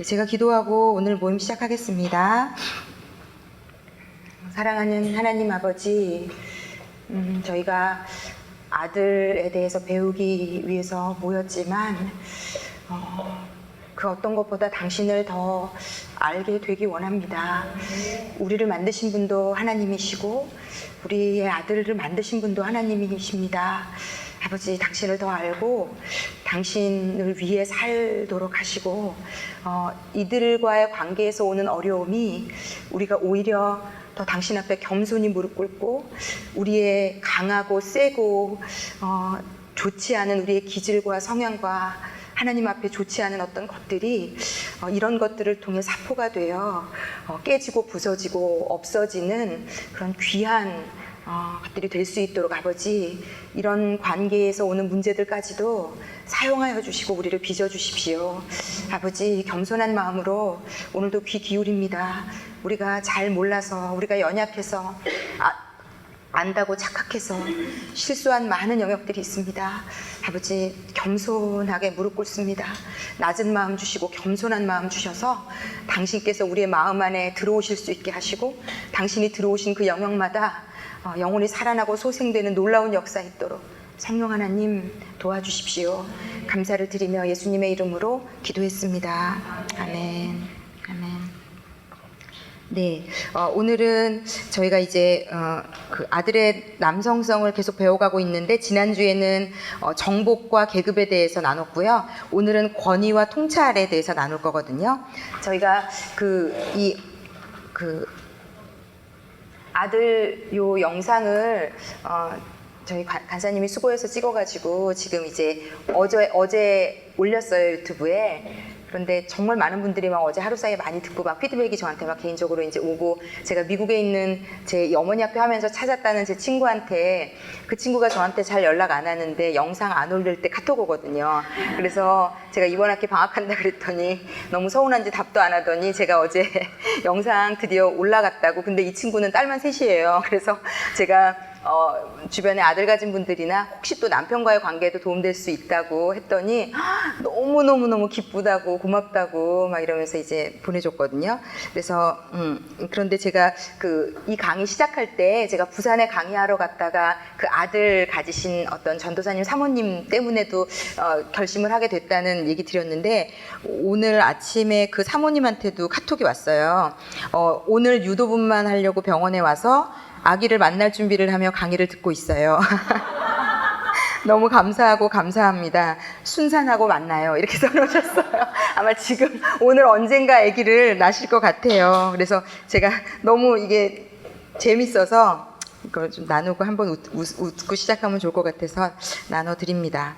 제가 기도하고 오늘 모임 시작하겠습니다. 사랑하는 하나님 아버지, 저희가 아들에 대해서 배우기 위해서 모였지만 그 어떤 것보다 당신을 더 알게 되기 원합니다. 우리를 만드신 분도 하나님이시고 우리의 아들을 만드신 분도 하나님이십니다. 아버지, 당신을 더 알고 당신을 위해 살도록 하시고 이들과의 관계에서 오는 어려움이 우리가 오히려 더 당신 앞에 겸손히 무릎 꿇고 우리의 강하고 세고 좋지 않은 우리의 기질과 성향과 하나님 앞에 좋지 않은 어떤 것들이 이런 것들을 통해 사포가 되어 깨지고 부서지고 없어지는 그런 귀한 것들이 될 수 있도록 아버지, 이런 관계에서 오는 문제들까지도 사용하여 주시고 우리를 빚어 주십시오. 아버지, 겸손한 마음으로 오늘도 귀 기울입니다. 우리가 잘 몰라서, 우리가 연약해서, 안다고 착각해서 실수한 많은 영역들이 있습니다. 아버지, 겸손하게 무릎 꿇습니다. 낮은 마음 주시고 겸손한 마음 주셔서 당신께서 우리의 마음 안에 들어오실 수 있게 하시고 당신이 들어오신 그 영역마다 영혼이 살아나고 소생되는 놀라운 역사 있도록 성령 하나님 도와주십시오. 감사를 드리며 예수님의 이름으로 기도했습니다. 아멘. 아멘. 네, 오늘은 저희가 이제 그 아들의 남성성을 계속 배워가고 있는데, 지난주에는 정복과 계급에 대해서 나눴고요. 오늘은 권위와 통찰에 대해서 나눌 거거든요. 저희가 아들 요 영상을 저희 간사님이 수고해서 찍어가지고 지금 이제 어제 올렸어요, 유튜브에. 그런데 정말 많은 분들이 막 어제 하루 사이에 많이 듣고 막 피드백이 저한테 막 개인적으로 이제 오고, 제가 미국에 있는 제 어머니 학교 하면서 찾았다는 제 친구한테, 그 친구가 저한테 잘 연락 안 하는데 영상 안 올릴 때 카톡 오거든요. 그래서 제가 이번 학기 방학한다 그랬더니 너무 서운한지 답도 안 하더니 제가 어제 영상 드디어 올라갔다고. 근데 이 친구는 딸만 셋이에요. 그래서 제가 주변에 아들 가진 분들이나 혹시 또 남편과의 관계에도 도움될 수 있다고 했더니 너무너무 기쁘다고 고맙다고 막 이러면서 이제 보내줬거든요. 그래서 그런데 제가 이 강의 시작할 때 제가 부산에 강의하러 갔다가 그 아들 가지신 어떤 전도사님 사모님 때문에도 결심을 하게 됐다는 얘기 드렸는데, 오늘 아침에 그 사모님한테도 카톡이 왔어요. 오늘 유도분만 하려고 병원에 와서 아기를 만날 준비를 하며 강의를 듣고 있어요. 너무 감사하고 감사합니다. 순산하고 만나요. 이렇게 써놓으셨어요. 아마 지금 오늘 언젠가 아기를 낳으실 것 같아요. 그래서 제가 너무 이게 재밌어서 이걸 좀 나누고 한번 웃고 시작하면 좋을 것 같아서 나눠드립니다.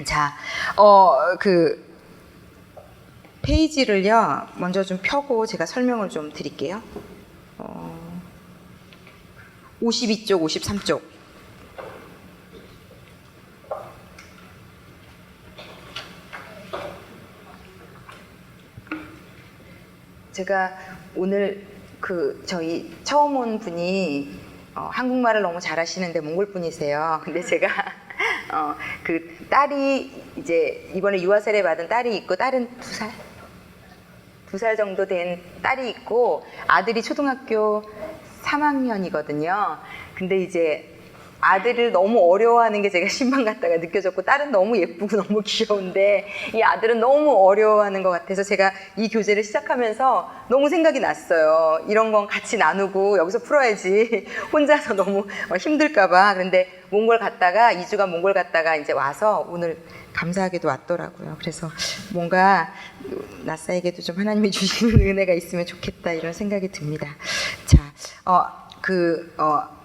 자, 페이지를요 먼저 좀 펴고 제가 설명을 좀 드릴게요. 52쪽, 53쪽. 제가 오늘 저희 처음 온 분이 한국말을 너무 잘하시는데 몽골 분이세요. 근데 제가 그 딸이 이제 이번에 유아 세례 받은 딸이 있고, 딸은 2살? 2살 정도 된 딸이 있고, 아들이 초등학교 3학년이거든요. 근데 이제 아들을 너무 어려워하는 게 제가 신방 갔다가 느껴졌고, 딸은 너무 예쁘고 너무 귀여운데 이 아들은 너무 어려워하는 것 같아서 제가 이 교재를 시작하면서 너무 생각이 났어요. 이런 건 같이 나누고 여기서 풀어야지 혼자서 너무 힘들까봐. 그런데 몽골 갔다가 2주간 몽골 갔다가 이제 와서 오늘 감사하게도 왔더라고요. 그래서 뭔가 나사에게도 좀 하나님이 주시는 은혜가 있으면 좋겠다, 이런 생각이 듭니다. 자,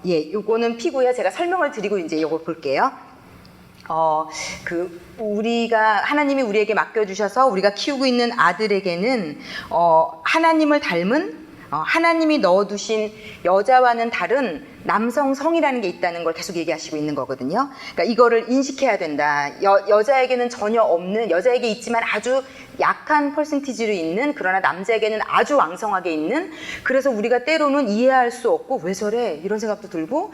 요거는 피고요. 제가 설명을 드리고 이제 요거 볼게요. 하나님이 우리에게 맡겨주셔서 우리가 키우고 있는 아들에게는 하나님을 닮은 하나님이 넣어두신 여자와는 다른 남성성이라는 게 있다는 걸 계속 얘기하시고 있는 거거든요. 그러니까 이거를 인식해야 된다. 여자에게는 전혀 없는, 여자에게 있지만 아주 약한 퍼센티지로 있는, 그러나 남자에게는 아주 왕성하게 있는, 그래서 우리가 때로는 이해할 수 없고 왜 저래? 이런 생각도 들고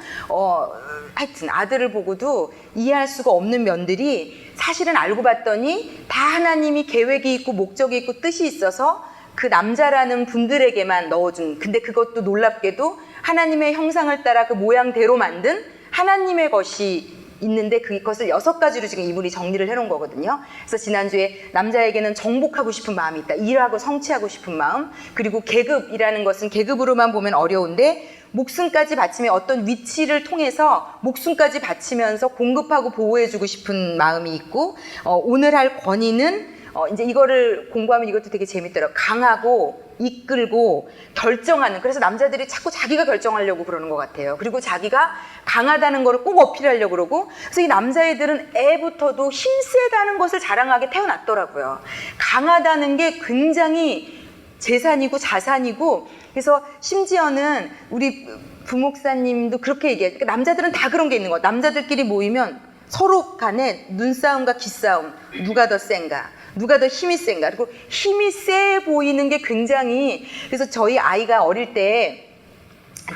하여튼 아들을 보고도 이해할 수가 없는 면들이 사실은 알고 봤더니 다 하나님이 계획이 있고 목적이 있고 뜻이 있어서 그 남자라는 분들에게만 넣어준, 근데 그것도 놀랍게도 하나님의 형상을 따라 그 모양대로 만든 하나님의 것이 있는데 그것을 6가지로 지금 이분이 정리를 해놓은 거거든요. 그래서 지난주에 남자에게는 정복하고 싶은 마음이 있다. 일하고 성취하고 싶은 마음. 그리고 계급이라는 것은 계급으로만 보면 어려운데 목숨까지 바치며 어떤 위치를 통해서 목숨까지 바치면서 공급하고 보호해주고 싶은 마음이 있고, 오늘 할 권위는 이제 이거를 공부하면 이것도 되게 재밌더라고요. 강하고 이끌고 결정하는, 그래서 남자들이 자꾸 자기가 결정하려고 그러는 것 같아요. 그리고 자기가 강하다는 거를 꼭 어필하려고 그러고, 그래서 이 남자애들은 애부터도 힘세다는 것을 자랑하게 태어났더라고요. 강하다는 게 굉장히 재산이고 자산이고, 그래서 심지어는 우리 부목사님도 그렇게 얘기해요. 그러니까 남자들은 다 그런 게 있는 거예요. 남자들끼리 모이면 서로 간에 눈싸움과 기싸움, 누가 더 센가, 누가 더 힘이 센가. 그리고 힘이 세 보이는 게 굉장히, 그래서 저희 아이가 어릴 때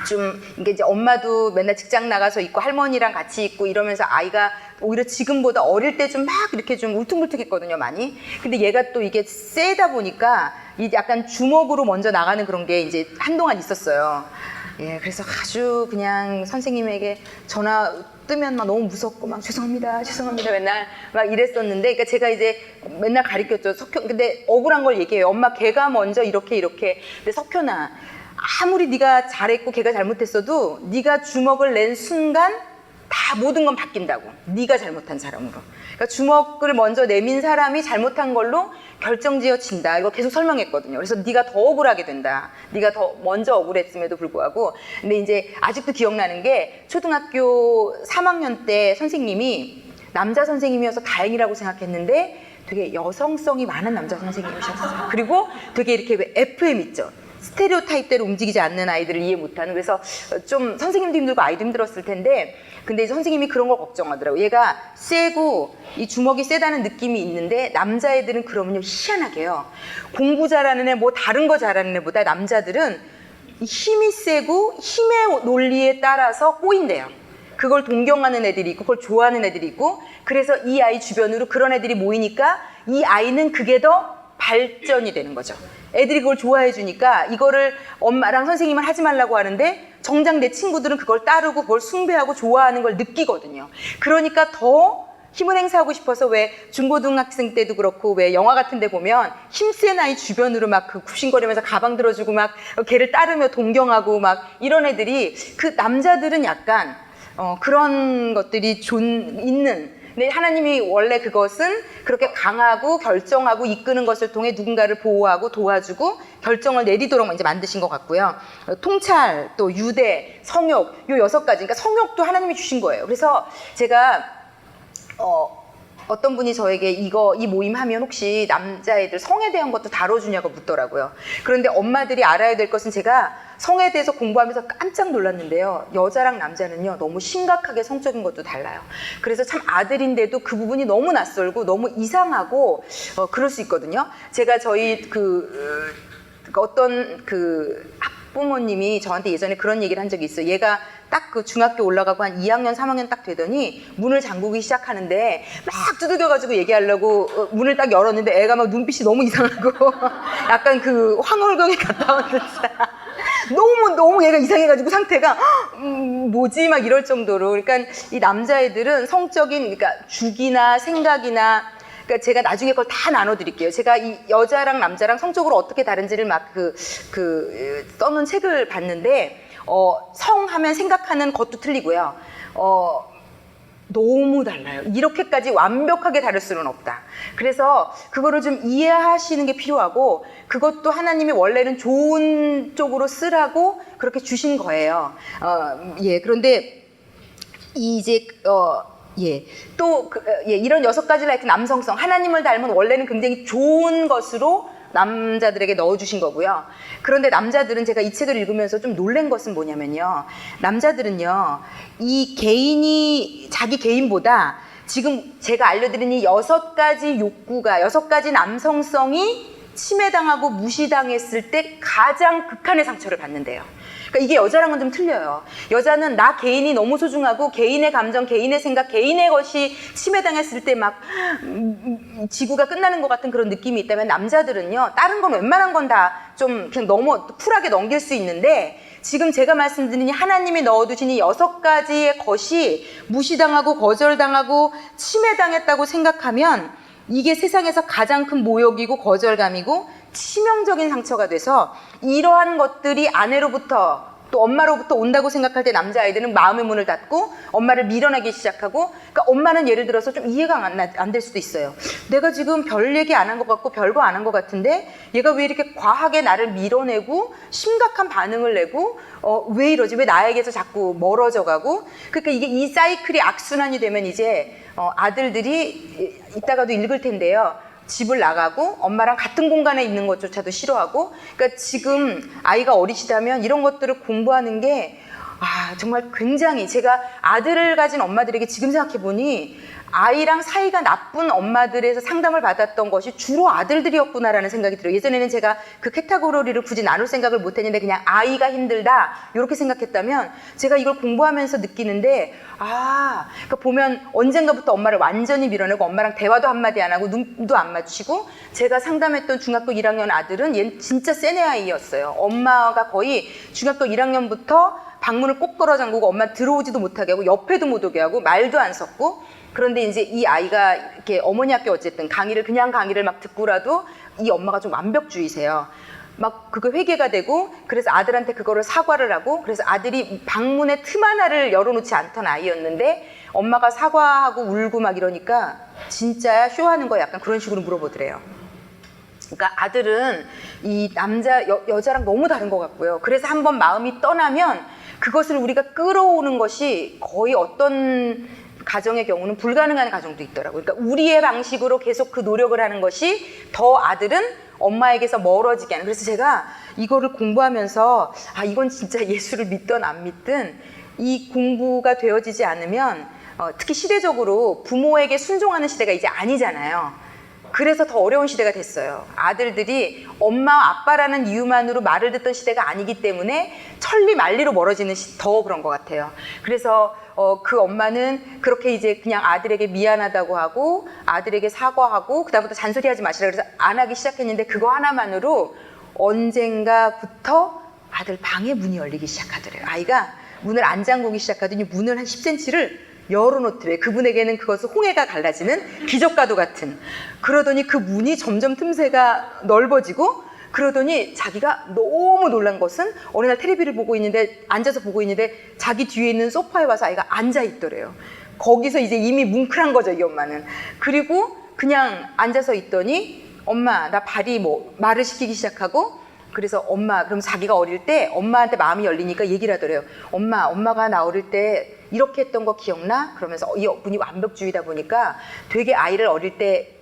좀 이게 이제 엄마도 맨날 직장 나가서 있고 할머니랑 같이 있고 이러면서 아이가 오히려 지금보다 어릴 때 좀 막 이렇게 좀 울퉁불퉁했거든요, 많이. 근데 얘가 또 이게 세다 보니까 이 약간 주먹으로 먼저 나가는 그런 게 이제 한동안 있었어요. 예, 그래서 아주 그냥 선생님에게 전화 뜨면 막 너무 무섭고 막 죄송합니다 맨날 막 이랬었는데, 그러니까 제가 이제 맨날 가르쳤죠. 근데 억울한 걸 얘기해요. 엄마 걔가 먼저 이렇게. 근데 석현아, 아무리 네가 잘했고 걔가 잘못했어도 네가 주먹을 낸 순간 다 모든 건 바뀐다고. 네가 잘못한 사람으로. 그러니까 주먹을 먼저 내민 사람이 잘못한 걸로 결정지어진다. 이거 계속 설명했거든요. 그래서 네가 더 억울하게 된다. 네가 더 먼저 억울했음에도 불구하고. 근데 이제 아직도 기억나는 게 초등학교 3학년 때 선생님이 남자 선생님이어서 다행이라고 생각했는데 되게 여성성이 많은 남자 선생님이셨어요. 그리고 되게 이렇게 왜 FM 있죠. 스테레오타입대로 움직이지 않는 아이들을 이해 못하는. 그래서 좀 선생님도 힘들고 아이도 힘들었을 텐데, 근데 선생님이 그런 걸 걱정하더라고요. 얘가 세고 이 주먹이 세다는 느낌이 있는데 남자애들은 그러면요 희한하게요, 공부 잘하는 애 뭐 다른 거 잘하는 애보다 남자들은 힘이 세고 힘의 논리에 따라서 꼬인대요. 그걸 동경하는 애들이 있고 그걸 좋아하는 애들이 있고, 그래서 이 아이 주변으로 그런 애들이 모이니까 이 아이는 그게 더 발전이 되는 거죠. 애들이 그걸 좋아해 주니까 이거를 엄마랑 선생님은 하지 말라고 하는데 정작 내 친구들은 그걸 따르고 그걸 숭배하고 좋아하는 걸 느끼거든요. 그러니까 더 힘을 행사하고 싶어서, 왜 중고등학생 때도 그렇고 왜 영화 같은 데 보면 힘센 아이 주변으로 막 그 굽신거리면서 가방 들어주고 막 걔를 따르며 동경하고 막 이런 애들이, 그 남자들은 약간 그런 것들이 있는. 근데 하나님이 원래 그것은 그렇게 강하고 결정하고 이끄는 것을 통해 누군가를 보호하고 도와주고 결정을 내리도록 이제 만드신 것 같고요. 통찰, 또 유대, 성욕, 요 6가지. 그러니까 성욕도 하나님이 주신 거예요. 그래서 제가 어떤 분이 저에게 이 모임 하면 혹시 남자애들 성에 대한 것도 다뤄주냐고 묻더라고요. 그런데 엄마들이 알아야 될 것은, 제가 성에 대해서 공부하면서 깜짝 놀랐는데요. 여자랑 남자는요, 너무 심각하게 성적인 것도 달라요. 그래서 참 아들인데도 그 부분이 너무 낯설고 너무 이상하고 그럴 수 있거든요. 제가 저희 어떤 학부모님이 저한테 예전에 그런 얘기를 한 적이 있어요. 얘가 딱 그 중학교 올라가고 한 2학년, 3학년 딱 되더니 문을 잠그기 시작하는데 막 두들겨가지고 얘기하려고 문을 딱 열었는데 애가 막 눈빛이 너무 이상하고 약간 그 황홀경에 갔다 온 듯한 너무 얘가 이상해가지고 상태가 뭐지 막 이럴 정도로. 그러니까 이 남자애들은 성적인, 그러니까 죽이나 생각이나, 그러니까 제가 나중에 그걸 다 나눠드릴게요. 제가 이 여자랑 남자랑 성적으로 어떻게 다른지를 막 써놓은 책을 봤는데, 성하면 생각하는 것도 틀리고요. 너무 달라요. 이렇게까지 완벽하게 다를 수는 없다. 그래서 그거를 좀 이해하시는 게 필요하고, 그것도 하나님이 원래는 좋은 쪽으로 쓰라고 그렇게 주신 거예요. 그런데 이제 이런 6가지를 하여튼 남성성, 하나님을 닮은 원래는 굉장히 좋은 것으로 남자들에게 넣어주신 거고요. 그런데 남자들은 제가 이 책을 읽으면서 좀 놀란 것은 뭐냐면요. 남자들은요, 이 개인이 자기 개인보다 지금 제가 알려드린 이 6가지 욕구가, 6가지 남성성이 침해당하고 무시당했을 때 가장 극한의 상처를 받는데요. 그러니까 이게 여자랑은 좀 틀려요. 여자는 나 개인이 너무 소중하고 개인의 감정, 개인의 생각, 개인의 것이 침해당했을 때 막 지구가 끝나는 것 같은 그런 느낌이 있다면, 남자들은요, 다른 건 웬만한 건 다 좀 그냥 너무 쿨하게 넘길 수 있는데, 지금 제가 말씀드린 이 하나님이 넣어두신 이 6가지의 것이 무시당하고 거절당하고 침해당했다고 생각하면 이게 세상에서 가장 큰 모욕이고 거절감이고 치명적인 상처가 돼서, 이러한 것들이 아내로부터 또 엄마로부터 온다고 생각할 때 남자아이들은 마음의 문을 닫고 엄마를 밀어내기 시작하고, 그러니까 엄마는 예를 들어서 좀 이해가 안 될 수도 있어요. 내가 지금 별 얘기 안 한 것 같고 별거 안 한 것 같은데 얘가 왜 이렇게 과하게 나를 밀어내고 심각한 반응을 내고 왜 이러지? 왜 나에게서 자꾸 멀어져 가고? 그러니까 이게 이 사이클이 악순환이 되면 이제 아들들이 이따가도 읽을 텐데요. 집을 나가고 엄마랑 같은 공간에 있는 것조차도 싫어하고, 그러니까 지금 아이가 어리시다면 이런 것들을 공부하는 게 정말 굉장히, 제가 아들을 가진 엄마들에게 지금 생각해 보니 아이랑 사이가 나쁜 엄마들에서 상담을 받았던 것이 주로 아들들이었구나라는 생각이 들어요. 예전에는 제가 그 카테고리를 굳이 나눌 생각을 못 했는데 그냥 아이가 힘들다 이렇게 생각했다면, 제가 이걸 공부하면서 느끼는데 그러니까 보면 언젠가부터 엄마를 완전히 밀어내고 엄마랑 대화도 한마디 안 하고 눈도 안 맞추고, 제가 상담했던 중학교 1학년 아들은 얘 진짜 센 애 아이였어요. 엄마가 거의 중학교 1학년부터 방문을 꼭 걸어 잠그고 엄마 들어오지도 못하게 하고 옆에도 못 오게 하고 말도 안 섞고. 그런데 이제 이 아이가 이렇게 어머니 학교 어쨌든 강의를 막 듣고라도 이 엄마가 좀 완벽주의세요. 막 그거 회개가 되고, 그래서 아들한테 그거를 사과를 하고, 그래서 아들이 방문에 틈 하나를 열어놓지 않던 아이였는데 엄마가 사과하고 울고 막 이러니까 진짜야 쇼하는 거야 약간 그런 식으로 물어보더래요. 그러니까 아들은 이 여자랑 너무 다른 것 같고요. 그래서 한번 마음이 떠나면 그것을 우리가 끌어오는 것이 거의 어떤 가정의 경우는 불가능한 가정도 있더라고요. 그러니까 우리의 방식으로 계속 그 노력을 하는 것이 더 아들은 엄마에게서 멀어지게 하는. 그래서 제가 이거를 공부하면서 이건 진짜 예수를 믿든 안 믿든 이 공부가 되어지지 않으면 특히 시대적으로 부모에게 순종하는 시대가 이제 아니잖아요. 그래서 더 어려운 시대가 됐어요. 아들들이 엄마 아빠라는 이유만으로 말을 듣던 시대가 아니기 때문에 천리 만리로 멀어지는 더 그런 것 같아요. 그래서 그 엄마는 그렇게 이제 그냥 아들에게 미안하다고 하고 아들에게 사과하고 그다음부터 잔소리하지 마시라 그래서 안 하기 시작했는데, 그거 하나만으로 언젠가부터 아들 방에 문이 열리기 시작하더래요. 아이가 문을 안 잠그기 시작하더니 문을 한 10cm를 열어놓더래. 그분에게는 그것은 홍해가 갈라지는 기적과도 같은. 그러더니 그 문이 점점 틈새가 넓어지고, 그러더니 자기가 너무 놀란 것은 어느 날 텔레비를 보고 있는데, 앉아서 보고 있는데 자기 뒤에 있는 소파에 와서 아이가 앉아 있더래요. 거기서 이제 이미 뭉클한 거죠, 이 엄마는. 그리고 그냥 앉아서 있더니 엄마 나 발이 말을 시키기 시작하고, 그래서 엄마, 그럼 자기가 어릴 때 엄마한테 마음이 열리니까 얘기를 하더래요. 엄마가 나 어릴 때 이렇게 했던 거 기억나? 그러면서 이 분이 완벽주의다 보니까 되게 아이를 어릴 때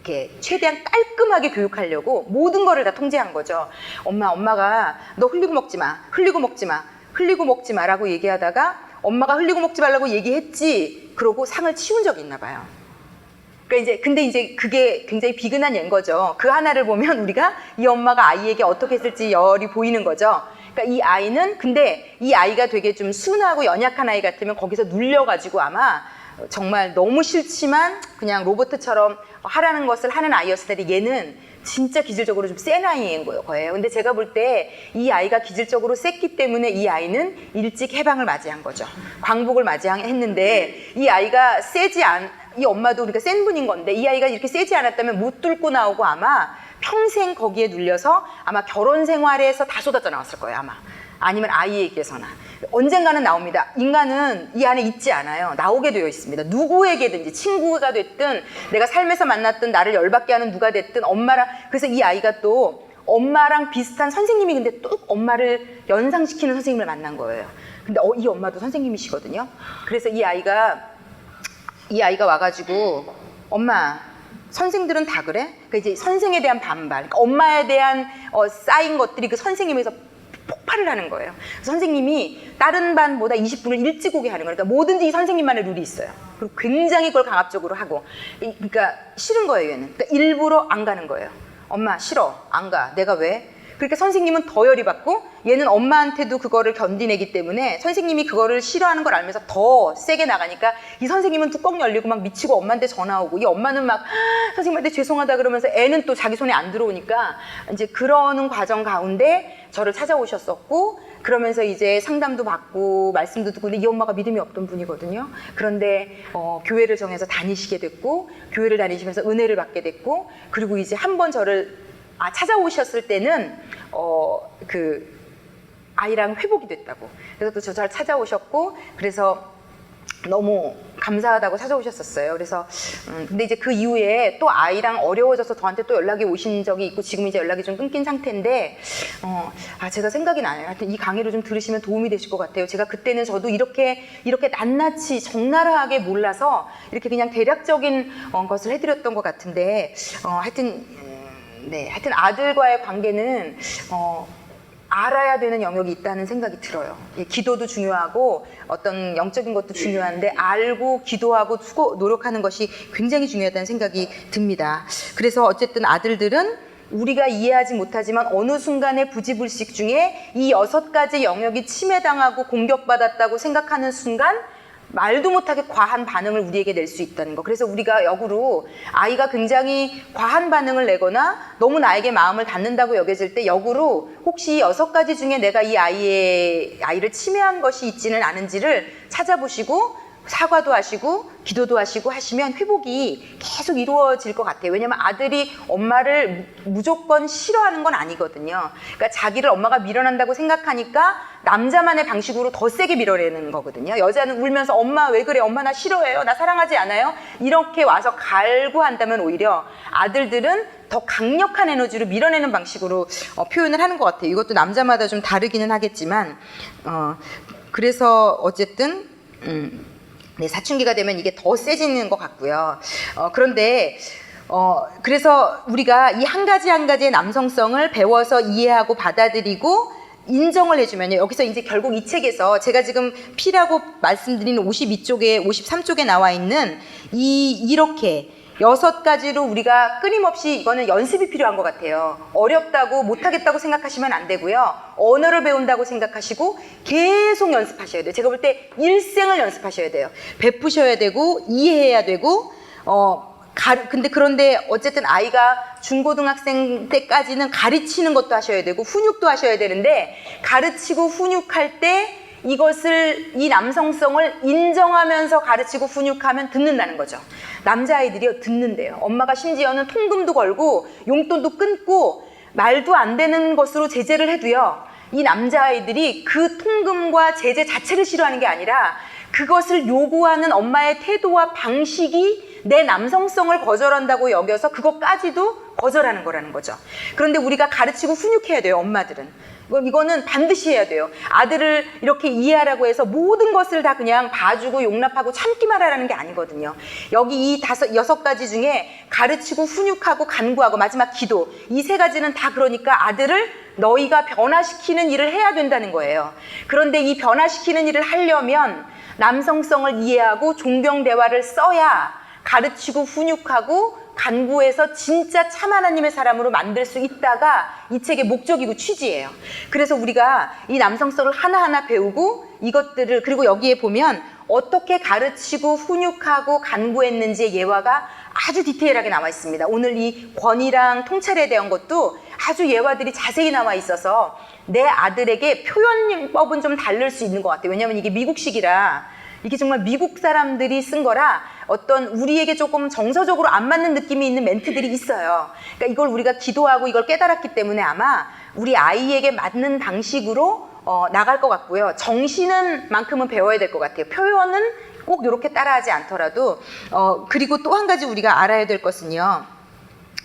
이렇게 최대한 깔끔하게 교육하려고 모든 거를 다 통제한 거죠. 엄마가 너 흘리고 먹지 마 라고 얘기하다가 엄마가 흘리고 먹지 말라고 얘기했지, 그러고 상을 치운 적이 있나 봐요. 그러니까 근데 이제 그게 굉장히 비근한 예인 거죠. 그 하나를 보면 우리가 이 엄마가 아이에게 어떻게 했을지 열이 보이는 거죠. 그러니까 이 아이는, 근데 이 아이가 되게 좀 순하고 연약한 아이 같으면 거기서 눌려가지고 아마 정말 너무 싫지만 그냥 로봇처럼 하라는 것을 하는 아이였을 텐데, 얘는 진짜 기질적으로 좀 센 아이인 거예요. 근데 제가 볼 때 이 아이가 기질적으로 셌기 때문에 이 아이는 일찍 해방을 맞이한 거죠. 광복을 맞이했는데, 이 아이가 이 엄마도 그러니까 센 분인 건데 이 아이가 이렇게 세지 않았다면 못 뚫고 나오고 아마 평생 거기에 눌려서 아마 결혼 생활에서 다 쏟아져 나왔을 거예요, 아마. 아니면 아이에게서나. 언젠가는 나옵니다. 인간은 이 안에 있지 않아요. 나오게 되어 있습니다. 누구에게든지, 친구가 됐든 내가 삶에서 만났든 나를 열받게 하는 누가 됐든 엄마랑. 그래서 이 아이가 또 엄마랑 비슷한 선생님이 근데 또 엄마를 연상시키는 선생님을 만난 거예요. 근데 이 엄마도 선생님이시거든요. 그래서 이 아이가 와가지고 엄마 선생들은 다 그래? 그러니까 이제 선생에 대한 반발, 그러니까 엄마에 대한 쌓인 것들이 그 선생님에서 폭발을 하는 거예요. 선생님이 다른 반보다 20분을 일찍 오게 하는 거예요. 그러니까 뭐든지 이 선생님만의 룰이 있어요. 그리고 굉장히 그걸 강압적으로 하고, 그러니까 싫은 거예요, 얘는. 그러니까 일부러 안 가는 거예요. 엄마 싫어, 안 가. 내가 왜? 그러니까 선생님은 더 열이 받고, 얘는 엄마한테도 그거를 견디내기 때문에 선생님이 그거를 싫어하는 걸 알면서 더 세게 나가니까 이 선생님은 뚜껑 열리고 막 미치고 엄마한테 전화 오고, 이 엄마는 막 선생님한테 죄송하다 그러면서 애는 또 자기 손에 안 들어오니까 이제 그러는 과정 가운데 저를 찾아오셨었고, 그러면서 이제 상담도 받고 말씀도 듣고, 근데 이 엄마가 믿음이 없던 분이거든요. 그런데 교회를 정해서 다니시게 됐고, 교회를 다니시면서 은혜를 받게 됐고, 그리고 이제 한 번 저를 찾아오셨을 때는 그 아이랑 회복이 됐다고. 그래서 또 저를 찾아오셨고, 그래서 너무 감사하다고 찾아오셨었어요. 그래서 근데 이제 그 이후에 또 아이랑 어려워져서 저한테 또 연락이 오신 적이 있고, 지금 이제 연락이 좀 끊긴 상태인데 제가 생각이 나요. 하여튼 이 강의를 좀 들으시면 도움이 되실 것 같아요. 제가 그때는 저도 이렇게 낱낱이 적나라하게 몰라서 이렇게 그냥 대략적인 것을 해드렸던 것 같은데, 하여튼 아들과의 관계는 알아야 되는 영역이 있다는 생각이 들어요. 기도도 중요하고 어떤 영적인 것도 중요한데, 알고 기도하고 노력하는 것이 굉장히 중요하다는 생각이 듭니다. 그래서 어쨌든 아들들은 우리가 이해하지 못하지만 어느 순간의 부지불식 중에 이 6가지 영역이 침해당하고 공격받았다고 생각하는 순간 말도 못하게 과한 반응을 우리에게 낼 수 있다는 거. 그래서 우리가 역으로 아이가 굉장히 과한 반응을 내거나 너무 나에게 마음을 닫는다고 여겨질 때, 역으로 혹시 6가지 중에 내가 이 아이를 침해한 것이 있지는 않은지를 찾아보시고 사과도 하시고 기도도 하시고 하시면 회복이 계속 이루어질 것 같아요. 왜냐면 아들이 엄마를 무조건 싫어하는 건 아니거든요. 그러니까 자기를 엄마가 밀어낸다고 생각하니까 남자만의 방식으로 더 세게 밀어내는 거거든요. 여자는 울면서 엄마 왜 그래? 엄마 나 싫어해요? 나 사랑하지 않아요? 이렇게 와서 갈구한다면 오히려 아들들은 더 강력한 에너지로 밀어내는 방식으로 표현을 하는 것 같아요. 이것도 남자마다 좀 다르기는 하겠지만 그래서 어쨌든 사춘기가 되면 이게 더 세지는 것 같고요. 그런데 그래서 우리가 이 한 가지 한 가지의 남성성을 배워서 이해하고 받아들이고 인정을 해주면요. 여기서 이제 결국 이 책에서 제가 지금 P라고 말씀드린 52쪽에 53쪽에 나와 있는 이렇게 6가지로 우리가 끊임없이, 이거는 연습이 필요한 것 같아요. 어렵다고 못하겠다고 생각하시면 안 되고요. 언어를 배운다고 생각하시고 계속 연습하셔야 돼요. 제가 볼 때 일생을 연습하셔야 돼요. 베푸셔야 되고 이해해야 되고 그런데 어쨌든 아이가 중고등학생 때까지는 가르치는 것도 하셔야 되고 훈육도 하셔야 되는데, 가르치고 훈육할 때 이것을, 이 남성성을 인정하면서 가르치고 훈육하면 듣는다는 거죠. 남자아이들이요, 듣는데요. 엄마가 심지어는 통금도 걸고 용돈도 끊고 말도 안 되는 것으로 제재를 해도요, 이 남자아이들이 그 통금과 제재 자체를 싫어하는 게 아니라 그것을 요구하는 엄마의 태도와 방식이 내 남성성을 거절한다고 여겨서 그것까지도 거절하는 거라는 거죠. 그런데 우리가 가르치고 훈육해야 돼요, 엄마들은. 이거는 반드시 해야 돼요. 아들을 이렇게 이해하라고 해서 모든 것을 다 그냥 봐주고 용납하고 참기만 하라는 게 아니거든요. 여기 이 6가지 중에 가르치고 훈육하고 간구하고 마지막 기도, 이 3가지는 다 그러니까 아들을 너희가 변화시키는 일을 해야 된다는 거예요. 그런데 이 변화시키는 일을 하려면 남성성을 이해하고 종병 대화를 써야 가르치고 훈육하고 간구해서 진짜 참 하나님의 사람으로 만들 수 있다가 이 책의 목적이고 취지예요. 그래서 우리가 이 남성성을 하나하나 배우고 이것들을, 그리고 여기에 보면 어떻게 가르치고 훈육하고 간구했는지의 예화가 아주 디테일하게 나와 있습니다. 오늘 이 권위랑 통찰에 대한 것도 아주 예화들이 자세히 나와 있어서 내 아들에게 표현법은 좀 다를 수 있는 것 같아요. 왜냐하면 이게 미국식이라, 이게 정말 미국 사람들이 쓴 거라 어떤 우리에게 조금 정서적으로 안 맞는 느낌이 있는 멘트들이 있어요. 그러니까 이걸 우리가 기도하고 이걸 깨달았기 때문에 아마 우리 아이에게 맞는 방식으로 나갈 것 같고요. 정신은 만큼은 배워야 될 것 같아요. 표현은 꼭 이렇게 따라하지 않더라도 그리고 또 한 가지 우리가 알아야 될 것은요.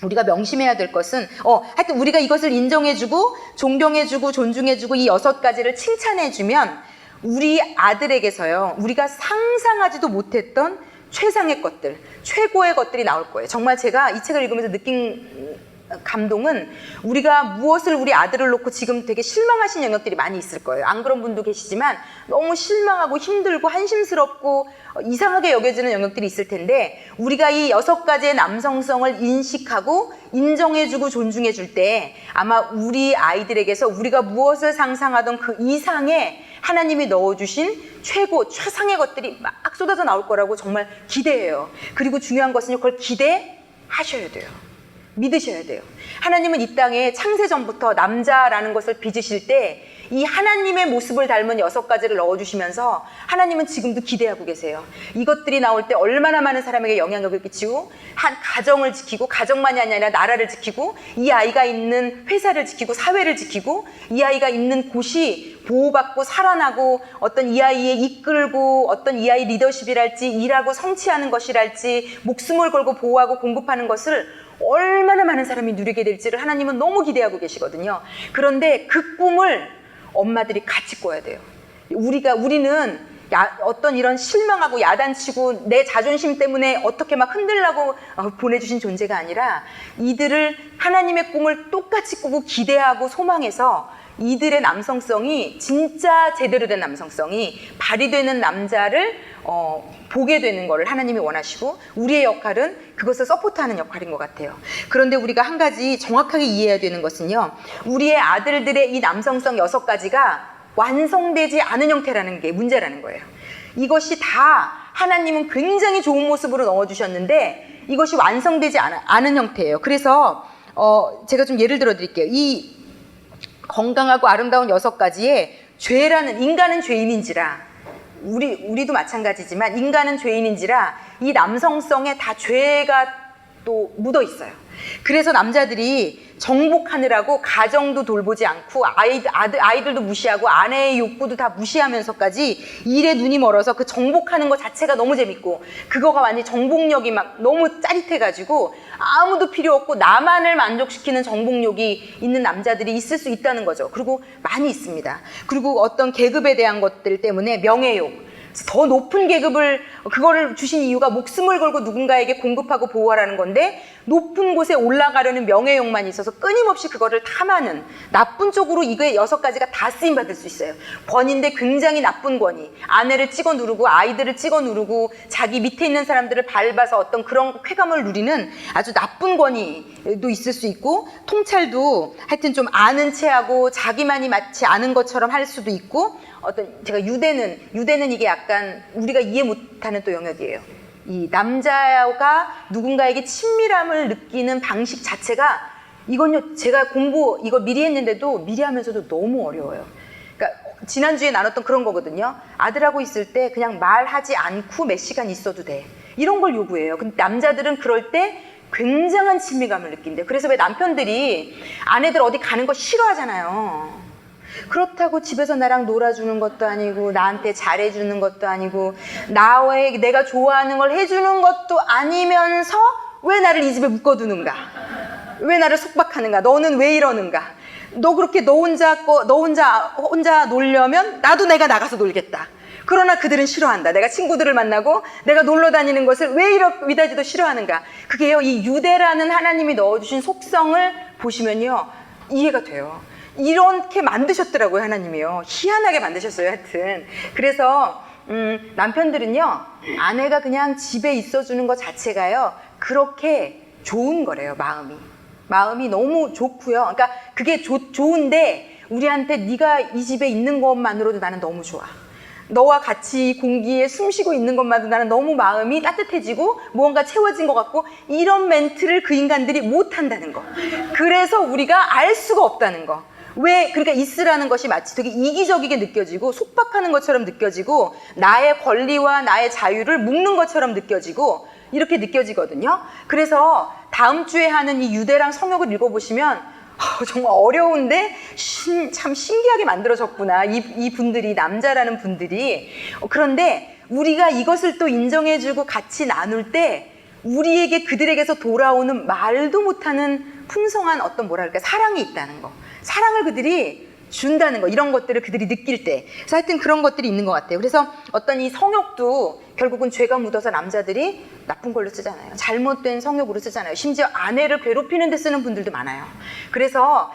우리가 명심해야 될 것은 하여튼 우리가 이것을 인정해주고 존경해주고 존중해주고 이 6가지를 칭찬해주면 우리 아들에게서요, 우리가 상상하지도 못했던 최상의 것들, 최고의 것들이 나올 거예요. 정말 제가 이 책을 읽으면서 느낀 감동은 우리가 무엇을 우리 아들을 놓고 지금 되게 실망하신 영역들이 많이 있을 거예요. 안 그런 분도 계시지만 너무 실망하고 힘들고 한심스럽고 이상하게 여겨지는 영역들이 있을 텐데 우리가 이 6가지의 남성성을 인식하고 인정해주고 존중해줄 때 아마 우리 아이들에게서 우리가 무엇을 상상하던 그 이상의 하나님이 넣어주신 최고, 최상의 것들이 막 쏟아져 나올 거라고 정말 기대해요. 그리고 중요한 것은 그걸 기대하셔야 돼요. 믿으셔야 돼요. 하나님은 이 땅에 창세 전부터 남자라는 것을 빚으실 때 이 하나님의 모습을 닮은 6가지를 넣어주시면서 하나님은 지금도 기대하고 계세요. 이것들이 나올 때 얼마나 많은 사람에게 영향력을 끼치고 한 가정을 지키고 가정만이 아니라 나라를 지키고 이 아이가 있는 회사를 지키고 사회를 지키고 이 아이가 있는 곳이 보호받고 살아나고 어떤 이 아이의 이끌고 어떤 이 아이 리더십이랄지 일하고 성취하는 것이랄지 목숨을 걸고 보호하고 공급하는 것을 얼마나 많은 사람이 누리게 될지를 하나님은 너무 기대하고 계시거든요. 그런데 그 꿈을 엄마들이 같이 꿔야 돼요. 우리는 어떤 이런 실망하고 야단치고 내 자존심 때문에 어떻게 막 흔들라고 보내주신 존재가 아니라 이들을 하나님의 꿈을 똑같이 꾸고 기대하고 소망해서 이들의 남성성이 진짜 제대로 된 남성성이 발휘되는 남자를 보게 되는 것을 하나님이 원하시고 우리의 역할은 그것을 서포트하는 역할인 것 같아요. 그런데 우리가 한 가지 정확하게 이해해야 되는 것은요. 우리의 아들들의 이 남성성 6가지가 완성되지 않은 형태라는 게 문제라는 거예요. 이것이 다 하나님은 굉장히 좋은 모습으로 넣어주셨는데 이것이 완성되지 않은 형태예요. 그래서 제가 좀 예를 들어 드릴게요. 이 건강하고 아름다운 6가지의 죄라는 인간은 죄인인지라 우리도 마찬가지지만 인간은 죄인인지라 이 남성성에 다 죄가 또 묻어 있어요. 그래서 남자들이 정복하느라고 가정도 돌보지 않고 아이들도 무시하고 아내의 욕구도 다 무시하면서까지 일에 눈이 멀어서 그 정복하는 것 자체가 너무 재밌고 그거가 완전히 정복력이 막 너무 짜릿해가지고 아무도 필요 없고 나만을 만족시키는 정복력이 있는 남자들이 있을 수 있다는 거죠. 그리고 많이 있습니다. 그리고 어떤 계급에 대한 것들 때문에 명예욕, 더 높은 계급을 그거를 주신 이유가 목숨을 걸고 누군가에게 공급하고 보호하라는 건데 높은 곳에 올라가려는 명예욕만 있어서 끊임없이 그거를 탐하는 나쁜 쪽으로 이게 6가지가 다 쓰임받을 수 있어요. 권위인데 굉장히 나쁜 권위, 아내를 찍어 누르고 아이들을 찍어 누르고 자기 밑에 있는 사람들을 밟아서 어떤 그런 쾌감을 누리는 아주 나쁜 권위도 있을 수 있고 통찰도 하여튼 좀 아는 체하고 자기만이 마치 아는 것처럼 할 수도 있고 어떤 제가 유대는 이게 약간 우리가 이해 못하는 또 영역이에요. 이 남자가 누군가에게 친밀함을 느끼는 방식 자체가 이건요 제가 이거 미리 했는데도 미리 하면서도 너무 어려워요. 그러니까 지난주에 나눴던 그런 거거든요. 아들하고 있을 때 그냥 말하지 않고 몇 시간 있어도 돼. 이런 걸 요구해요. 근데 남자들은 그럴 때 굉장한 친밀감을 느낀대요. 그래서 왜 남편들이 아내들 어디 가는 거 싫어하잖아요. 그렇다고 집에서 나랑 놀아주는 것도 아니고 나한테 잘해주는 것도 아니고 내가 좋아하는 걸 해주는 것도 아니면서 왜 나를 이 집에 묶어두는가? 왜 나를 속박하는가? 너는 왜 이러는가? 너 그렇게 너 혼자 놀려면 나도 내가 나가서 놀겠다. 그러나 그들은 싫어한다. 내가 친구들을 만나고 내가 놀러 다니는 것을 왜 이다지도 싫어하는가? 그게요, 이 유대라는 하나님이 넣어주신 속성을 보시면요 이해가 돼요. 이렇게 만드셨더라고요, 하나님이요. 희한하게 만드셨어요, 하여튼. 그래서 남편들은요, 아내가 그냥 집에 있어주는 것 자체가요, 그렇게 좋은 거래요, 마음이 너무 좋고요. 그러니까 그게 좋은데 우리한테 네가 이 집에 있는 것만으로도 나는 너무 좋아. 너와 같이 공기에 숨쉬고 있는 것만도 나는 너무 마음이 따뜻해지고 무언가 채워진 것 같고 이런 멘트를 그 인간들이 못한다는 거. 그래서 우리가 알 수가 없다는 거. 그러니까 있으라는 것이 마치 되게 이기적이게 느껴지고 속박하는 것처럼 느껴지고 나의 권리와 나의 자유를 묶는 것처럼 느껴지고 이렇게 느껴지거든요. 그래서 다음 주에 하는 이 유대랑 성역을 읽어보시면 정말 어려운데 참 신기하게 만들어졌구나. 이 분들이, 남자라는 분들이. 그런데 우리가 이것을 또 인정해주고 같이 나눌 때 우리에게 그들에게서 돌아오는 말도 못하는 풍성한 어떤 사랑이 있다는 거. 사랑을 그들이 준다는 거, 이런 것들을 그들이 느낄 때. 그래서 하여튼 그런 것들이 있는 것 같아요. 그래서 어떤 이 성욕도 결국은 죄가 묻어서 남자들이 나쁜 걸로 쓰잖아요. 잘못된 성욕으로 쓰잖아요. 심지어 아내를 괴롭히는 데 쓰는 분들도 많아요. 그래서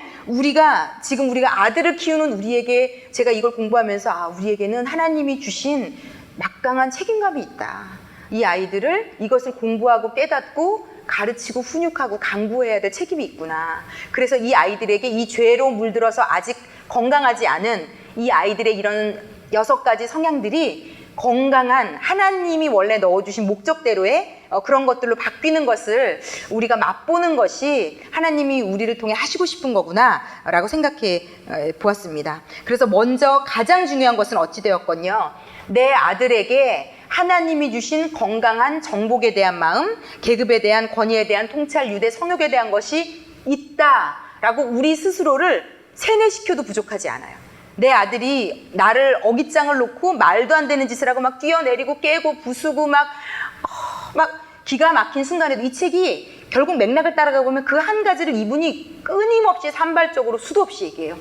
지금 우리가 아들을 키우는 우리에게, 제가 이걸 공부하면서 우리에게는 하나님이 주신 막강한 책임감이 있다. 이 아이들을 이것을 공부하고 깨닫고 가르치고 훈육하고 강구해야 될 책임이 있구나. 그래서 이 아이들에게 이 죄로 물들어서 아직 건강하지 않은 이 아이들의 이런 6가지 성향들이 건강한 하나님이 원래 넣어주신 목적대로의 그런 것들로 바뀌는 것을 우리가 맛보는 것이 하나님이 우리를 통해 하시고 싶은 거구나 라고 생각해 보았습니다. 그래서 먼저 가장 중요한 것은 어찌 되었건요, 내 아들에게 하나님이 주신 건강한 정복에 대한 마음, 계급에 대한 권위에 대한 통찰, 유대 성욕에 대한 것이 있다라고 우리 스스로를 세뇌시켜도 부족하지 않아요. 내 아들이 나를 어깃장을 놓고 말도 안 되는 짓을 하고 막 뛰어내리고 깨고 부수고 막 기가 막힌 순간에도 이 책이 결국 맥락을 따라가 보면 그 한 가지를 이분이 끊임없이 산발적으로 수도 없이 얘기해요.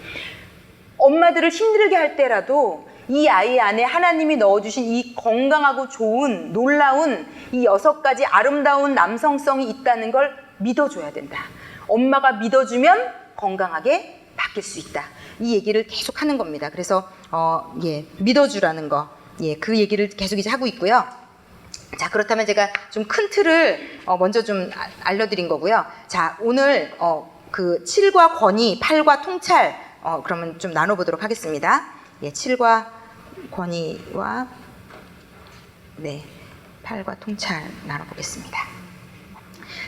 엄마들을 힘들게 할 때라도 이 아이 안에 하나님이 넣어주신 이 건강하고 좋은 놀라운 이 6가지 아름다운 남성성이 있다는 걸 믿어줘야 된다. 엄마가 믿어주면 건강하게 바뀔 수 있다. 이 얘기를 계속 하는 겁니다. 그래서 믿어주라는 거, 그 얘기를 계속 이제 하고 있고요. 자, 그렇다면 제가 좀 큰 틀을 먼저 좀 알려드린 거고요. 자, 오늘 그 7과 권위, 8과 통찰 그러면 좀 나눠보도록 하겠습니다. 7과 권위와 8과 통찰 나눠보겠습니다.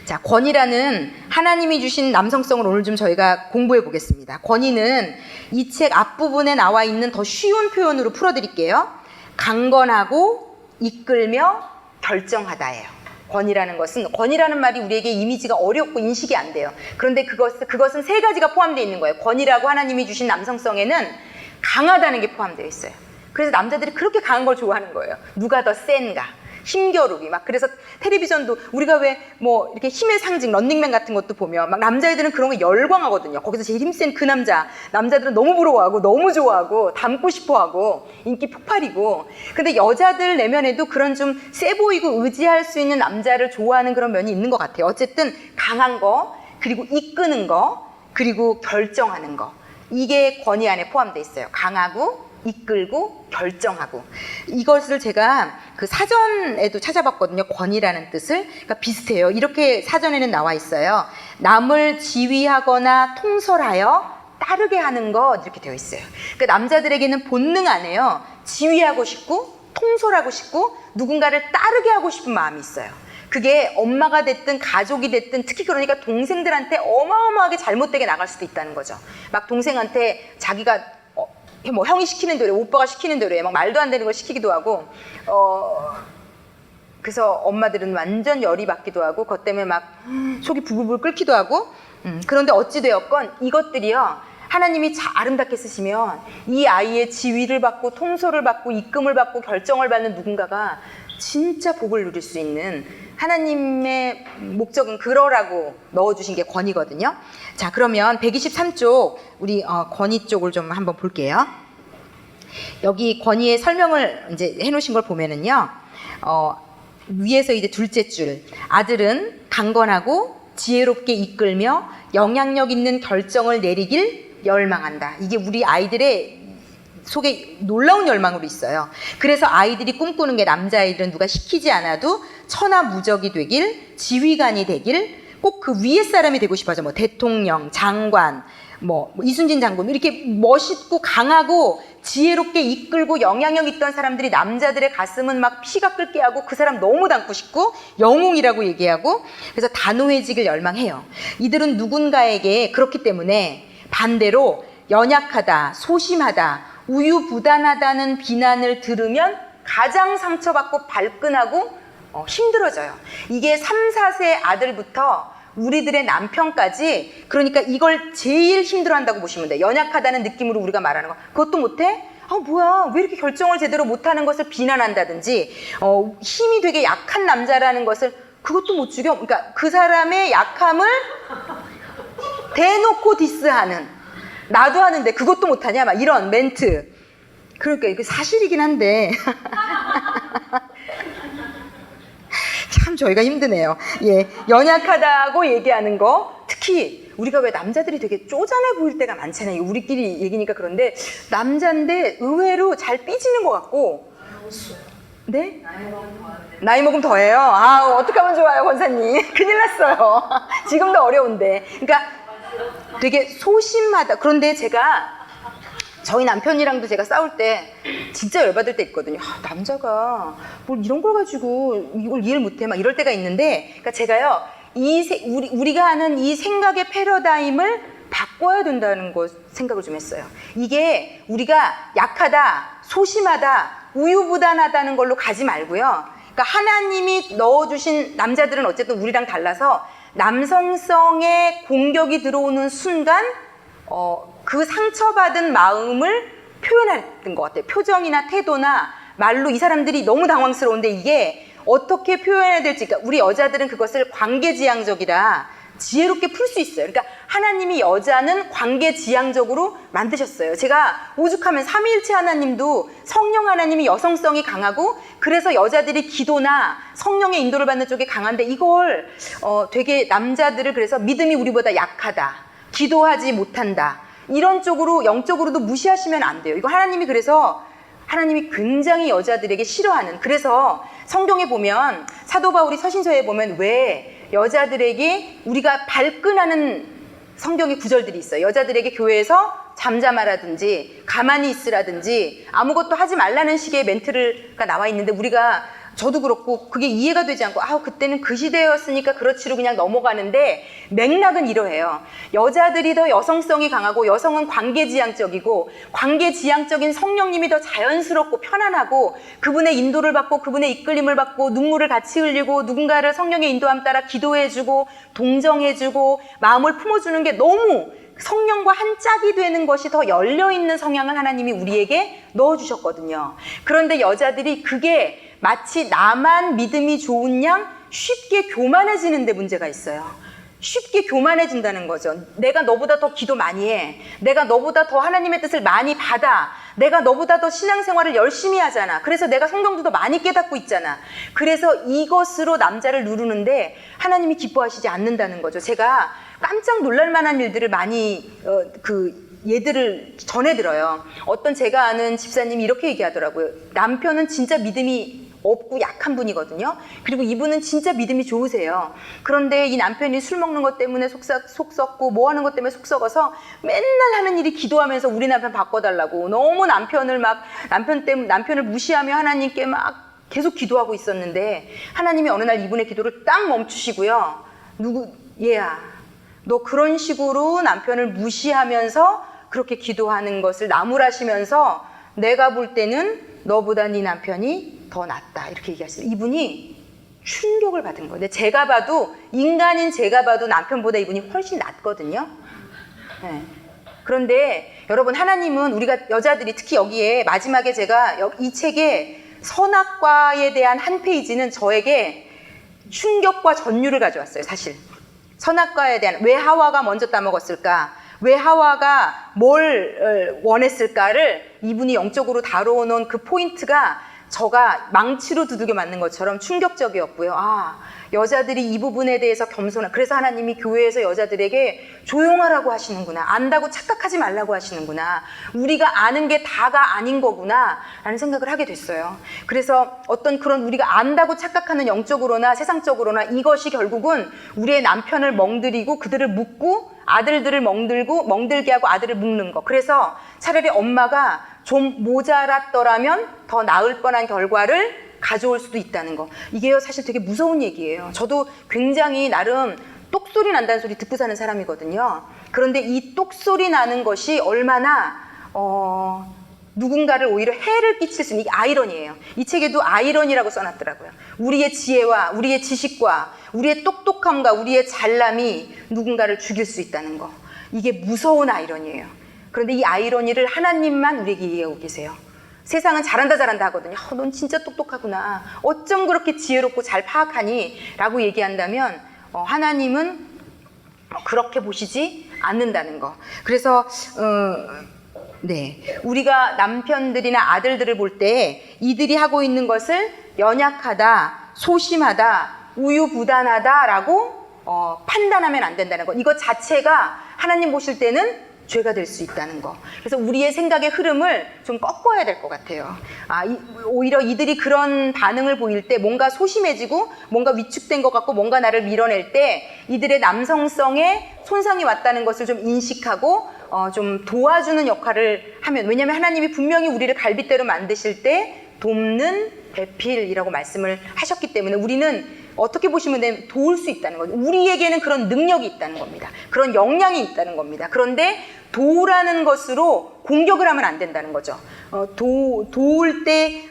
자, 권위라는 하나님이 주신 남성성을 오늘 좀 저희가 공부해 보겠습니다. 권위는 이 책 앞부분에 나와 있는 더 쉬운 표현으로 풀어드릴게요. 강건하고 이끌며 결정하다예요. 권위라는 말이 우리에게 이미지가 어렵고 인식이 안 돼요. 그런데 그것은 3가지가 포함되어 있는 거예요. 권위라고 하나님이 주신 남성성에는 강하다는 게 포함되어 있어요. 그래서 남자들이 그렇게 강한 걸 좋아하는 거예요. 누가 더 센가, 힘겨루기. 막 그래서 텔레비전도 우리가 왜 뭐 이렇게 힘의 상징 런닝맨 같은 것도 보면 막 남자애들은 그런 거 열광하거든요. 거기서 제일 힘센 그 남자들은 너무 부러워하고 너무 좋아하고 닮고 싶어하고 인기 폭발이고. 근데 여자들 내면에도 그런 좀 세 보이고 의지할 수 있는 남자를 좋아하는 그런 면이 있는 것 같아요. 어쨌든 강한 거, 그리고 이끄는 거, 그리고 결정하는 거, 이게 권위 안에 포함되어 있어요. 강하고 이끌고 결정하고. 이것을 제가 그 사전에도 찾아봤거든요. 권위라는 뜻을. 그러니까 비슷해요. 이렇게 사전에는 나와 있어요. 남을 지휘하거나 통솔하여 따르게 하는 것, 이렇게 되어 있어요. 그러니까 남자들에게는 본능 안에요, 지휘하고 싶고 통솔하고 싶고 누군가를 따르게 하고 싶은 마음이 있어요. 그게 엄마가 됐든 가족이 됐든, 특히 그러니까 동생들한테 어마어마하게 잘못되게 나갈 수도 있다는 거죠. 막 동생한테 자기가 뭐 형이 시키는 대로, 오빠가 시키는 대로 막 말도 안 되는 걸 시키기도 하고, 그래서 엄마들은 완전 열이 받기도 하고, 그것 때문에 막 속이 부글부글 끓기도 하고. 그런데 어찌되었건 이것들이요, 하나님이 아름답게 쓰시면 이 아이의 지휘를 받고 통솔을 받고 이끌을 받고 결정을 받는 누군가가 진짜 복을 누릴 수 있는, 하나님의 목적은 그러라고 넣어주신 게 권위거든요. 자, 그러면 123쪽 우리 권위 쪽을 좀 한번 볼게요. 여기 권위의 설명을 이제 해놓으신 걸 보면은요, 위에서 이제 둘째 줄, 아들은 강건하고 지혜롭게 이끌며 영향력 있는 결정을 내리길 열망한다. 이게 우리 아이들의 속에 놀라운 열망으로 있어요. 그래서 아이들이 꿈꾸는 게, 남자아이들은 누가 시키지 않아도 천하무적이 되길, 지휘관이 되길, 꼭 그 위에 사람이 되고 싶어하죠. 뭐 대통령, 장관, 뭐 이순신 장군, 이렇게 멋있고 강하고 지혜롭게 이끌고 영향력 있던 사람들이 남자들의 가슴은 막 피가 끓게 하고 그 사람 너무 닮고 싶고 영웅이라고 얘기하고, 그래서 단호해지길 열망해요. 이들은 누군가에게, 그렇기 때문에 반대로 연약하다, 소심하다, 우유부단하다는 비난을 들으면 가장 상처받고 발끈하고 힘들어져요. 이게 3, 4세 아들부터 우리들의 남편까지, 그러니까 이걸 제일 힘들어한다고 보시면 돼요. 연약하다는 느낌으로 우리가 말하는 거, 그것도 못해? 뭐야, 왜 이렇게 결정을 제대로 못하는 것을 비난한다든지, 힘이 되게 약한 남자라는 것을, 그것도 못 죽여. 그러니까 그 사람의 약함을 대놓고 디스하는, 나도 하는데 그것도 못하냐? 막 이런 멘트. 그러니까 이게 사실이긴 한데 참 저희가 힘드네요. 예, 연약하다고 얘기하는 거, 특히 우리가 왜 남자들이 되게 쪼잔해 보일 때가 많잖아요. 우리끼리 얘기니까 그런데 남자인데 의외로 잘 삐지는 것 같고. 네? 나이 먹으면 더해요. 아, 어떡하면 좋아요, 권사님. 큰일 났어요. 지금도 어려운데. 그러니까 되게 소심하다. 그런데 제가 저희 남편이랑도 제가 싸울 때 진짜 열받을 때 있거든요. 아, 남자가 뭘 이런 걸 가지고 이걸 이해를 못해 막 이럴 때가 있는데, 그러니까 제가요 우리가 하는 이 생각의 패러다임을 바꿔야 된다는 거 생각을 좀 했어요. 이게 우리가 약하다, 소심하다, 우유부단하다는 걸로 가지 말고요. 그러니까 하나님이 넣어주신 남자들은 어쨌든 우리랑 달라서 남성성의 공격이 들어오는 순간 그 상처받은 마음을 표현했던 것 같아요. 표정이나 태도나 말로 이 사람들이 너무 당황스러운데 이게 어떻게 표현해야 될지. 그러니까 우리 여자들은 그것을 관계지향적이라 지혜롭게 풀 수 있어요. 그러니까 하나님이 여자는 관계지향적으로 만드셨어요. 제가 오죽하면 삼위일체 하나님도 성령 하나님이 여성성이 강하고 그래서 여자들이 기도나 성령의 인도를 받는 쪽에 강한데 이걸 되게 남자들을 그래서 믿음이 우리보다 약하다, 기도하지 못한다, 이런 쪽으로 영적으로도 무시하시면 안 돼요. 이거 하나님이 그래서 하나님이 굉장히 여자들에게 싫어하는, 그래서 성경에 보면 사도 바울이 서신서에 보면 왜 여자들에게 우리가 발끈하는 성경의 구절들이 있어요. 여자들에게 교회에서 잠잠하라든지 가만히 있으라든지 아무것도 하지 말라는 식의 멘트가 나와 있는데 우리가 저도 그렇고 그게 이해가 되지 않고 그때는 그 시대였으니까 그렇지로 그냥 넘어가는데 맥락은 이러해요. 여자들이 더 여성성이 강하고 여성은 관계지향적이고 관계지향적인 성령님이 더 자연스럽고 편안하고 그분의 인도를 받고 그분의 이끌림을 받고 눈물을 같이 흘리고 누군가를 성령의 인도함 따라 기도해주고 동정해주고 마음을 품어주는 게 너무 성령과 한 짝이 되는 것이 더 열려있는 성향을 하나님이 우리에게 넣어주셨거든요. 그런데 여자들이 그게 마치 나만 믿음이 좋은 양 쉽게 교만해지는 데 문제가 있어요. 쉽게 교만해진다는 거죠. 내가 너보다 더 기도 많이 해. 내가 너보다 더 하나님의 뜻을 많이 받아. 내가 너보다 더 신앙생활을 열심히 하잖아. 그래서 내가 성경도 더 많이 깨닫고 있잖아. 그래서 이것으로 남자를 누르는데 하나님이 기뻐하시지 않는다는 거죠. 제가 깜짝 놀랄 만한 일들을 많이 예들을 전해 들어요. 어떤 제가 아는 집사님이 이렇게 얘기하더라고요. 남편은 진짜 믿음이 없고 약한 분이거든요. 그리고 이분은 진짜 믿음이 좋으세요. 그런데 이 남편이 술 먹는 것 때문에 속 썩고 뭐 하는 것 때문에 속 썩어서 맨날 하는 일이 기도하면서 우리 남편 바꿔달라고 너무 남편을 무시하며 하나님께 막 계속 기도하고 있었는데 하나님이 어느 날 이분의 기도를 딱 멈추시고요. 얘야, 너 그런 식으로 남편을 무시하면서 그렇게 기도하는 것을 나무라시면서 내가 볼 때는 너보다 네 남편이 더 낫다, 이렇게 얘기하시죠. 이분이 충격을 받은 거예요. 근데 제가 봐도, 인간인 제가 봐도 남편보다 이분이 훨씬 낫거든요. 네. 그런데 여러분, 하나님은 우리가 여자들이 특히 여기에 마지막에 제가 이 책에 선악과에 대한 한 페이지는 저에게 충격과 전율을 가져왔어요. 사실 선악과에 대한, 왜 하와가 먼저 따먹었을까, 왜 하와가 뭘 원했을까를 이분이 영적으로 다뤄놓은 그 포인트가 저가 망치로 두들겨 맞는 것처럼 충격적이었고요. 여자들이 이 부분에 대해서 겸손한, 그래서 하나님이 교회에서 여자들에게 조용하라고 하시는구나, 안다고 착각하지 말라고 하시는구나, 우리가 아는 게 다가 아닌 거구나 라는 생각을 하게 됐어요. 그래서 어떤 그런 우리가 안다고 착각하는 영적으로나 세상적으로나 이것이 결국은 우리의 남편을 멍들이고 그들을 묶고 아들들을 멍들게 하고 아들을 묶는 거. 그래서 차라리 엄마가 좀 모자랐더라면 더 나을 뻔한 결과를 가져올 수도 있다는 거. 이게요 사실 되게 무서운 얘기예요. 저도 굉장히 나름 똑소리 난다는 소리 듣고 사는 사람이거든요. 그런데 이 똑소리 나는 것이 얼마나 누군가를 오히려 해를 끼칠 수 있는, 이게 아이러니예요. 이 책에도 아이러니라고 써놨더라고요. 우리의 지혜와 우리의 지식과 우리의 똑똑함과 우리의 잘남이 누군가를 죽일 수 있다는 거. 이게 무서운 아이러니예요. 그런데 이 아이러니를 하나님만 우리에게 이해하고 계세요. 세상은 잘한다 하거든요. 넌 진짜 똑똑하구나, 어쩜 그렇게 지혜롭고 잘 파악하니 라고 얘기한다면 하나님은 그렇게 보시지 않는다는 거. 그래서 네, 우리가 남편들이나 아들들을 볼 때 이들이 하고 있는 것을 연약하다, 소심하다, 우유부단하다라고 판단하면 안 된다는 거. 이것 자체가 하나님 보실 때는 죄가 될 수 있다는 거. 그래서 우리의 생각의 흐름을 좀 꺾어야 될 것 같아요. 오히려 이들이 그런 반응을 보일 때 뭔가 소심해지고 뭔가 위축된 것 같고 뭔가 나를 밀어낼 때 이들의 남성성에 손상이 왔다는 것을 좀 인식하고 좀 도와주는 역할을 하면, 왜냐하면 하나님이 분명히 우리를 갈빗대로 만드실 때 돕는 배필이라고 말씀을 하셨기 때문에 우리는 어떻게 보시면 되면 도울 수 있다는 거죠. 우리에게는 그런 능력이 있다는 겁니다. 그런 역량이 있다는 겁니다. 그런데 도우라는 것으로 공격을 하면 안 된다는 거죠. 도울 때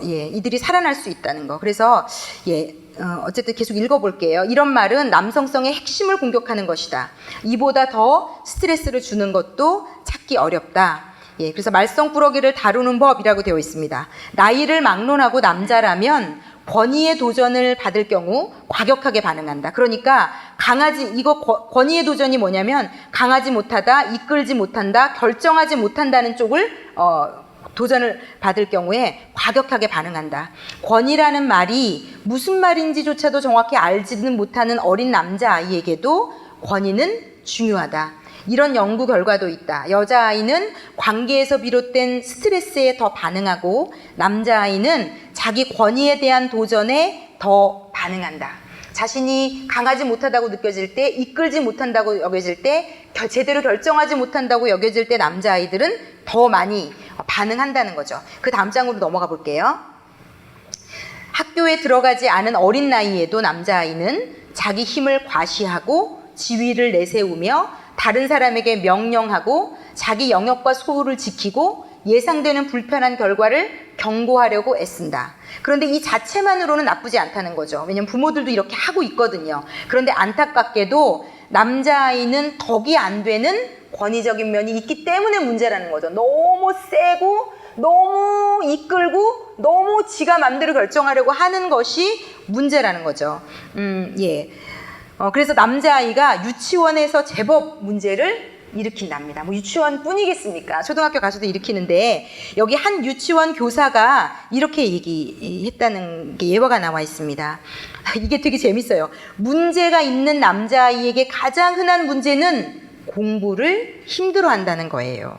이들이 살아날 수 있다는 거. 그래서 어쨌든 계속 읽어볼게요. 이런 말은 남성성의 핵심을 공격하는 것이다. 이보다 더 스트레스를 주는 것도 찾기 어렵다. 그래서 말썽꾸러기를 다루는 법이라고 되어 있습니다. 나이를 막론하고 남자라면 권위의 도전을 받을 경우 과격하게 반응한다. 그러니까 권위의 도전이 뭐냐면 강하지 못하다, 이끌지 못한다, 결정하지 못한다는 쪽을 도전을 받을 경우에 과격하게 반응한다. 권위라는 말이 무슨 말인지조차도 정확히 알지는 못하는 어린 남자아이에게도 권위는 중요하다. 이런 연구 결과도 있다. 여자아이는 관계에서 비롯된 스트레스에 더 반응하고 남자아이는 자기 권위에 대한 도전에 더 반응한다. 자신이 강하지 못하다고 느껴질 때, 이끌지 못한다고 여겨질 때, 제대로 결정하지 못한다고 여겨질 때 남자아이들은 더 많이 반응한다는 거죠. 그 다음 장으로 넘어가 볼게요. 학교에 들어가지 않은 어린 나이에도 남자아이는 자기 힘을 과시하고 지위를 내세우며 다른 사람에게 명령하고 자기 영역과 소유를 지키고 예상되는 불편한 결과를 경고하려고 애쓴다. 그런데 이 자체만으로는 나쁘지 않다는 거죠. 왜냐하면 부모들도 이렇게 하고 있거든요. 그런데 안타깝게도 남자아이는 덕이 안 되는 권위적인 면이 있기 때문에 문제라는 거죠. 너무 세고 너무 이끌고 너무 지가 맘대로 결정하려고 하는 것이 문제라는 거죠. 그래서 남자아이가 유치원에서 제법 문제를 일으킨답니다. 뭐 유치원뿐이겠습니까? 초등학교 가서도 일으키는데 여기 한 유치원 교사가 이렇게 얘기했다는 게 예화가 나와 있습니다. 이게 되게 재밌어요. 문제가 있는 남자아이에게 가장 흔한 문제는 공부를 힘들어한다는 거예요.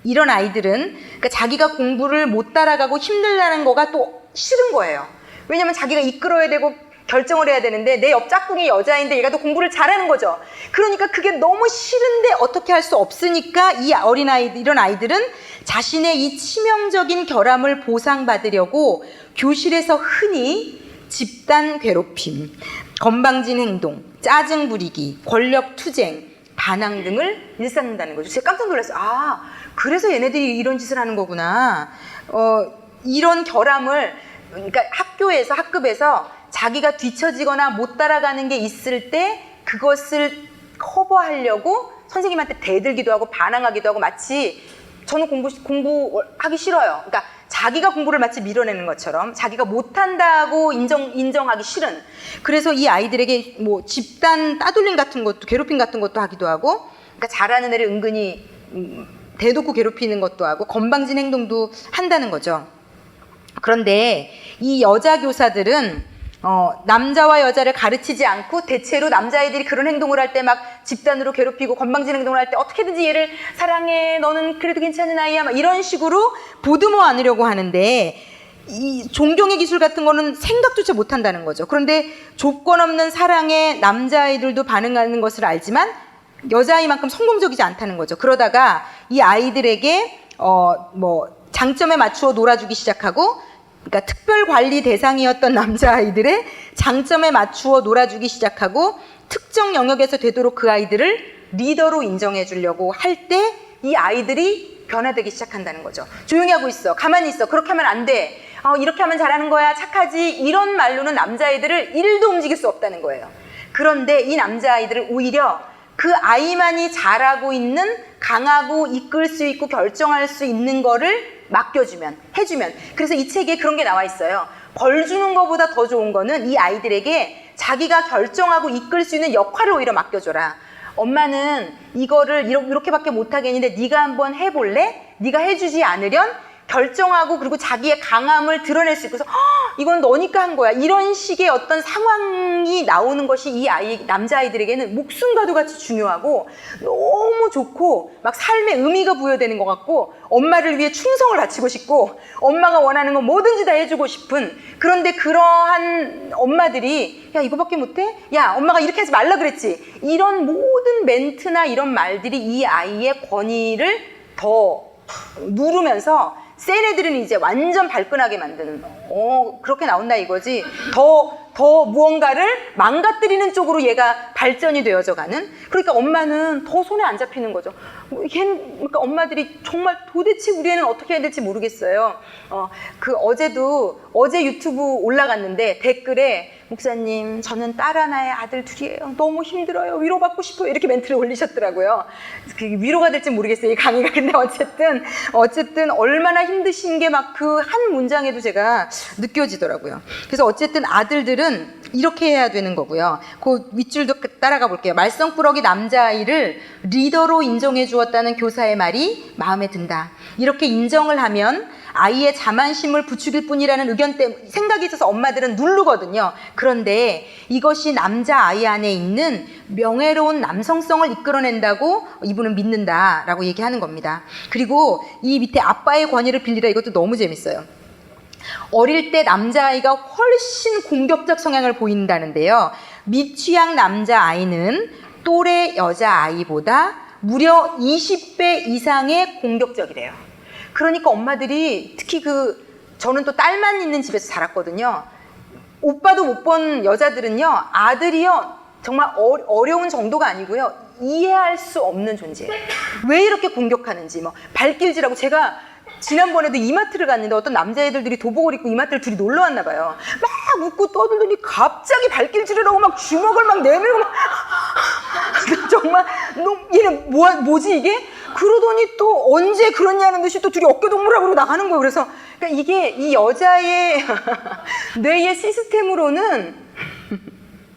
이런 아이들은 그러니까 자기가 공부를 못 따라가고 힘들다는 거가 또 싫은 거예요. 왜냐하면 자기가 이끌어야 되고 결정을 해야 되는데 내 옆 짝꿍이 여자인데 얘가 또 공부를 잘하는 거죠. 그러니까 그게 너무 싫은데 어떻게 할 수 없으니까 이 어린아이들, 이런 아이들은 자신의 이 치명적인 결함을 보상받으려고 교실에서 흔히 집단 괴롭힘, 건방진 행동, 짜증 부리기, 권력 투쟁, 반항 등을 일삼는다는 거죠. 제가 깜짝 놀랐어요. 그래서 얘네들이 이런 짓을 하는 거구나. 이런 결함을, 그러니까 학급에서 자기가 뒤처지거나 못 따라가는 게 있을 때 그것을 커버하려고 선생님한테 대들기도 하고 반항하기도 하고, 마치 저는 공부하기 싫어요. 그러니까 자기가 공부를 마치 밀어내는 것처럼 자기가 못한다고 인정하기 싫은. 그래서 이 아이들에게 뭐 집단 따돌림 같은 것도, 괴롭힘 같은 것도 하기도 하고, 그러니까 잘하는 애를 은근히 대놓고 괴롭히는 것도 하고 건방진 행동도 한다는 거죠. 그런데 이 여자 교사들은 남자와 여자를 가르치지 않고 대체로 남자아이들이 그런 행동을 할 때 막 집단으로 괴롭히고 건방진 행동을 할 때 어떻게든지 얘를 사랑해, 너는 그래도 괜찮은 아이야, 막 이런 식으로 보듬어 안으려고 하는데, 이 존경의 기술 같은 거는 생각조차 못한다는 거죠. 그런데 조건 없는 사랑에 남자아이들도 반응하는 것을 알지만 여자아이만큼 성공적이지 않다는 거죠. 그러다가 이 아이들에게 장점에 맞추어 놀아주기 시작하고, 그러니까 특별 관리 대상이었던 남자아이들의 장점에 맞추어 놀아주기 시작하고, 특정 영역에서 되도록 그 아이들을 리더로 인정해 주려고 할 때 이 아이들이 변화되기 시작한다는 거죠. 조용히 하고 있어, 가만히 있어, 그렇게 하면 안 돼, 이렇게 하면 잘하는 거야, 착하지, 이런 말로는 남자아이들을 1도 움직일 수 없다는 거예요. 그런데 이 남자아이들은 오히려 그 아이만이 잘하고 있는, 강하고 이끌 수 있고 결정할 수 있는 거를 해주면. 그래서 이 책에 그런 게 나와 있어요. 벌 주는 것보다 더 좋은 거는 이 아이들에게 자기가 결정하고 이끌 수 있는 역할을 오히려 맡겨줘라. 엄마는 이거를 이렇게밖에 못하겠는데 네가 한번 해볼래? 네가 해주지 않으련 결정하고 그리고 자기의 강함을 드러낼 수 있고서 이건 너니까 한 거야. 이런 식의 어떤 상황이 나오는 것이 이 남자아이들에게는 목숨과도 같이 중요하고 너무 좋고 막 삶의 의미가 부여되는 것 같고 엄마를 위해 충성을 바치고 싶고 엄마가 원하는 건 뭐든지 다 해주고 싶은 그런데 그러한 엄마들이 야 이거밖에 못해? 야 엄마가 이렇게 하지 말라 그랬지. 이런 모든 멘트나 이런 말들이 이 아이의 권위를 더 누르면서 센 애들은 이제 완전 발끈하게 만드는 그렇게 나온다 이거지. 더 무언가를 망가뜨리는 쪽으로 얘가 발전이 되어져 가는. 그러니까 엄마는 더 손에 안 잡히는 거죠. 그러니까 엄마들이 정말 도대체 우리 애는 어떻게 해야 될지 모르겠어요. 어제 유튜브 올라갔는데 댓글에 목사님 저는 딸 하나에 아들 둘이에요. 너무 힘들어요. 위로받고 싶어요. 이렇게 멘트를 올리셨더라고요. 그게 위로가 될지 모르겠어요. 이 강의가. 근데 어쨌든 얼마나 힘드신 게 막 그 한 문장에도 제가 느껴지더라고요. 그래서 어쨌든 아들들은 이렇게 해야 되는 거고요. 그 윗줄도 따라가 볼게요. 말썽꾸러기 남자아이를 리더로 인정해 주었다는 교사의 말이 마음에 든다. 이렇게 인정을 하면 아이의 자만심을 부추길 뿐이라는 의견 때문에 생각이 있어서 엄마들은 누르거든요. 그런데 이것이 남자아이 안에 있는 명예로운 남성성을 이끌어낸다고 이분은 믿는다라고 얘기하는 겁니다. 그리고 이 밑에 아빠의 권위를 빌리라 이것도 너무 재밌어요. 어릴 때 남자아이가 훨씬 공격적 성향을 보인다는데요. 미취학 남자아이는 또래 여자아이보다 무려 20배 이상의 공격적이래요. 그러니까 엄마들이 특히 저는 또 딸만 있는 집에서 자랐거든요. 오빠도 못 본 여자들은요. 아들이요. 정말 어려운 정도가 아니고요. 이해할 수 없는 존재예요. 왜 이렇게 공격하는지 발길질하고 제가 지난번에도 이마트를 갔는데 어떤 남자애들이 도복을 입고 이마트를 둘이 놀러 왔나 봐요. 막 웃고 떠들더니 갑자기 발길질을 하고 막 주먹을 막 내밀고 막 정말 얘는 뭐지 이게? 그러더니 또 언제 그러냐는 듯이 또 둘이 어깨동무라고 그러고 나가는 거예요. 그래서 그러니까 이게 이 여자의 뇌의 시스템으로는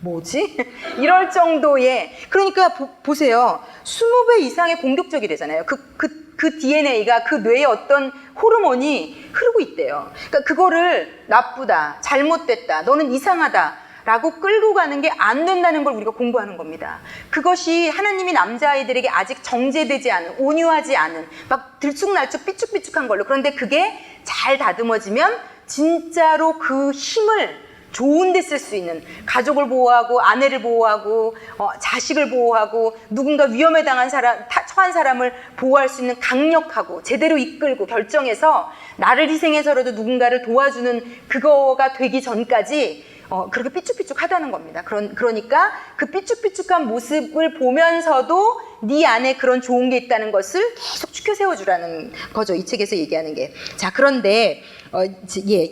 뭐지? 이럴 정도의 그러니까 보세요. 20배 이상의 공격적이래잖아요. 그 DNA가 그 뇌에 어떤 호르몬이 흐르고 있대요. 그러니까 그거를 나쁘다, 잘못됐다, 너는 이상하다 라고 끌고 가는 게 안 된다는 걸 우리가 공부하는 겁니다. 그것이 하나님이 남자아이들에게 아직 정제되지 않은, 온유하지 않은, 막 들쑥날쑥 삐쭉삐쭉한 걸로. 그런데 그게 잘 다듬어지면 진짜로 그 힘을 좋은 데 쓸 수 있는, 가족을 보호하고 아내를 보호하고 자식을 보호하고 누군가 위험에 처한 사람을 보호할 수 있는 강력하고 제대로 이끌고 결정해서 나를 희생해서라도 누군가를 도와주는 그거가 되기 전까지 그렇게 삐쭉삐쭉하다는 겁니다. 그러니까 그 삐쭉삐쭉한 모습을 보면서도 네 안에 그런 좋은 게 있다는 것을 계속 추켜 세워주라는 거죠. 이 책에서 얘기하는 게. 자, 그런데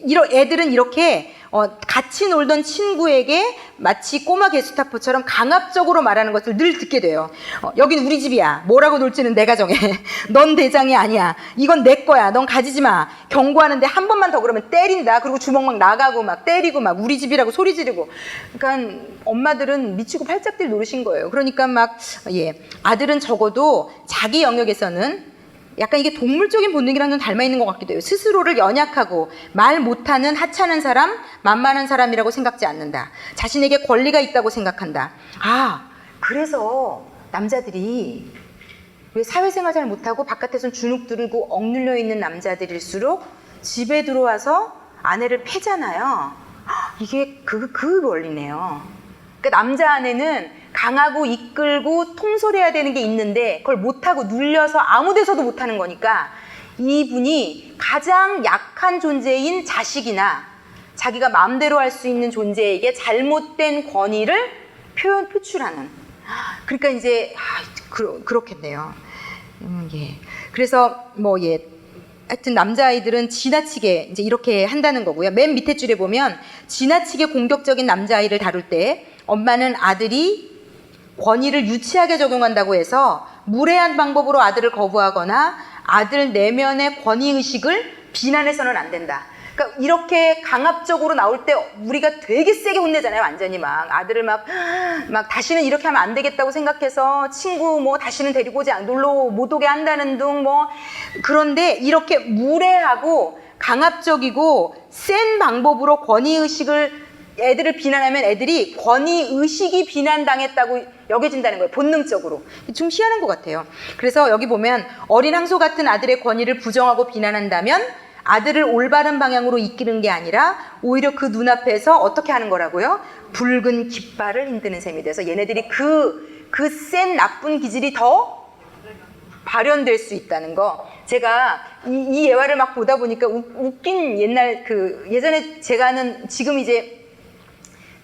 이런 애들은 이렇게 같이 놀던 친구에게 마치 꼬마 게스타포처럼 강압적으로 말하는 것을 늘 듣게 돼요. 여긴 우리 집이야. 뭐라고 놀지는 내가 정해. 넌 대장이 아니야. 이건 내 거야. 넌 가지지 마. 경고하는데 한 번만 더 그러면 때린다. 그리고 주먹 막 나가고 막 때리고 막 우리 집이라고 소리 지르고. 그러니까 엄마들은 미치고 팔짝 뛸 노릇인 거예요. 그러니까 아들은 적어도 자기 영역에서는 약간 이게 동물적인 본능이랑은 닮아 있는 것 같기도 해요. 스스로를 연약하고 말 못하는 하찮은 사람, 만만한 사람이라고 생각지 않는다. 자신에게 권리가 있다고 생각한다. 그래서 남자들이 왜 사회생활 잘 못하고 바깥에선 주눅 들고 억눌려 있는 남자들일수록 집에 들어와서 아내를 패잖아요. 이게 그 원리네요. 그러니까 남자 안에는 강하고 이끌고 통솔해야 되는 게 있는데 그걸 못하고 눌려서 아무 데서도 못하는 거니까 이분이 가장 약한 존재인 자식이나 자기가 마음대로 할 수 있는 존재에게 잘못된 권위를 표출하는. 그러니까 이제 그렇겠네요. 그래서 하여튼 남자아이들은 지나치게 이제 이렇게 한다는 거고요. 맨 밑에 줄에 보면 지나치게 공격적인 남자아이를 다룰 때 엄마는 아들이 권위를 유치하게 적용한다고 해서 무례한 방법으로 아들을 거부하거나 아들 내면의 권위의식을 비난해서는 안 된다. 그러니까 이렇게 강압적으로 나올 때 우리가 되게 세게 혼내잖아요. 완전히 막 아들을 막 다시는 이렇게 하면 안 되겠다고 생각해서 친구 뭐 다시는 데리고 놀러 못 오게 한다는 둥 뭐. 그런데 이렇게 무례하고 강압적이고 센 방법으로 권위의식을 애들을 비난하면 애들이 권위의식이 비난당했다고 여겨진다는 거예요. 본능적으로. 좀 희한한 것 같아요. 그래서 여기 보면 어린 항소 같은 아들의 권위를 부정하고 비난한다면 아들을 올바른 방향으로 이끄는 게 아니라 오히려 그 눈앞에서 어떻게 하는 거라고요? 붉은 깃발을 흔드는 셈이 돼서 얘네들이 그 센 나쁜 기질이 더 발현될 수 있다는 거. 제가 이 예화를 막 보다 보니까 웃긴 옛날 예전에 제가 아는 지금 이제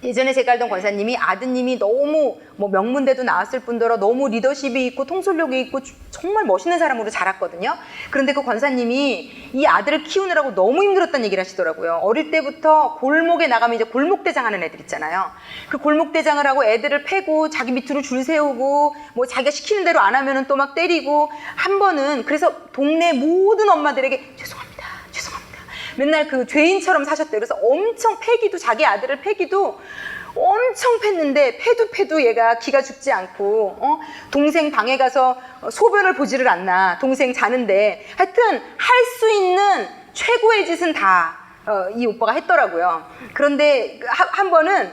예전에 제가 알던 권사님이 아드님이 너무 뭐 명문대도 나왔을 뿐더러 너무 리더십이 있고 통솔력이 있고 정말 멋있는 사람으로 자랐거든요. 그런데 그 권사님이 이 아들을 키우느라고 너무 힘들었다는 얘기를 하시더라고요. 어릴 때부터 골목에 나가면 이제 골목대장 하는 애들 있잖아요. 그 골목대장을 하고 애들을 패고 자기 밑으로 줄 세우고 뭐 자기가 시키는 대로 안 하면은 또 막 때리고 한 번은 그래서 동네 모든 엄마들에게 죄송합니다. 맨날 그 죄인처럼 사셨대요. 그래서 엄청 패기도 자기 아들을 패기도 엄청 팼는데 패도 얘가 기가 죽지 않고 동생 방에 가서 소변을 보지를 않나. 동생 자는데 하여튼 할 수 있는 최고의 짓은 다 이 오빠가 했더라고요. 그런데 한 번은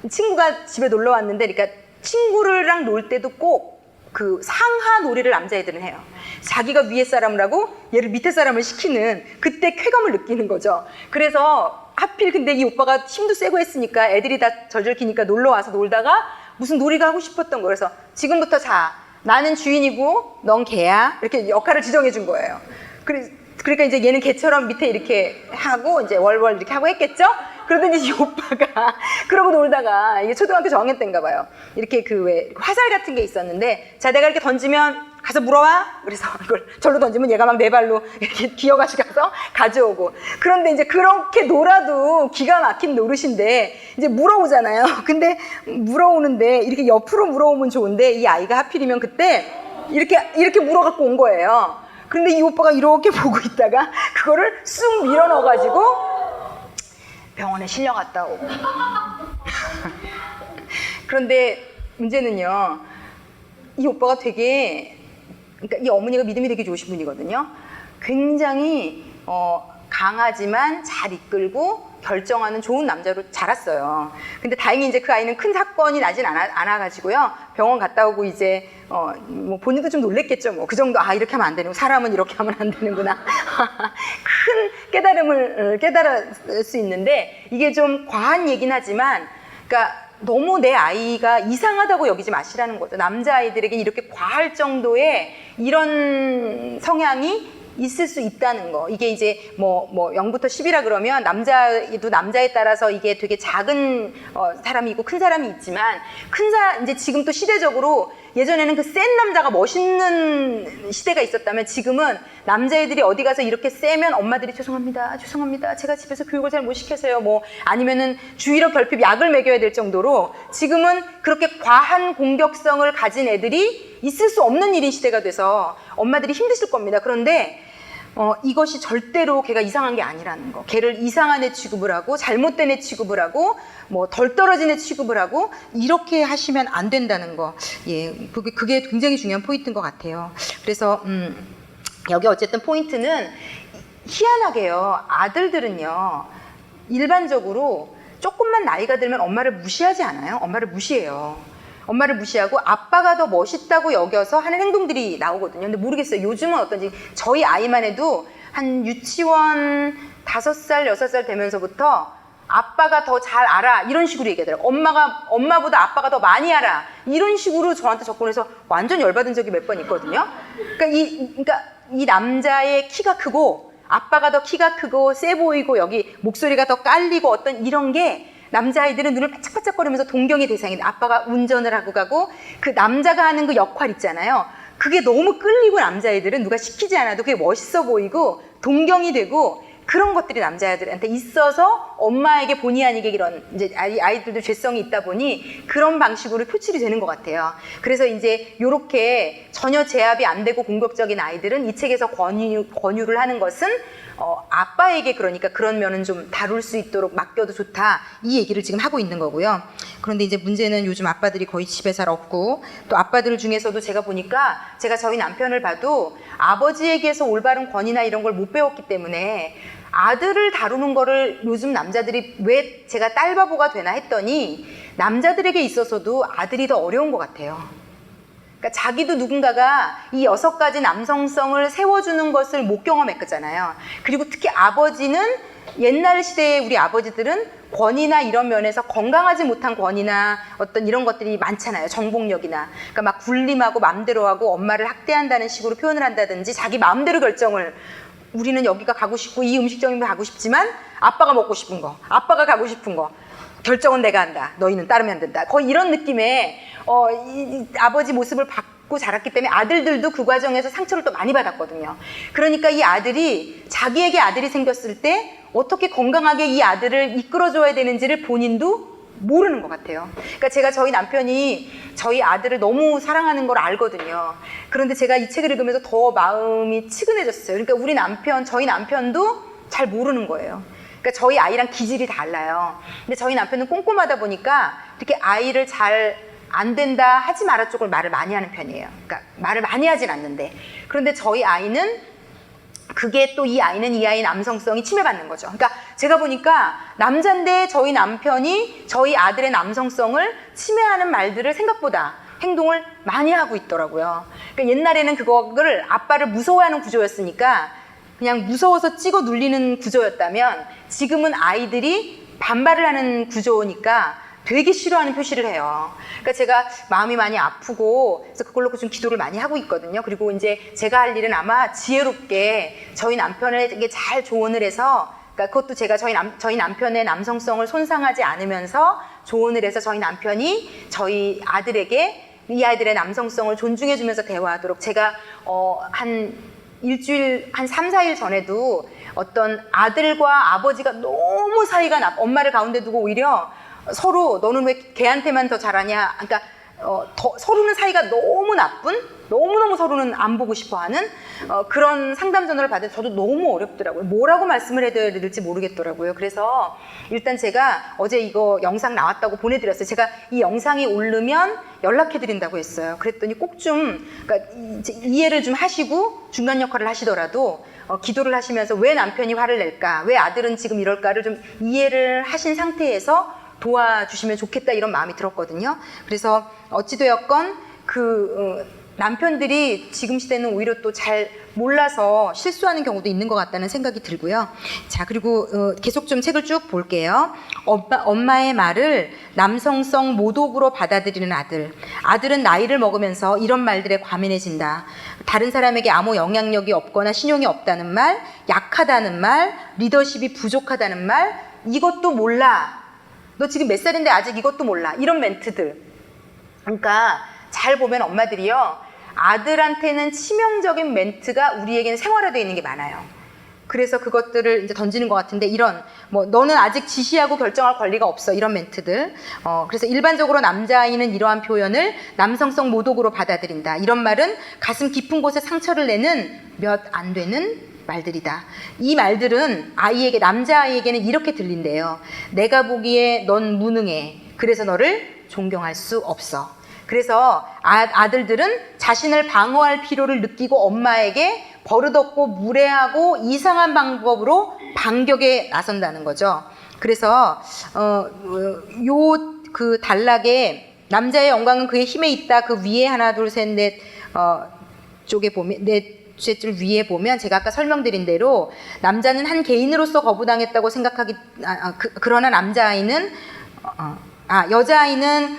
친구가 집에 놀러 왔는데 그러니까 친구랑 놀 때도 꼭 그 상하 놀이를 남자애들은 해요. 자기가 위에 사람을 하고 얘를 밑에 사람을 시키는 그때 쾌감을 느끼는 거죠. 그래서 하필 근데 이 오빠가 힘도 세고 했으니까 애들이 다 절절 기니까 놀러 와서 놀다가 무슨 놀이가 하고 싶었던 거예요. 그래서 지금부터 자, 나는 주인이고 넌 개야. 이렇게 역할을 지정해 준 거예요. 그러니까 이제 얘는 개처럼 밑에 이렇게 하고 이제 월월 이렇게 하고 했겠죠? 그러더니 이 오빠가 그러고 놀다가 이게 초등학교 저학년 때인가 봐요. 이렇게 왜 화살 같은 게 있었는데 자 내가 이렇게 던지면 가서 물어와. 그래서 이걸 절로 던지면 얘가 막 네 발로 이렇게 기어가지고 가서 가져오고. 그런데 이제 그렇게 놀아도 기가 막힌 노릇인데 이제 물어오잖아요. 근데 물어오는데 이렇게 옆으로 물어오면 좋은데 이 아이가 하필이면 그때 이렇게 물어갖고 온 거예요. 그런데 이 오빠가 이렇게 보고 있다가 그거를 쑥 밀어 넣어가지고 병원에 실려갔다 오고. 그런데 문제는요, 이 오빠가 되게, 그러니까 이 어머니가 믿음이 되게 좋으신 분이거든요. 굉장히 강하지만 잘 이끌고 결정하는 좋은 남자로 자랐어요. 근데 다행히 이제 그 아이는 큰 사건이 나진 않아가지고요. 병원 갔다 오고 이제 뭐 본인도 좀 놀랬겠죠. 뭐 그 정도 이렇게 하면 안 되는, 사람은 이렇게 하면 안 되는구나. 큰 깨달음을 깨달을 수 있는데 이게 좀 과한 얘긴 하지만, 그러니까 너무 내 아이가 이상하다고 여기지 마시라는 거죠. 남자아이들에게 이렇게 과할 정도의 이런 성향이 있을 수 있다는 거. 이게 이제 뭐 0부터 10이라 그러면 남자도 남자에 따라서 이게 되게 작은 사람이 있고 큰 사람이 있지만 이제 지금 또 시대적으로 예전에는 그 센 남자가 멋있는 시대가 있었다면 지금은 남자애들이 어디 가서 이렇게 세면 엄마들이 죄송합니다. 제가 집에서 교육을 잘 못 시켜서요. 뭐 아니면은 주의력 결핍 약을 먹여야 될 정도로 지금은 그렇게 과한 공격성을 가진 애들이 있을 수 없는 일인 시대가 돼서 엄마들이 힘드실 겁니다. 그런데 이것이 절대로 걔가 이상한 게 아니라는 거. 걔를 이상한 애 취급을 하고 잘못된 애 취급을 하고 뭐 덜 떨어진 애 취급을 하고 이렇게 하시면 안 된다는 거. 예, 그게 굉장히 중요한 포인트인 것 같아요. 그래서 여기 어쨌든 포인트는 희한하게요. 아들들은요. 일반적으로 조금만 나이가 들면 엄마를 무시하지 않아요? 엄마를 무시해요. 엄마를 무시하고 아빠가 더 멋있다고 여겨서 하는 행동들이 나오거든요. 근데 모르겠어요. 요즘은 어떤지. 저희 아이만 해도 한 유치원 5살, 6살 되면서부터 아빠가 더 잘 알아. 이런 식으로 얘기하더라고요. 엄마보다 아빠가 더 많이 알아. 이런 식으로 저한테 접근해서 완전 열받은 적이 몇 번 있거든요. 그러니까 이 남자의 키가 크고 아빠가 더 키가 크고 세 보이고 여기 목소리가 더 깔리고 어떤 이런 게 남자아이들은 눈을 반짝반짝거리면서 동경의 대상인데 아빠가 운전을 하고 가고 그 남자가 하는 그 역할 있잖아요. 그게 너무 끌리고 남자아이들은 누가 시키지 않아도 그게 멋있어 보이고 동경이 되고 그런 것들이 남자애들한테 있어서 엄마에게 본의 아니게 이런 이제 아이들도 죄성이 있다 보니 그런 방식으로 표출이 되는 것 같아요. 그래서 이제 요렇게 전혀 제압이 안 되고 공격적인 아이들은 이 책에서 권유를 하는 것은 아빠에게 그러니까 그런 면은 좀 다룰 수 있도록 맡겨도 좋다 이 얘기를 지금 하고 있는 거고요. 그런데 이제 문제는 요즘 아빠들이 거의 집에 잘 없고 또 아빠들 중에서도 제가 보니까 제가 저희 남편을 봐도 아버지에게서 올바른 권위나 이런 걸 못 배웠기 때문에 아들을 다루는 거를 요즘 남자들이 왜 제가 딸바보가 되나 했더니 남자들에게 있어서도 아들이 더 어려운 것 같아요. 그러니까 자기도 누군가가 이 6가지 남성성을 세워주는 것을 못 경험했잖아요. 그리고 특히 아버지는 옛날 시대에 우리 아버지들은 권위나 이런 면에서 건강하지 못한 권위나 어떤 이런 것들이 많잖아요. 정복력이나. 그러니까 막 군림하고 마음대로 하고 엄마를 학대한다는 식으로 표현을 한다든지 자기 마음대로 결정을 우리는 여기가 가고 싶고 이 음식점에 가고 싶지만 아빠가 먹고 싶은 거, 아빠가 가고 싶은 거 결정은 내가 한다. 너희는 따르면 안 된다. 거의 이런 느낌의 이 아버지 모습을 받고 자랐기 때문에 아들들도 그 과정에서 상처를 또 많이 받았거든요. 그러니까 이 아들이 자기에게 아들이 생겼을 때 어떻게 건강하게 이 아들을 이끌어줘야 되는지를 본인도 모르는 것 같아요. 그러니까 제가 저희 남편이 저희 아들을 너무 사랑하는 걸 알거든요. 그런데 제가 이 책을 읽으면서 더 마음이 치근해졌어요. 그러니까 우리 남편, 저희 남편도 잘 모르는 거예요. 그러니까 저희 아이랑 기질이 달라요. 근데 저희 남편은 꼼꼼하다 보니까 이렇게 아이를 잘 안 된다 하지 마라 쪽을 말을 많이 하는 편이에요. 그러니까 말을 많이 하진 않는데 그런데 저희 아이는 그게 또 이 아이는 이 아이의 남성성이 침해받는 거죠. 그러니까 제가 보니까 남잔데 저희 남편이 저희 아들의 남성성을 침해하는 말들을 생각보다 행동을 많이 하고 있더라고요. 그러니까 옛날에는 그거를 아빠를 무서워하는 구조였으니까 그냥 무서워서 찍어 눌리는 구조였다면 지금은 아이들이 반발을 하는 구조니까 되게 싫어하는 표시를 해요. 그러니까 제가 마음이 많이 아프고 그래서 그걸 놓고 좀 기도를 많이 하고 있거든요. 그리고 이제 제가 할 일은 아마 지혜롭게 저희 남편에게 잘 조언을 해서 그러니까 그것도 제가 저희 남편의 남성성을 손상하지 않으면서 조언을 해서 저희 남편이 저희 아들에게 이 아이들의 남성성을 존중해주면서 대화하도록 제가 한 일주일, 한 3, 4일 전에도 어떤 아들과 아버지가 너무 사이가 엄마를 가운데 두고 오히려 서로 너는 왜 걔한테만 더 잘하냐 그러니까 서로는 사이가 너무 나쁜 너무너무 서로는 안 보고 싶어하는 그런 상담 전화를 받아서 저도 너무 어렵더라고요. 뭐라고 말씀을 해야 될지 모르겠더라고요. 그래서 일단 제가 어제 이거 영상 나왔다고 보내드렸어요. 제가 이 영상이 오르면 연락해드린다고 했어요. 그랬더니 꼭 좀 그러니까 이해를 좀 하시고 중간 역할을 하시더라도 기도를 하시면서 왜 남편이 화를 낼까 왜 아들은 지금 이럴까를 좀 이해를 하신 상태에서 도와주시면 좋겠다 이런 마음이 들었거든요. 그래서 어찌되었건 남편들이 지금 시대는 오히려 또 잘 몰라서 실수하는 경우도 있는 것 같다는 생각이 들고요. 자, 그리고 계속 좀 책을 쭉 볼게요. 엄마의 말을 남성성 모독으로 받아들이는 아들은 나이를 먹으면서 이런 말들에 과민해진다. 다른 사람에게 아무 영향력이 없거나 신용이 없다는 말, 약하다는 말, 리더십이 부족하다는 말, 이것도 몰라. 너 지금 몇 살인데 아직 이것도 몰라. 이런 멘트들. 그러니까 잘 보면 엄마들이요. 아들한테는 치명적인 멘트가 우리에게는 생활화되어 있는 게 많아요. 그래서 그것들을 이제 던지는 것 같은데 이런 너는 아직 지시하고 결정할 권리가 없어. 이런 멘트들. 그래서 일반적으로 남자아이는 이러한 표현을 남성성 모독으로 받아들인다. 이런 말은 가슴 깊은 곳에 상처를 내는 몇 안 되는 말들이다. 이 말들은 남자아이에게는 이렇게 들린대요. 내가 보기에 넌 무능해. 그래서 너를 존경할 수 없어. 그래서 아들들은 자신을 방어할 필요를 느끼고 엄마에게 버릇없고 무례하고 이상한 방법으로 반격에 나선다는 거죠. 그래서 그 단락에 남자의 영광은 그의 힘에 있다. 그 위에 하나 둘 셋 넷 쪽에 보면 줄 위에 보면 제가 아까 설명드린 대로 남자는 한 개인으로서 거부당했다고 생각하기 그러나 여자아이는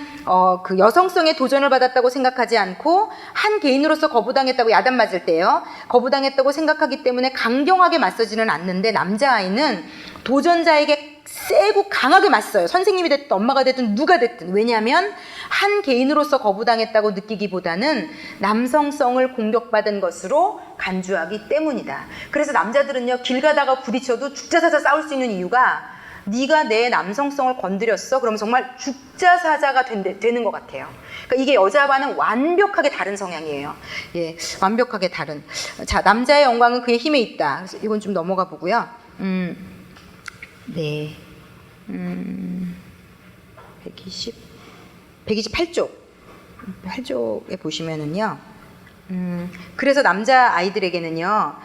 그 여성성에 도전을 받았다고 생각하지 않고 한 개인으로서 거부당했다고 야단 맞을 때요. 거부당했다고 생각하기 때문에 강경하게 맞서지는 않는데 남자아이는 도전자에게 세고 강하게 맞서요. 선생님이 됐든 엄마가 됐든 누가 됐든. 왜냐하면 한 개인으로서 거부당했다고 느끼기보다는 남성성을 공격받은 것으로 간주하기 때문이다. 그래서 남자들은요, 길 가다가 부딪혀도 죽자사자 싸울 수 있는 이유가 네가 내 남성성을 건드렸어? 그러면 정말 죽자사자가 되는 것 같아요. 그러니까 이게 여자와는 완벽하게 다른 성향이에요. 예, 완벽하게 다른. 자, 남자의 영광은 그의 힘에 있다. 그래서 이건 좀 넘어가 보고요. 네. 128쪽. 8쪽에 보시면은요. 그래서 남자 아이들에게는요,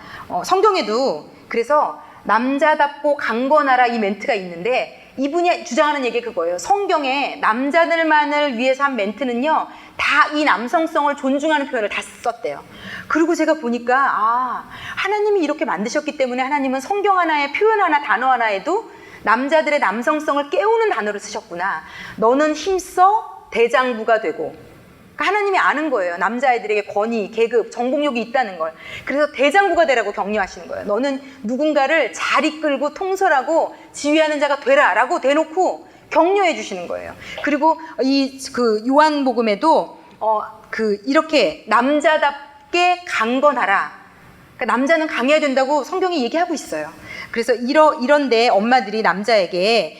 성경에도 그래서 남자답고 강건하라 이 멘트가 있는데 이분이 주장하는 얘기 그거예요. 성경에 남자들만을 위해서 한 멘트는요, 다 이 남성성을 존중하는 표현을 다 썼대요. 그리고 제가 보니까 하나님이 이렇게 만드셨기 때문에 하나님은 성경 하나에 표현 하나 단어 하나에도 남자들의 남성성을 깨우는 단어를 쓰셨구나. 너는 힘써 대장부가 되고. 그러니까 하나님이 아는 거예요. 남자애들에게 권위, 계급, 정복력이 있다는 걸. 그래서 대장부가 되라고 격려하시는 거예요. 너는 누군가를 잘 이끌고 통솔하고 지휘하는 자가 되라 라고 대놓고 격려해 주시는 거예요. 그리고 그 요한복음에도 이렇게 남자답게 강건하라. 그러니까 남자는 강해야 된다고 성경이 얘기하고 있어요. 그래서 이런데 엄마들이 남자에게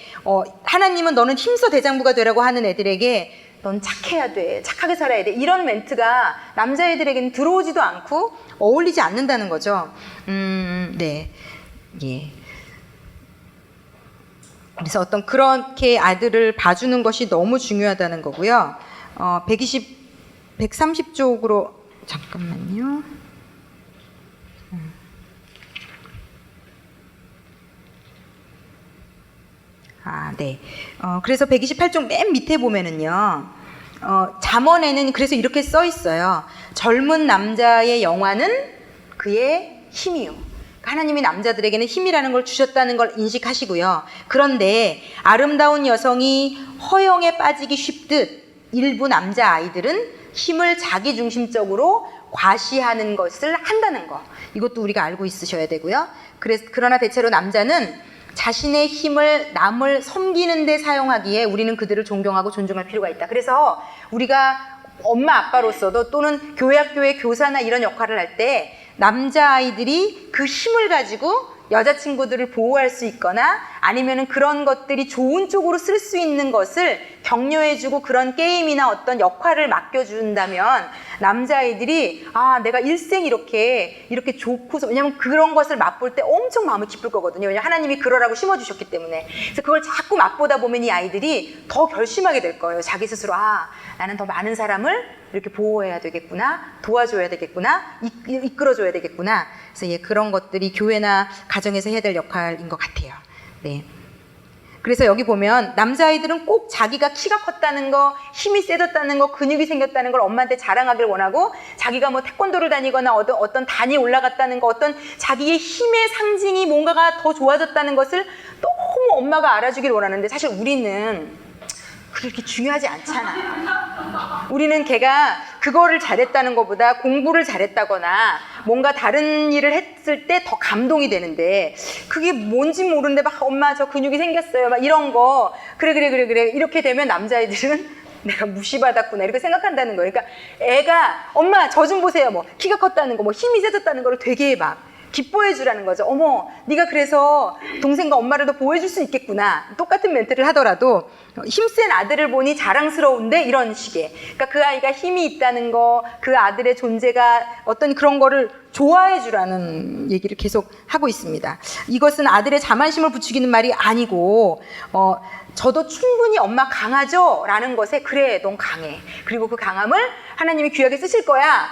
하나님은 너는 힘써 대장부가 되라고 하는 애들에게 넌 착해야 돼, 착하게 살아야 돼, 이런 멘트가 남자애들에게는 들어오지도 않고 어울리지 않는다는 거죠. 네, 예. 그래서 어떤 그렇게 아들을 봐주는 것이 너무 중요하다는 거고요. 130쪽으로 잠깐만요. 네. 그래서 128쪽 맨 밑에 보면은요, 잠언에는 그래서 이렇게 써 있어요. 젊은 남자의 영화는 그의 힘이요. 하나님이 남자들에게는 힘이라는 걸 주셨다는 걸 인식하시고요. 그런데 아름다운 여성이 허영에 빠지기 쉽듯 일부 남자 아이들은 힘을 자기중심적으로 과시하는 것을 한다는 거. 이것도 우리가 알고 있으셔야 되고요. 그러나 대체로 남자는 자신의 힘을 남을 섬기는 데 사용하기에 우리는 그들을 존경하고 존중할 필요가 있다. 그래서 우리가 엄마 아빠로서도 또는 교회 학교의 교사나 이런 역할을 할 때 남자아이들이 그 힘을 가지고 여자친구들을 보호할 수 있거나 아니면은 그런 것들이 좋은 쪽으로 쓸 수 있는 것을 격려해주고 그런 게임이나 어떤 역할을 맡겨준다면 남자아이들이 내가 일생 이렇게 좋고서, 왜냐면 그런 것을 맛볼 때 엄청 마음이 기쁠 거거든요. 왜냐면 하나님이 그러라고 심어주셨기 때문에. 그래서 그걸 자꾸 맛보다 보면 이 아이들이 더 결심하게 될 거예요. 자기 스스로 나는 더 많은 사람을 이렇게 보호해야 되겠구나, 도와줘야 되겠구나, 이끌어줘야 되겠구나. 그래서 그런 것들이 교회나 가정에서 해야 될 역할인 것 같아요. 네. 그래서 여기 보면 남자아이들은 꼭 자기가 키가 컸다는 거, 힘이 세졌다는 거, 근육이 생겼다는 걸 엄마한테 자랑하길 원하고, 자기가 뭐 태권도를 다니거나 어떤 단이 올라갔다는 거, 어떤 자기의 힘의 상징이 뭔가가 더 좋아졌다는 것을 너무 엄마가 알아주길 원하는데, 사실 우리는 그렇게 중요하지 않잖아. 우리는 걔가 그거를 잘했다는 것보다 공부를 잘했다거나 뭔가 다른 일을 했을 때 더 감동이 되는데, 그게 뭔지 모르는데 막 엄마 저 근육이 생겼어요 막 이런 거, 그래 이렇게 되면 남자애들은 내가 무시받았구나 이렇게 생각한다는 거예요. 그러니까 애가 엄마 저 좀 보세요, 뭐 키가 컸다는 거, 뭐 힘이 세졌다는 거를 되게 막 기뻐해 주라는 거죠. 어머, 네가 그래서 동생과 엄마를 더 보호해 줄 수 있겠구나. 똑같은 멘트를 하더라도 힘센 아들을 보니 자랑스러운데, 이런 식의. 그러니까 그 아이가 힘이 있다는 거, 그 아들의 존재가 어떤 그런 거를 좋아해 주라는 얘기를 계속 하고 있습니다. 이것은 아들의 자만심을 부추기는 말이 아니고, 저도 충분히 엄마 강하죠? 라는 것에, 그래, 넌 강해. 그리고 그 강함을 하나님이 귀하게 쓰실 거야.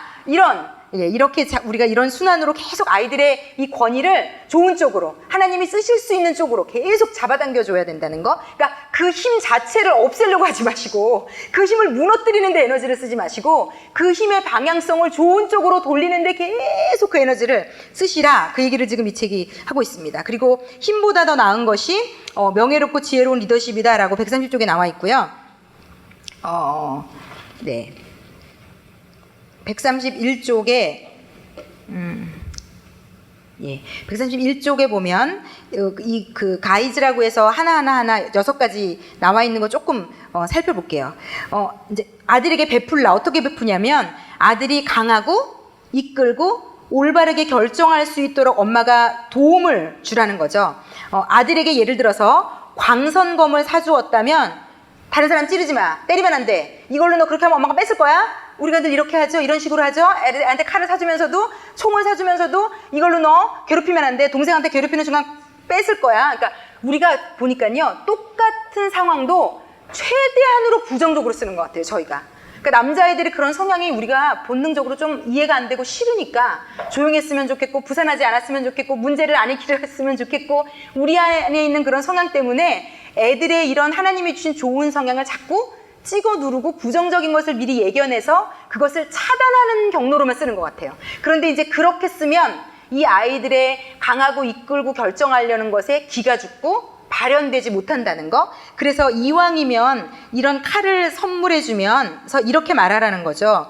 이렇게 우리가 이런 순환으로 계속 아이들의 이 권위를 좋은 쪽으로, 하나님이 쓰실 수 있는 쪽으로 계속 잡아당겨 줘야 된다는 거. 그러니까 그 힘 자체를 없애려고 하지 마시고, 그 힘을 무너뜨리는 데 에너지를 쓰지 마시고, 그 힘의 방향성을 좋은 쪽으로 돌리는 데 계속 그 에너지를 쓰시라. 그 얘기를 지금 이 책이 하고 있습니다. 그리고 힘보다 더 나은 것이 명예롭고 지혜로운 리더십이다 라고 130쪽에 나와 있고요. 네. 131쪽에 예, 131쪽에 보면 이 그 가이즈라고 해서 하나 6가지 나와 있는 거 조금 살펴볼게요. 이제 아들에게 베풀라 어떻게 베푸냐면 아들이 강하고 이끌고 올바르게 결정할 수 있도록 엄마가 도움을 주라는 거죠. 아들에게 예를 들어서 광선검을 사주었다면 다른 사람 찌르지 마, 때리면 안 돼. 이걸로 너 그렇게 하면 엄마가 뺏을 거야? 우리가 늘 이렇게 하죠. 이런 식으로 하죠. 애한테 칼을 사주면서도 총을 사주면서도 이걸로 너 괴롭히면 안 돼. 동생한테 괴롭히는 순간 뺏을 거야. 그러니까 우리가 보니까요. 똑같은 상황도 최대한으로 부정적으로 쓰는 것 같아요. 저희가. 그러니까 남자애들이 그런 성향이 우리가 본능적으로 좀 이해가 안 되고 싫으니까 조용했으면 좋겠고 부산하지 않았으면 좋겠고 문제를 안 일으키려 했으면 좋겠고 우리 안에 있는 그런 성향 때문에 애들의 이런 하나님이 주신 좋은 성향을 자꾸 찍어 누르고 부정적인 것을 미리 예견해서 그것을 차단하는 경로로만 쓰는 것 같아요. 그런데 이제 그렇게 쓰면 이 아이들의 강하고 이끌고 결정하려는 것에 기가 죽고 발현되지 못한다는 거. 그래서 이왕이면 이런 칼을 선물해주면서 이렇게 말하라는 거죠.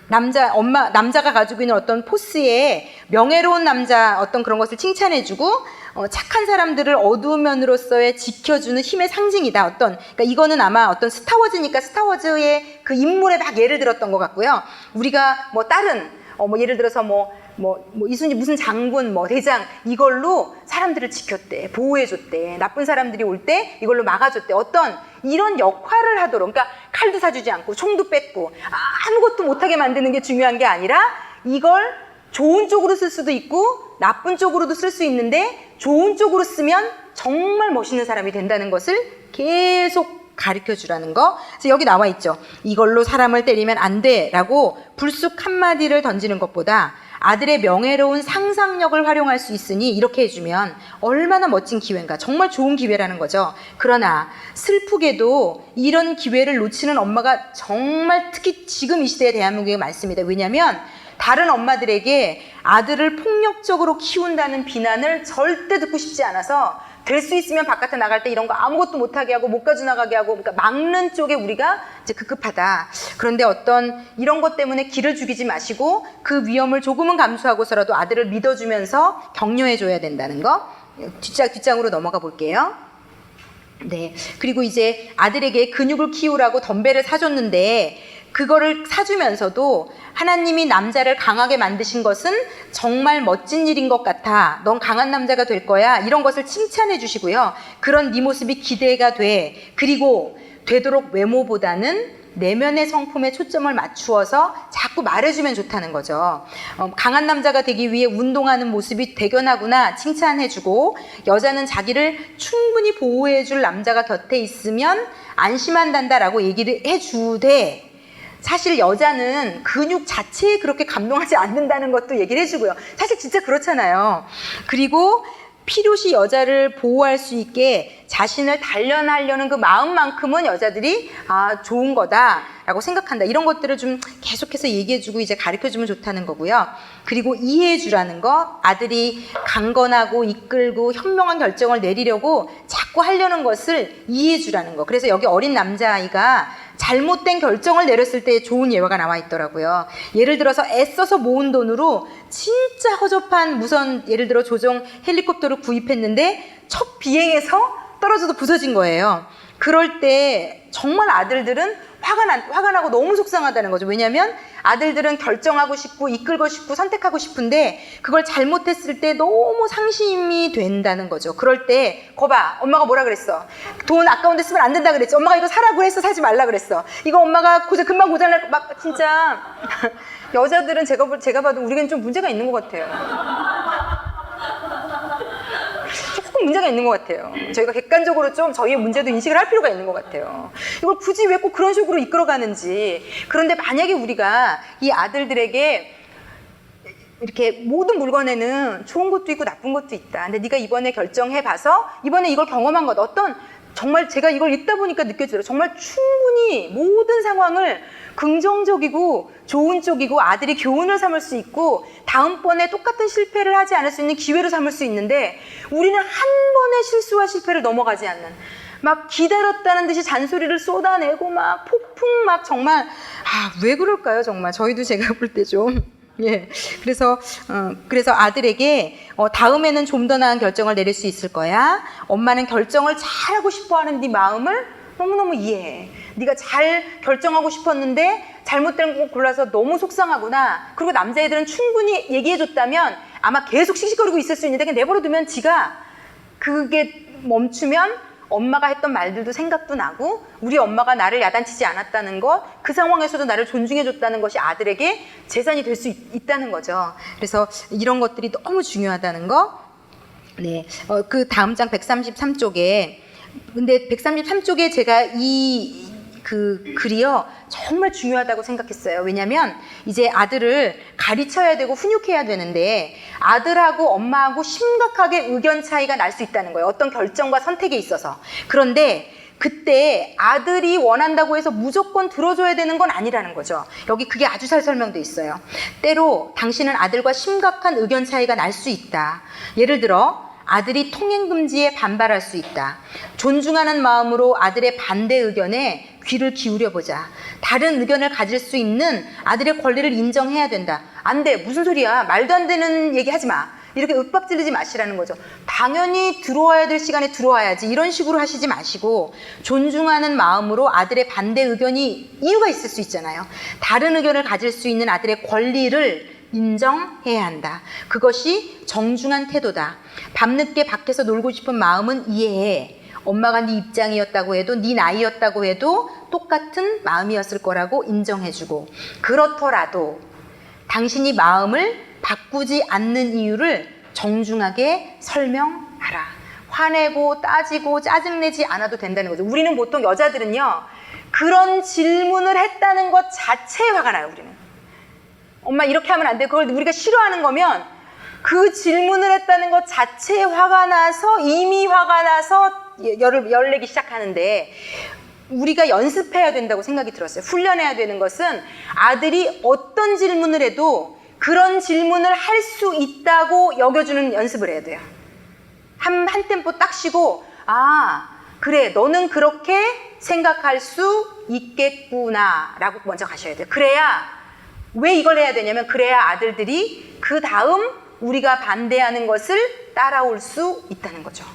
남자가 가지고 있는 어떤 포스에 명예로운 남자 어떤 그런 것을 칭찬해주고 착한 사람들을 어두운 면으로서의 지켜주는 힘의 상징이다. 그러니까 이거는 아마 어떤 스타워즈니까 스타워즈의 그 인물에 막 예를 들었던 것 같고요. 우리가 뭐 다른 예를 들어서 이순이 무슨 장군, 대장, 이걸로 사람들을 지켰대, 보호해줬대, 나쁜 사람들이 올 때 이걸로 막아줬대, 어떤 이런 역할을 하도록, 그러니까 칼도 사주지 않고, 총도 뺏고, 아무것도 못하게 만드는 게 중요한 게 아니라, 이걸 좋은 쪽으로 쓸 수도 있고, 나쁜 쪽으로도 쓸 수 있는데, 좋은 쪽으로 쓰면 정말 멋있는 사람이 된다는 것을 계속 가르쳐 주라는 거. 그래서 여기 나와 있죠. 이걸로 사람을 때리면 안 돼 라고 불쑥 한마디를 던지는 것보다 아들의 명예로운 상상력을 활용할 수 있으니 이렇게 해주면 얼마나 멋진 기회인가. 정말 좋은 기회라는 거죠. 그러나 슬프게도 이런 기회를 놓치는 엄마가 정말 특히 지금 이 시대의 대한민국에 많습니다. 왜냐하면 다른 엄마들에게 아들을 폭력적으로 키운다는 비난을 절대 듣고 싶지 않아서 될 수 있으면 바깥에 나갈 때 이런 거 아무것도 못하게 하고 못 가져나가게 하고 그러니까 막는 쪽에 우리가 이제 급급하다. 그런데 어떤 이런 것 때문에 기를 죽이지 마시고 그 위험을 조금은 감수하고서라도 아들을 믿어주면서 격려해줘야 된다는 거. 뒷장으로 넘어가 볼게요. 네. 그리고 이제 아들에게 근육을 키우라고 덤벨을 사줬는데 그거를 사주면서도 하나님이 남자를 강하게 만드신 것은 정말 멋진 일인 것 같아. 넌 강한 남자가 될 거야. 이런 것을 칭찬해 주시고요. 그런 네 모습이 기대가 돼. 그리고 되도록 외모보다는 내면의 성품에 초점을 맞추어서 자꾸 말해주면 좋다는 거죠. 강한 남자가 되기 위해 운동하는 모습이 대견하구나 칭찬해주고 여자는 자기를 충분히 보호해줄 남자가 곁에 있으면 안심한단다라고 얘기를 해주되 사실 여자는 근육 자체에 그렇게 감동하지 않는다는 것도 얘기를 해주고요. 사실 진짜 그렇잖아요. 그리고 필요시 여자를 보호할 수 있게 자신을 단련하려는 그 마음만큼은 여자들이 좋은 거다라고 생각한다. 이런 것들을 좀 계속해서 얘기해주고 이제 가르쳐주면 좋다는 거고요. 그리고 이해해주라는 거. 아들이 강건하고 이끌고 현명한 결정을 내리려고 자꾸 하려는 것을 이해해주라는 거. 그래서 여기 어린 남자아이가 잘못된 결정을 내렸을 때 좋은 예화가 나와 있더라고요. 예를 들어서 애써서 모은 돈으로 진짜 허접한 무선 예를 들어 조종 헬리콥터를 구입했는데 첫 비행에서 떨어져도 부서진 거예요. 그럴 때 정말 아들들은 화가 나고 너무 속상하다는 거죠. 왜냐하면 아들들은 결정하고 싶고 이끌고 싶고 선택하고 싶은데 그걸 잘못했을 때 너무 상심이 된다는 거죠. 그럴 때 거봐 엄마가 뭐라 그랬어. 돈 아까운데 쓰면 안 된다 그랬지. 엄마가 이거 사라고 했어. 사지 말라 그랬어. 이거 엄마가 금방 고장날 거 막 진짜 여자들은 제가 봐도 우리는 좀 문제가 있는 것 같아요. 조금 문제가 있는 것 같아요. 저희가 객관적으로 좀 저희의 문제도 인식을 할 필요가 있는 것 같아요. 이걸 굳이 왜 꼭 그런 식으로 이끌어가는지. 그런데 만약에 우리가 이 아들들에게 이렇게 모든 물건에는 좋은 것도 있고 나쁜 것도 있다. 근데 네가 이번에 결정해봐서 이번에 이걸 경험한 것 정말 제가 이걸 읽다 보니까 느껴지더라고요. 정말 충분히 모든 상황을 긍정적이고 좋은 쪽이고 아들이 교훈을 삼을 수 있고 다음번에 똑같은 실패를 하지 않을 수 있는 기회로 삼을 수 있는데 우리는 한 번의 실수와 실패를 넘어가지 않는 막 기다렸다는 듯이 잔소리를 쏟아내고 막 폭풍 막 정말 왜 그럴까요? 정말 저희도 제가 볼 때 좀 예. 그래서 아들에게 다음에는 좀 더 나은 결정을 내릴 수 있을 거야. 엄마는 결정을 잘하고 싶어하는 네 마음을 너무너무 이해해. 네가 잘 결정하고 싶었는데 잘못된 거 골라서 너무 속상하구나. 그리고 남자애들은 충분히 얘기해줬다면 아마 계속 씩씩거리고 있을 수 있는데 그냥 내버려두면 지가 그게 멈추면 엄마가 했던 말들도 생각도 나고 우리 엄마가 나를 야단치지 않았다는 것, 그 상황에서도 나를 존중해줬다는 것이 아들에게 재산이 될 수 있다는 거죠. 그래서 이런 것들이 너무 중요하다는 거. 네, 그 다음 장 133쪽에 근데 133쪽에 제가 그 글이요 정말 중요하다고 생각했어요. 왜냐하면 이제 아들을 가르쳐야 되고 훈육해야 되는데 아들하고 엄마하고 심각하게 의견 차이가 날 수 있다는 거예요. 어떤 결정과 선택에 있어서. 그런데 그때 아들이 원한다고 해서 무조건 들어줘야 되는 건 아니라는 거죠. 여기 그게 아주 잘 설명돼 있어요. 때로 당신은 아들과 심각한 의견 차이가 날 수 있다. 예를 들어 아들이 통행금지에 반발할 수 있다. 존중하는 마음으로 아들의 반대 의견에 귀를 기울여보자. 다른 의견을 가질 수 있는 아들의 권리를 인정해야 된다. 안 돼. 무슨 소리야. 말도 안 되는 얘기 하지 마. 이렇게 윽박지르지 마시라는 거죠. 당연히 들어와야 될 시간에 들어와야지. 이런 식으로 하시지 마시고 존중하는 마음으로 아들의 반대 의견이 이유가 있을 수 있잖아요. 다른 의견을 가질 수 있는 아들의 권리를 인정해야 한다. 그것이 정중한 태도다. 밤늦게 밖에서 놀고 싶은 마음은 이해해. 엄마가 네 입장이었다고 해도 네 나이였다고 해도 똑같은 마음이었을 거라고 인정해주고 그렇더라도 당신이 마음을 바꾸지 않는 이유를 정중하게 설명하라. 화내고 따지고 짜증내지 않아도 된다는 거죠. 우리는 보통 여자들은요 그런 질문을 했다는 것 자체에 화가 나요. 우리는 엄마 이렇게 하면 안 돼. 그걸 우리가 싫어하는 거면 그 질문을 했다는 것 자체에 화가 나서 이미 화가 나서 열을 내기 시작하는데 우리가 연습해야 된다고 생각이 들었어요. 훈련해야 되는 것은 아들이 어떤 질문을 해도 그런 질문을 할 수 있다고 여겨주는 연습을 해야 돼요. 한 템포 딱 쉬고 아 그래 너는 그렇게 생각할 수 있겠구나 라고 먼저 가셔야 돼요. 그래야 왜 이걸 해야 되냐면 그래야 아들들이 그 다음 우리가 반대하는 것을 따라올 수 있다는 거죠.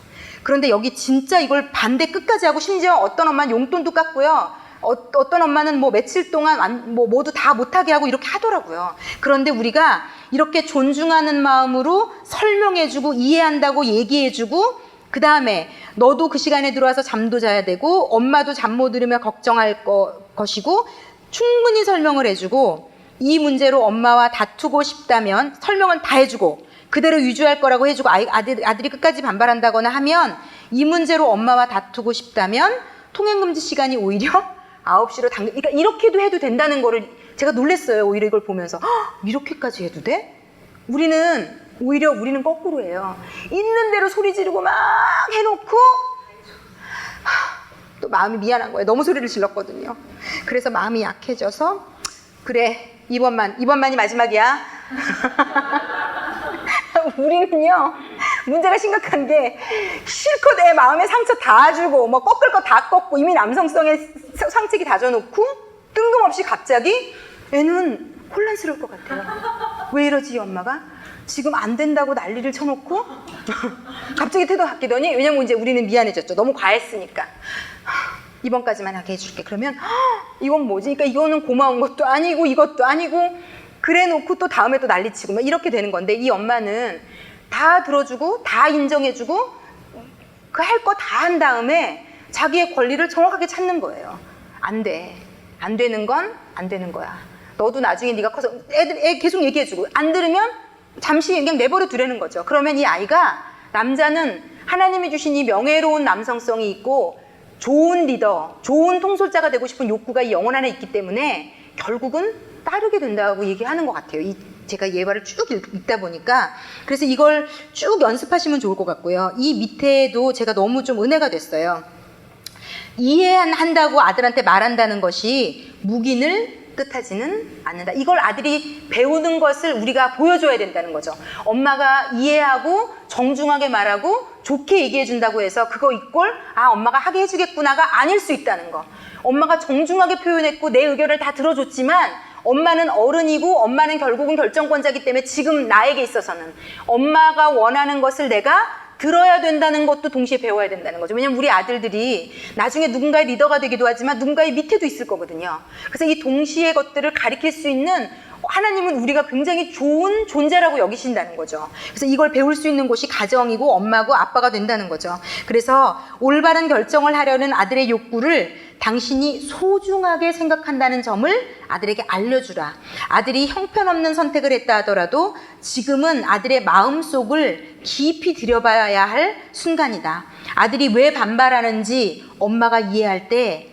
그런데 여기 진짜 이걸 반대 끝까지 하고 심지어 어떤 엄마는 용돈도 깎고요. 어떤 엄마는 뭐 며칠 동안 모두 다 못하게 하고 이렇게 하더라고요. 그런데 우리가 이렇게 존중하는 마음으로 설명해주고 이해한다고 얘기해주고 그 다음에 너도 그 시간에 들어와서 잠도 자야 되고 엄마도 잠 못 들으면 걱정할 것이고 충분히 설명을 해주고 이 문제로 엄마와 다투고 싶다면 설명은 다 해주고 그대로 유지할 거라고 해주고 아들이 끝까지 반발한다거나 하면 이 문제로 엄마와 다투고 싶다면 통행금지 시간이 오히려 9시로 그러니까 이렇게도 해도 된다는 거를 제가 놀랐어요. 오히려 이걸 보면서 이렇게까지 해도 돼? 우리는 거꾸로 해요. 있는 대로 소리 지르고 막 해놓고 또 마음이 미안한 거예요. 너무 소리를 질렀거든요. 그래서 마음이 약해져서 그래 이번만이 마지막이야. 우리는요 문제가 심각한 게 실컷 내 마음에 상처 다 주고 뭐 꺾을 거 다 꺾고 이미 남성성에 상책이 다져놓고 뜬금없이 갑자기 애는 혼란스러울 것 같아요. 왜 이러지 엄마가? 지금 안 된다고 난리를 쳐놓고 갑자기 태도 바뀌더니 왜냐면 이제 우리는 미안해졌죠. 너무 과했으니까. 이번까지만 하게 해줄게. 그러면 이건 뭐지? 그러니까 이거는 고마운 것도 아니고 이것도 아니고 그래 놓고 또 다음에 또 난리치고 막 이렇게 되는 건데 이 엄마는 다 들어주고 다 인정해주고 그 할 거 다 한 다음에 자기의 권리를 정확하게 찾는 거예요. 안 돼. 안 되는 건 안 되는 거야. 너도 나중에 네가 커서 애 계속 얘기해주고 안 들으면 잠시 그냥 내버려 두라는 거죠. 그러면 이 아이가 남자는 하나님이 주신 이 명예로운 남성성이 있고 좋은 리더, 좋은 통솔자가 되고 싶은 욕구가 이 영혼 안에 있기 때문에 결국은 따르게 된다고 얘기하는 것 같아요. 제가 예화를 쭉 읽다 보니까 그래서 이걸 쭉 연습하시면 좋을 것 같고요. 이 밑에도 제가 너무 좀 은혜가 됐어요. 이해한다고 아들한테 말한다는 것이 묵인을 뜻하지는 않는다. 이걸 아들이 배우는 것을 우리가 보여줘야 된다는 거죠. 엄마가 이해하고 정중하게 말하고 좋게 얘기해 준다고 해서 그거 이꼴 엄마가 하게 해주겠구나가 아닐 수 있다는 거. 엄마가 정중하게 표현했고 내 의견을 다 들어줬지만 엄마는 어른이고 엄마는 결국은 결정권자이기 때문에 지금 나에게 있어서는 엄마가 원하는 것을 내가 들어야 된다는 것도 동시에 배워야 된다는 거죠. 왜냐면 우리 아들들이 나중에 누군가의 리더가 되기도 하지만 누군가의 밑에도 있을 거거든요. 그래서 이 동시에 것들을 가리킬 수 있는 하나님은 우리가 굉장히 좋은 존재라고 여기신다는 거죠. 그래서 이걸 배울 수 있는 곳이 가정이고 엄마고 아빠가 된다는 거죠. 그래서 올바른 결정을 하려는 아들의 욕구를 당신이 소중하게 생각한다는 점을 아들에게 알려주라. 아들이 형편없는 선택을 했다 하더라도 지금은 아들의 마음속을 깊이 들여봐야 할 순간이다. 아들이 왜 반발하는지 엄마가 이해할 때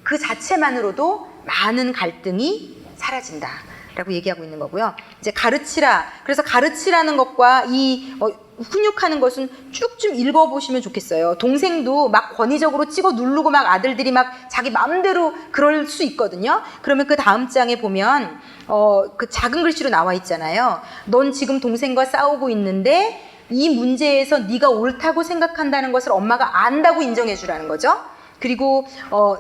그 자체만으로도 많은 갈등이 사라진다 라고 얘기하고 있는 거고요. 이제 가르치라. 그래서 가르치라는 것과 이 훈육하는 것은 쭉 좀 읽어보시면 좋겠어요. 동생도 막 권위적으로 찍어 누르고 막 아들들이 막 자기 마음대로 그럴 수 있거든요. 그러면 그 다음 장에 보면 그 작은 글씨로 나와 있잖아요. 넌 지금 동생과 싸우고 있는데 이 문제에서 네가 옳다고 생각한다는 것을 엄마가 안다고 인정해 주라는 거죠. 그리고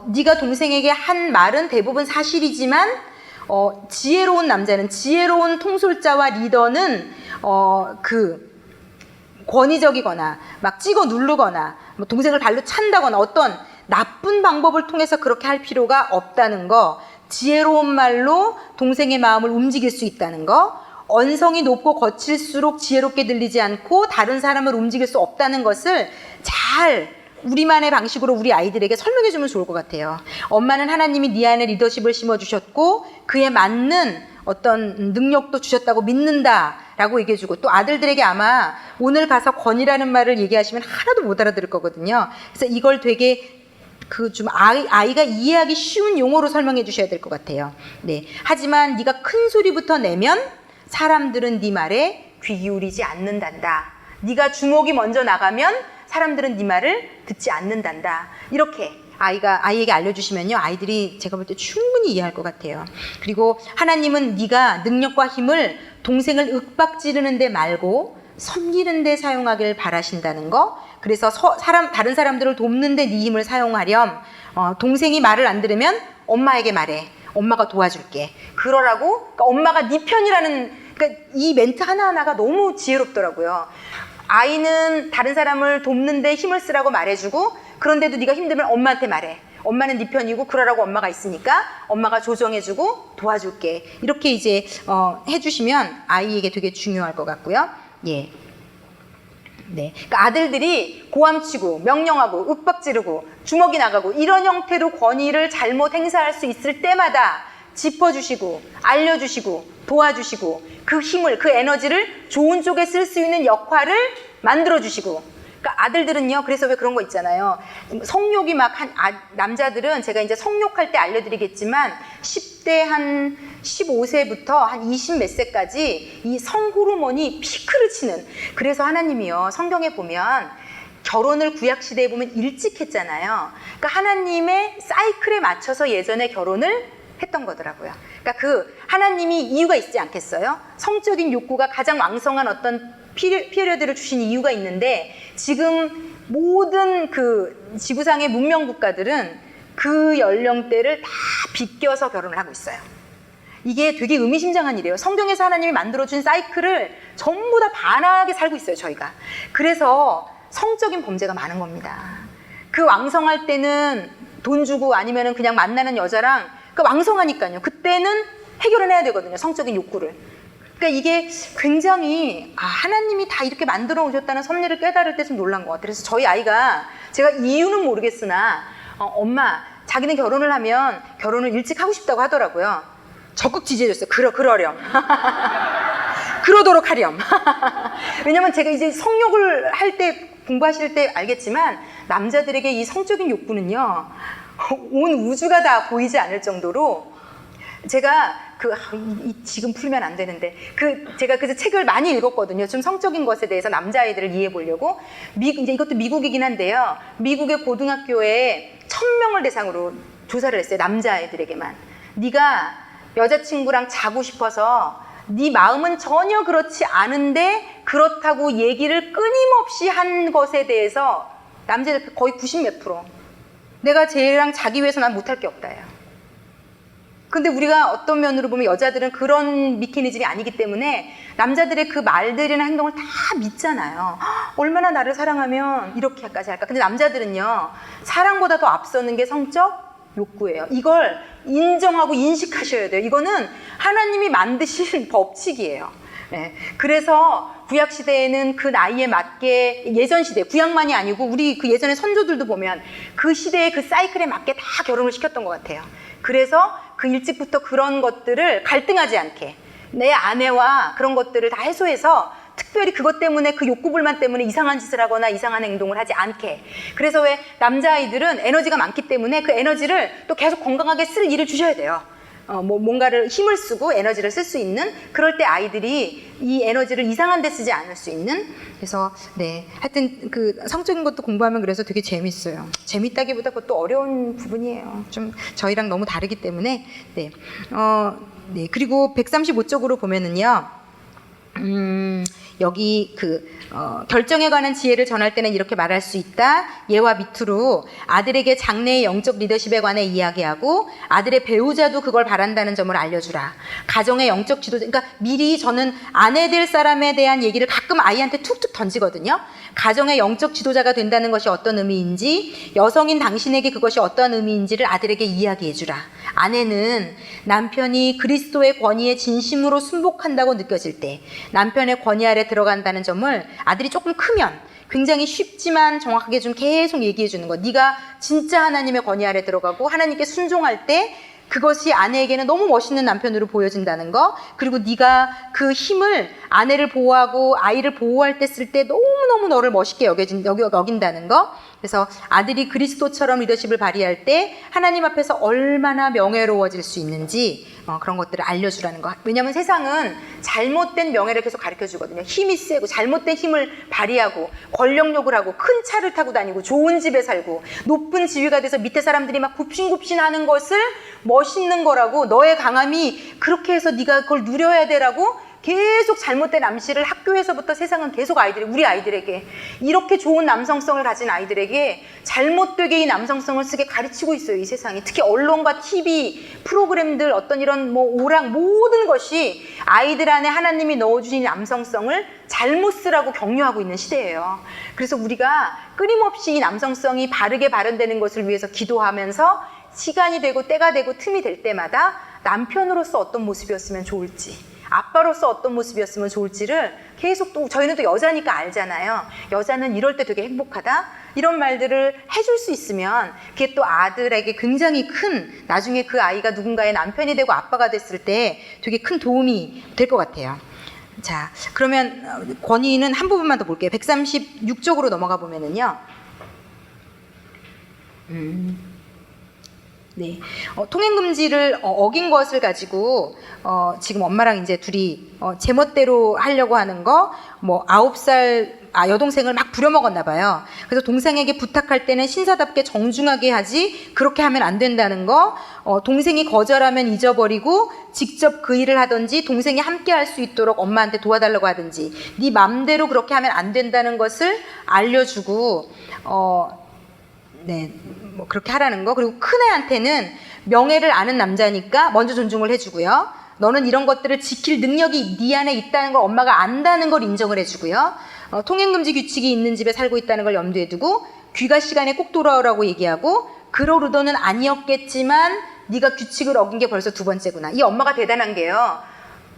네가 동생에게 한 말은 대부분 사실이지만 지혜로운 남자는, 지혜로운 통솔자와 리더는 그 권위적이거나 막 찍어 누르거나 뭐 동생을 발로 찬다거나 어떤 나쁜 방법을 통해서 그렇게 할 필요가 없다는 거, 지혜로운 말로 동생의 마음을 움직일 수 있다는 거, 언성이 높고 거칠수록 지혜롭게 들리지 않고 다른 사람을 움직일 수 없다는 것을 잘 우리만의 방식으로 우리 아이들에게 설명해 주면 좋을 것 같아요. 엄마는 하나님이 네 안에 리더십을 심어주셨고 그에 맞는 어떤 능력도 주셨다고 믿는다 라고 얘기해 주고, 또 아들들에게 아마 오늘 가서 권위라는 말을 얘기하시면 하나도 못 알아들을 거거든요. 그래서 이걸 되게 좀 아이가 이해하기 쉬운 용어로 설명해 주셔야 될 것 같아요. 네. 하지만 네가 큰 소리부터 내면 사람들은 네 말에 귀 기울이지 않는단다. 네가 주목이 먼저 나가면 사람들은 네 말을 듣지 않는단다. 이렇게 아이에게 알려주시면요, 아이들이 제가 볼 때 충분히 이해할 것 같아요. 그리고 하나님은 네가 능력과 힘을 동생을 윽박지르는 데 말고 섬기는 데 사용하길 바라신다는 거. 그래서 다른 사람들을 돕는 데 네 힘을 사용하렴. 동생이 말을 안 들으면 엄마에게 말해. 엄마가 도와줄게. 그러라고. 그러니까 엄마가 네 편이라는, 그러니까 이 멘트 하나하나가 너무 지혜롭더라고요. 아이는 다른 사람을 돕는 데 힘을 쓰라고 말해주고, 그런데도 네가 힘들면 엄마한테 말해. 엄마는 네 편이고 그러라고 엄마가 있으니까 엄마가 조정해주고 도와줄게. 이렇게 이제 해주시면 아이에게 되게 중요할 것 같고요. 예. 네. 그러니까 아들들이 고함치고 명령하고 윽박지르고 주먹이 나가고 이런 형태로 권위를 잘못 행사할 수 있을 때마다 짚어주시고 알려주시고 도와주시고 그 힘을, 그 에너지를 좋은 쪽에 쓸 수 있는 역할을 만들어주시고. 그러니까 아들들은요, 그래서 왜 그런 거 있잖아요. 성욕이 막 남자들은 제가 이제 성욕할 때 알려드리겠지만 10대 한 15세부터 한 20 몇 세까지 이 성호르몬이 피크를 치는. 그래서 하나님이요, 성경에 보면 결혼을 구약시대에 보면 일찍 했잖아요. 그러니까 하나님의 사이클에 맞춰서 예전에 결혼을 했던 거더라고요. 그러니까 그 하나님이 이유가 있지 않겠어요? 성적인 욕구가 가장 왕성한 어떤 피리어드를 주신 이유가 있는데, 지금 모든 그 지구상의 문명 국가들은 그 연령대를 다 비껴서 결혼을 하고 있어요. 이게 되게 의미심장한 일이에요. 성경에서 하나님이 만들어준 사이클을 전부 다 반하게 살고 있어요, 저희가. 그래서 성적인 범죄가 많은 겁니다. 그 왕성할 때는 돈 주고 아니면은 그냥 만나는 여자랑 왕성하니까요. 그때는 해결을 해야 되거든요, 성적인 욕구를. 그러니까 이게 굉장히 하나님이 다 이렇게 만들어 오셨다는 섭리를 깨달을 때 좀 놀란 것 같아요. 그래서 저희 아이가, 제가 이유는 모르겠으나 엄마, 자기는 결혼을 하면 결혼을 일찍 하고 싶다고 하더라고요. 적극 지지해줬어요. 그러렴. 그러도록 하렴. 왜냐면 제가 이제 성욕을 할 때, 공부하실 때 알겠지만 남자들에게 이 성적인 욕구는요, 온 우주가 다 보이지 않을 정도로, 제가 지금 풀면 안 되는데, 제가 그 책을 많이 읽었거든요. 좀 성적인 것에 대해서 남자아이들을 이해해 보려고. 이제 이것도 미국이긴 한데요. 미국의 고등학교에 1000명을 대상으로 조사를 했어요. 남자아이들에게만. 네가 여자친구랑 자고 싶어서 네 마음은 전혀 그렇지 않은데 그렇다고 얘기를 끊임없이 한 것에 대해서 남자들 거의 90몇 %. 내가 쟤랑 자기 위해서 난 못할 게 없다예요. 근데 우리가 어떤 면으로 보면 여자들은 그런 메커니즘이 아니기 때문에 남자들의 그 말들이나 행동을 다 믿잖아요. 얼마나 나를 사랑하면 이렇게까지 할까. 근데 남자들은요, 사랑보다 더 앞서는 게 성적 욕구예요. 이걸 인정하고 인식하셔야 돼요. 이거는 하나님이 만드신 법칙이에요. 네. 그래서 구약시대에는 그 나이에 맞게, 예전시대, 구약만이 아니고 우리 그 예전에 선조들도 보면 그 시대의 그 사이클에 맞게 다 결혼을 시켰던 것 같아요. 그래서 그 일찍부터 그런 것들을 갈등하지 않게 내 아내와 그런 것들을 다 해소해서 특별히 그것 때문에 그 욕구불만 때문에 이상한 짓을 하거나 이상한 행동을 하지 않게. 그래서 왜 남자아이들은 에너지가 많기 때문에 그 에너지를 또 계속 건강하게 쓸 일을 주셔야 돼요. 뭔가를 힘을 쓰고 에너지를 쓸 수 있는, 그럴 때 아이들이 이 에너지를 이상한 데 쓰지 않을 수 있는. 그래서 네, 하여튼 그 성적인 것도 공부하면 그래서 되게 재밌어요. 재밌다기보다 그것도 어려운 부분이에요. 좀 저희랑 너무 다르기 때문에. 네, 네. 그리고 135쪽으로 보면은요, 여기 결정에 관한 지혜를 전할 때는 이렇게 말할 수 있다. 예와 밑으로 아들에게 장래의 영적 리더십에 관해 이야기하고 아들의 배우자도 그걸 바란다는 점을 알려주라. 가정의 영적 지도자, 그러니까 미리 저는 아내 될 사람에 대한 얘기를 가끔 아이한테 툭툭 던지거든요. 가정의 영적 지도자가 된다는 것이 어떤 의미인지, 여성인 당신에게 그것이 어떤 의미인지를 아들에게 이야기해주라. 아내는 남편이 그리스도의 권위에 진심으로 순복한다고 느껴질 때 남편의 권위 아래 들어간다는 점을 아들이 조금 크면 굉장히 쉽지만 정확하게 좀 계속 얘기해 주는 거. 네가 진짜 하나님의 권위 아래 들어가고 하나님께 순종할 때 그것이 아내에게는 너무 멋있는 남편으로 보여진다는 거. 그리고 네가 그 힘을 아내를 보호하고 아이를 보호할 때 쓸 때 너무너무 너를 멋있게 여긴다는 거. 그래서 아들이 그리스도처럼 리더십을 발휘할 때 하나님 앞에서 얼마나 명예로워질 수 있는지 그런 것들을 알려주라는 거. 왜냐하면 세상은 잘못된 명예를 계속 가르쳐주거든요. 힘이 세고 잘못된 힘을 발휘하고 권력욕을 하고 큰 차를 타고 다니고 좋은 집에 살고 높은 지위가 돼서 밑에 사람들이 막 굽신굽신하는 것을 멋있는 거라고, 너의 강함이 그렇게 해서 네가 그걸 누려야 되라고 계속 잘못된 암시를 학교에서부터 세상은 계속 우리 아이들에게, 이렇게 좋은 남성성을 가진 아이들에게 잘못되게 이 남성성을 쓰게 가르치고 있어요, 이 세상이. 특히 언론과 TV 프로그램들, 어떤 이런 오락, 모든 것이 아이들 안에 하나님이 넣어주신 남성성을 잘못 쓰라고 격려하고 있는 시대예요. 그래서 우리가 끊임없이 이 남성성이 바르게 발현되는 것을 위해서 기도하면서 시간이 되고 때가 되고 틈이 될 때마다 남편으로서 어떤 모습이었으면 좋을지, 아빠로서 어떤 모습이었으면 좋을지를 계속, 또 저희는 또 여자니까 알잖아요. 여자는 이럴 때 되게 행복하다, 이런 말들을 해줄 수 있으면 그게 또 아들에게 굉장히 큰, 나중에 그 아이가 누군가의 남편이 되고 아빠가 됐을 때 되게 큰 도움이 될 것 같아요. 자, 그러면 권위는 한 부분만 더 볼게요. 136쪽으로 넘어가 보면은요, 네, 통행금지를 어긴 것을 가지고 지금 엄마랑 이제 둘이 제멋대로 하려고 하는 거, 9살 여동생을 막 부려먹었나 봐요. 그래서 동생에게 부탁할 때는 신사답게 정중하게 하지 그렇게 하면 안 된다는 거, 동생이 거절하면 잊어버리고 직접 그 일을 하든지 동생이 함께 할 수 있도록 엄마한테 도와달라고 하든지 네 맘대로 그렇게 하면 안 된다는 것을 알려주고, 네, 그렇게 하라는 거. 그리고 큰애한테는 명예를 아는 남자니까 먼저 존중을 해주고요. 너는 이런 것들을 지킬 능력이 네 안에 있다는 걸 엄마가 안다는 걸 인정을 해주고요. 통행금지 규칙이 있는 집에 살고 있다는 걸 염두에 두고 귀가 시간에 꼭 돌아오라고 얘기하고, 그럴 의도는 아니었겠지만 네가 규칙을 어긴 게 벌써 2번째구나. 이 엄마가 대단한 게요,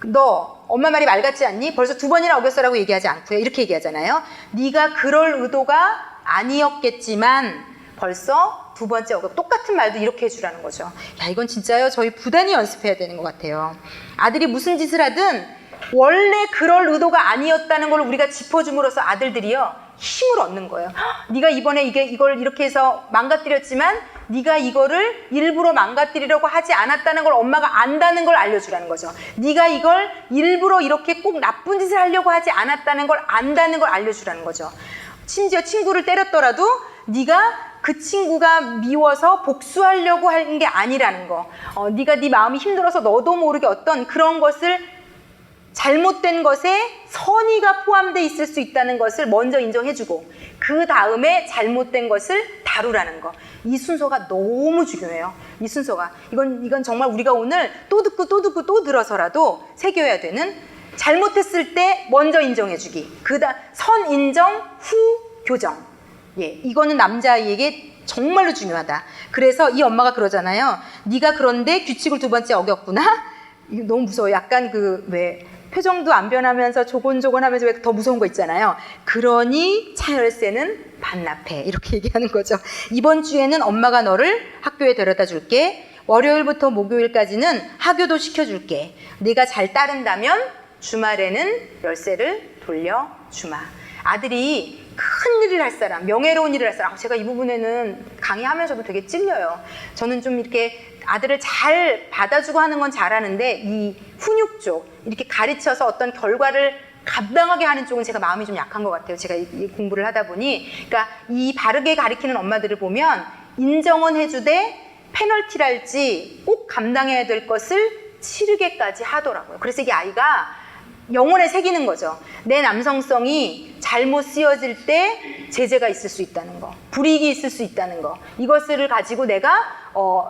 너 엄마 말이 말 같지 않니? 벌써 2번이나 어겼어라고 얘기하지 않고요, 이렇게 얘기하잖아요. 네가 그럴 의도가 아니었겠지만 벌써 2번째 어긋, 똑같은 말도 이렇게 해주라는 거죠. 야, 이건 진짜요, 저희 부단히 연습해야 되는 것 같아요. 아들이 무슨 짓을 하든 원래 그럴 의도가 아니었다는 걸 우리가 짚어줌으로써 아들들이요, 힘을 얻는 거예요. 네가 이번에 이걸 이렇게 해서 망가뜨렸지만 네가 이거를 일부러 망가뜨리려고 하지 않았다는 걸 엄마가 안다는 걸 알려주라는 거죠. 네가 이걸 일부러 이렇게 꼭 나쁜 짓을 하려고 하지 않았다는 걸 안다는 걸 알려주라는 거죠. 심지어 친구를 때렸더라도 네가 그 친구가 미워서 복수하려고 하는 게 아니라는 거, 네가 네 마음이 힘들어서 너도 모르게 어떤 그런 것을, 잘못된 것에 선의가 포함되어 있을 수 있다는 것을 먼저 인정해주고 그 다음에 잘못된 것을 다루라는 거. 이 순서가 너무 중요해요. 이 순서가. 이건 정말 우리가 오늘 또 듣고 또 듣고 또 들어서라도 새겨야 되는, 잘못했을 때 먼저 인정해주기. 선 인정, 후 교정. 예, 이거는 남자아이에게 정말로 중요하다. 그래서 이 엄마가 그러잖아요. 네가 그런데 규칙을 2번째 어겼구나? 이거 너무 무서워요. 약간 왜 표정도 안 변하면서 조곤조곤하면서 왜 더 무서운 거 있잖아요. 그러니 차열세는 반납해. 이렇게 얘기하는 거죠. 이번 주에는 엄마가 너를 학교에 데려다 줄게. 월요일부터 목요일까지는 하교도 시켜줄게. 네가 잘 따른다면 주말에는 열쇠를 돌려주마. 아들이 큰 일을 할 사람, 명예로운 일을 할 사람. 제가 이 부분에는 강의하면서도 되게 찔려요. 저는 좀 이렇게 아들을 잘 받아주고 하는 건 잘하는데 이 훈육 쪽, 이렇게 가르쳐서 어떤 결과를 감당하게 하는 쪽은 제가 마음이 좀 약한 것 같아요. 제가 이 공부를 하다 보니. 그러니까 이 바르게 가르치는 엄마들을 보면 인정은 해주되 페널티랄지 꼭 감당해야 될 것을 치르게까지 하더라고요. 그래서 이게 아이가 영혼에 새기는 거죠. 내 남성성이 잘못 쓰여질 때 제재가 있을 수 있다는 거, 불이익이 있을 수 있다는 거, 이것을 가지고 내가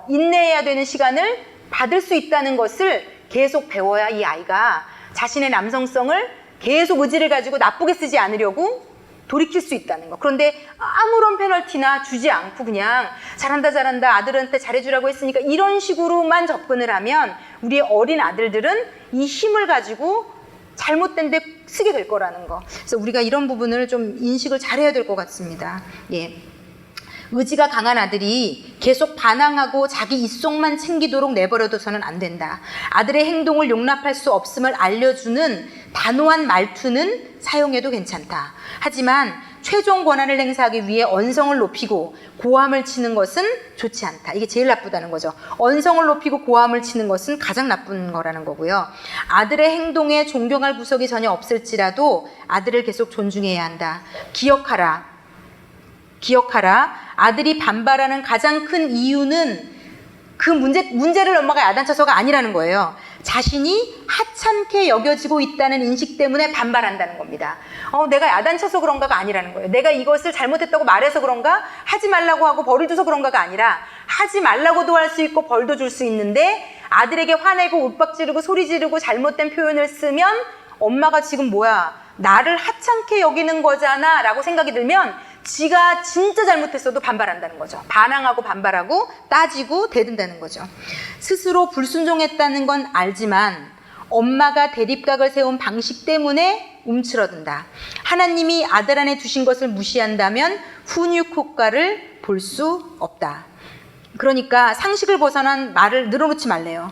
인내해야 되는 시간을 받을 수 있다는 것을 계속 배워야 이 아이가 자신의 남성성을 계속 의지를 가지고 나쁘게 쓰지 않으려고 돌이킬 수 있다는 거. 그런데 아무런 페널티나 주지 않고 그냥 잘한다 잘한다 아들한테 잘해주라고 했으니까 이런 식으로만 접근을 하면 우리의 어린 아들들은 이 힘을 가지고 잘못된 데 쓰게 될 거라는 거. 그래서 우리가 이런 부분을 좀 인식을 잘해야 될 것 같습니다. 예. 의지가 강한 아들이 계속 반항하고 자기 입속만 챙기도록 내버려둬서는 안 된다. 아들의 행동을 용납할 수 없음을 알려주는 단호한 말투는 사용해도 괜찮다. 하지만 최종 권한을 행사하기 위해 언성을 높이고 고함을 치는 것은 좋지 않다. 이게 제일 나쁘다는 거죠. 언성을 높이고 고함을 치는 것은 가장 나쁜 거라는 거고요. 아들의 행동에 존경할 구석이 전혀 없을지라도 아들을 계속 존중해야 한다. 기억하라. 아들이 반발하는 가장 큰 이유는 그 문제를 엄마가 야단쳐서가 아니라는 거예요. 자신이 하찮게 여겨지고 있다는 인식 때문에 반발한다는 겁니다. 내가 야단쳐서 그런가가 아니라는 거예요. 내가 이것을 잘못했다고 말해서 그런가? 하지 말라고 하고 벌을 줘서 그런가가 아니라 하지 말라고도 할 수 있고 벌도 줄 수 있는데 아들에게 화내고 윽박 지르고 소리 지르고 잘못된 표현을 쓰면 엄마가 지금 나를 하찮게 여기는 거잖아 라고 생각이 들면 지가 진짜 잘못했어도 반발한다는 거죠. 반항하고 반발하고 따지고 대든다는 거죠. 스스로 불순종했다는 건 알지만 엄마가 대립각을 세운 방식 때문에 움츠러든다. 하나님이 아들 안에 두신 것을 무시한다면 훈육 효과를 볼 수 없다. 그러니까 상식을 벗어난 말을 늘어놓지 말래요.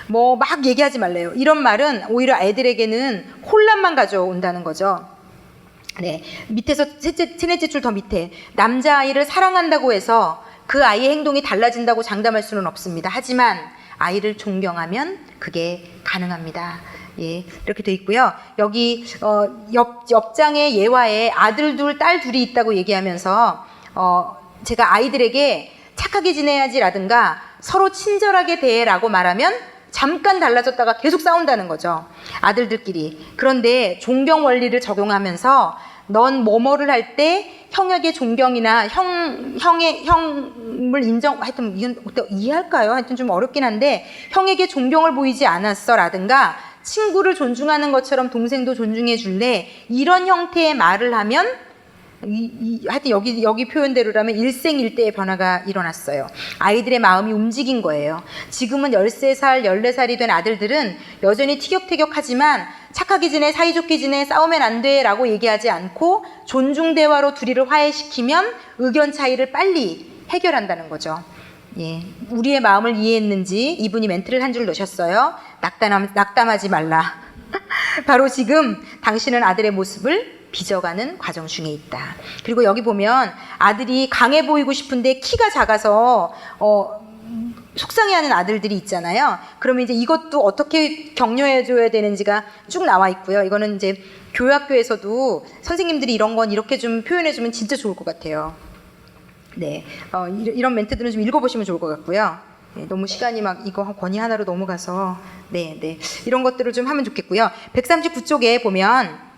막 얘기하지 말래요. 이런 말은 오히려 애들에게는 혼란만 가져온다는 거죠. 네, 밑에서 세 넷째 줄 더 밑에 남자아이를 사랑한다고 해서 그 아이의 행동이 달라진다고 장담할 수는 없습니다. 하지만 아이를 존경하면 그게 가능합니다. 예, 이렇게 돼 있고요. 여기 옆장에 예화에 아들 둘, 딸 둘이 있다고 얘기하면서 제가 아이들에게 착하게 지내야지라든가 서로 친절하게 대해라고 말하면 잠깐 달라졌다가 계속 싸운다는 거죠. 아들들끼리. 그런데 존경 원리를 적용하면서 넌 뭐뭐를 할 때 형에게 존경이나 형을 인정, 하여튼 이건 이해할까요? 하여튼 좀 어렵긴 한데 형에게 존경을 보이지 않았어 라든가 친구를 존중하는 것처럼 동생도 존중해 줄래? 이런 형태의 말을 하면 하여튼 여기 표현대로라면 일생일대의 변화가 일어났어요. 아이들의 마음이 움직인 거예요. 지금은 13살, 14살이 된 아들들은 여전히 티격태격하지만 착하게 지내, 사이좋게 지내, 싸우면 안 돼 라고 얘기하지 않고 존중 대화로 둘이를 화해시키면 의견 차이를 빨리 해결한다는 거죠. 예, 우리의 마음을 이해했는지 이분이 멘트를 한 줄 넣으셨어요. 낙담하지 말라. 바로 지금 당신은 아들의 모습을 빚어가는 과정 중에 있다. 그리고 여기 보면 아들이 강해 보이고 싶은데 키가 작아서 속상해하는 아들들이 있잖아요. 그러면 이제 이것도 어떻게 격려해줘야 되는지가 쭉 나와 있고요. 이거는 이제 교학교에서도 선생님들이 이런 건 이렇게 좀 표현해주면 진짜 좋을 것 같아요. 네, 이런 멘트들은 좀 읽어보시면 좋을 것 같고요. 네, 너무 시간이 막 이거 권위 하나로 넘어가서 네, 이런 것들을 좀 하면 좋겠고요. 139쪽에 보면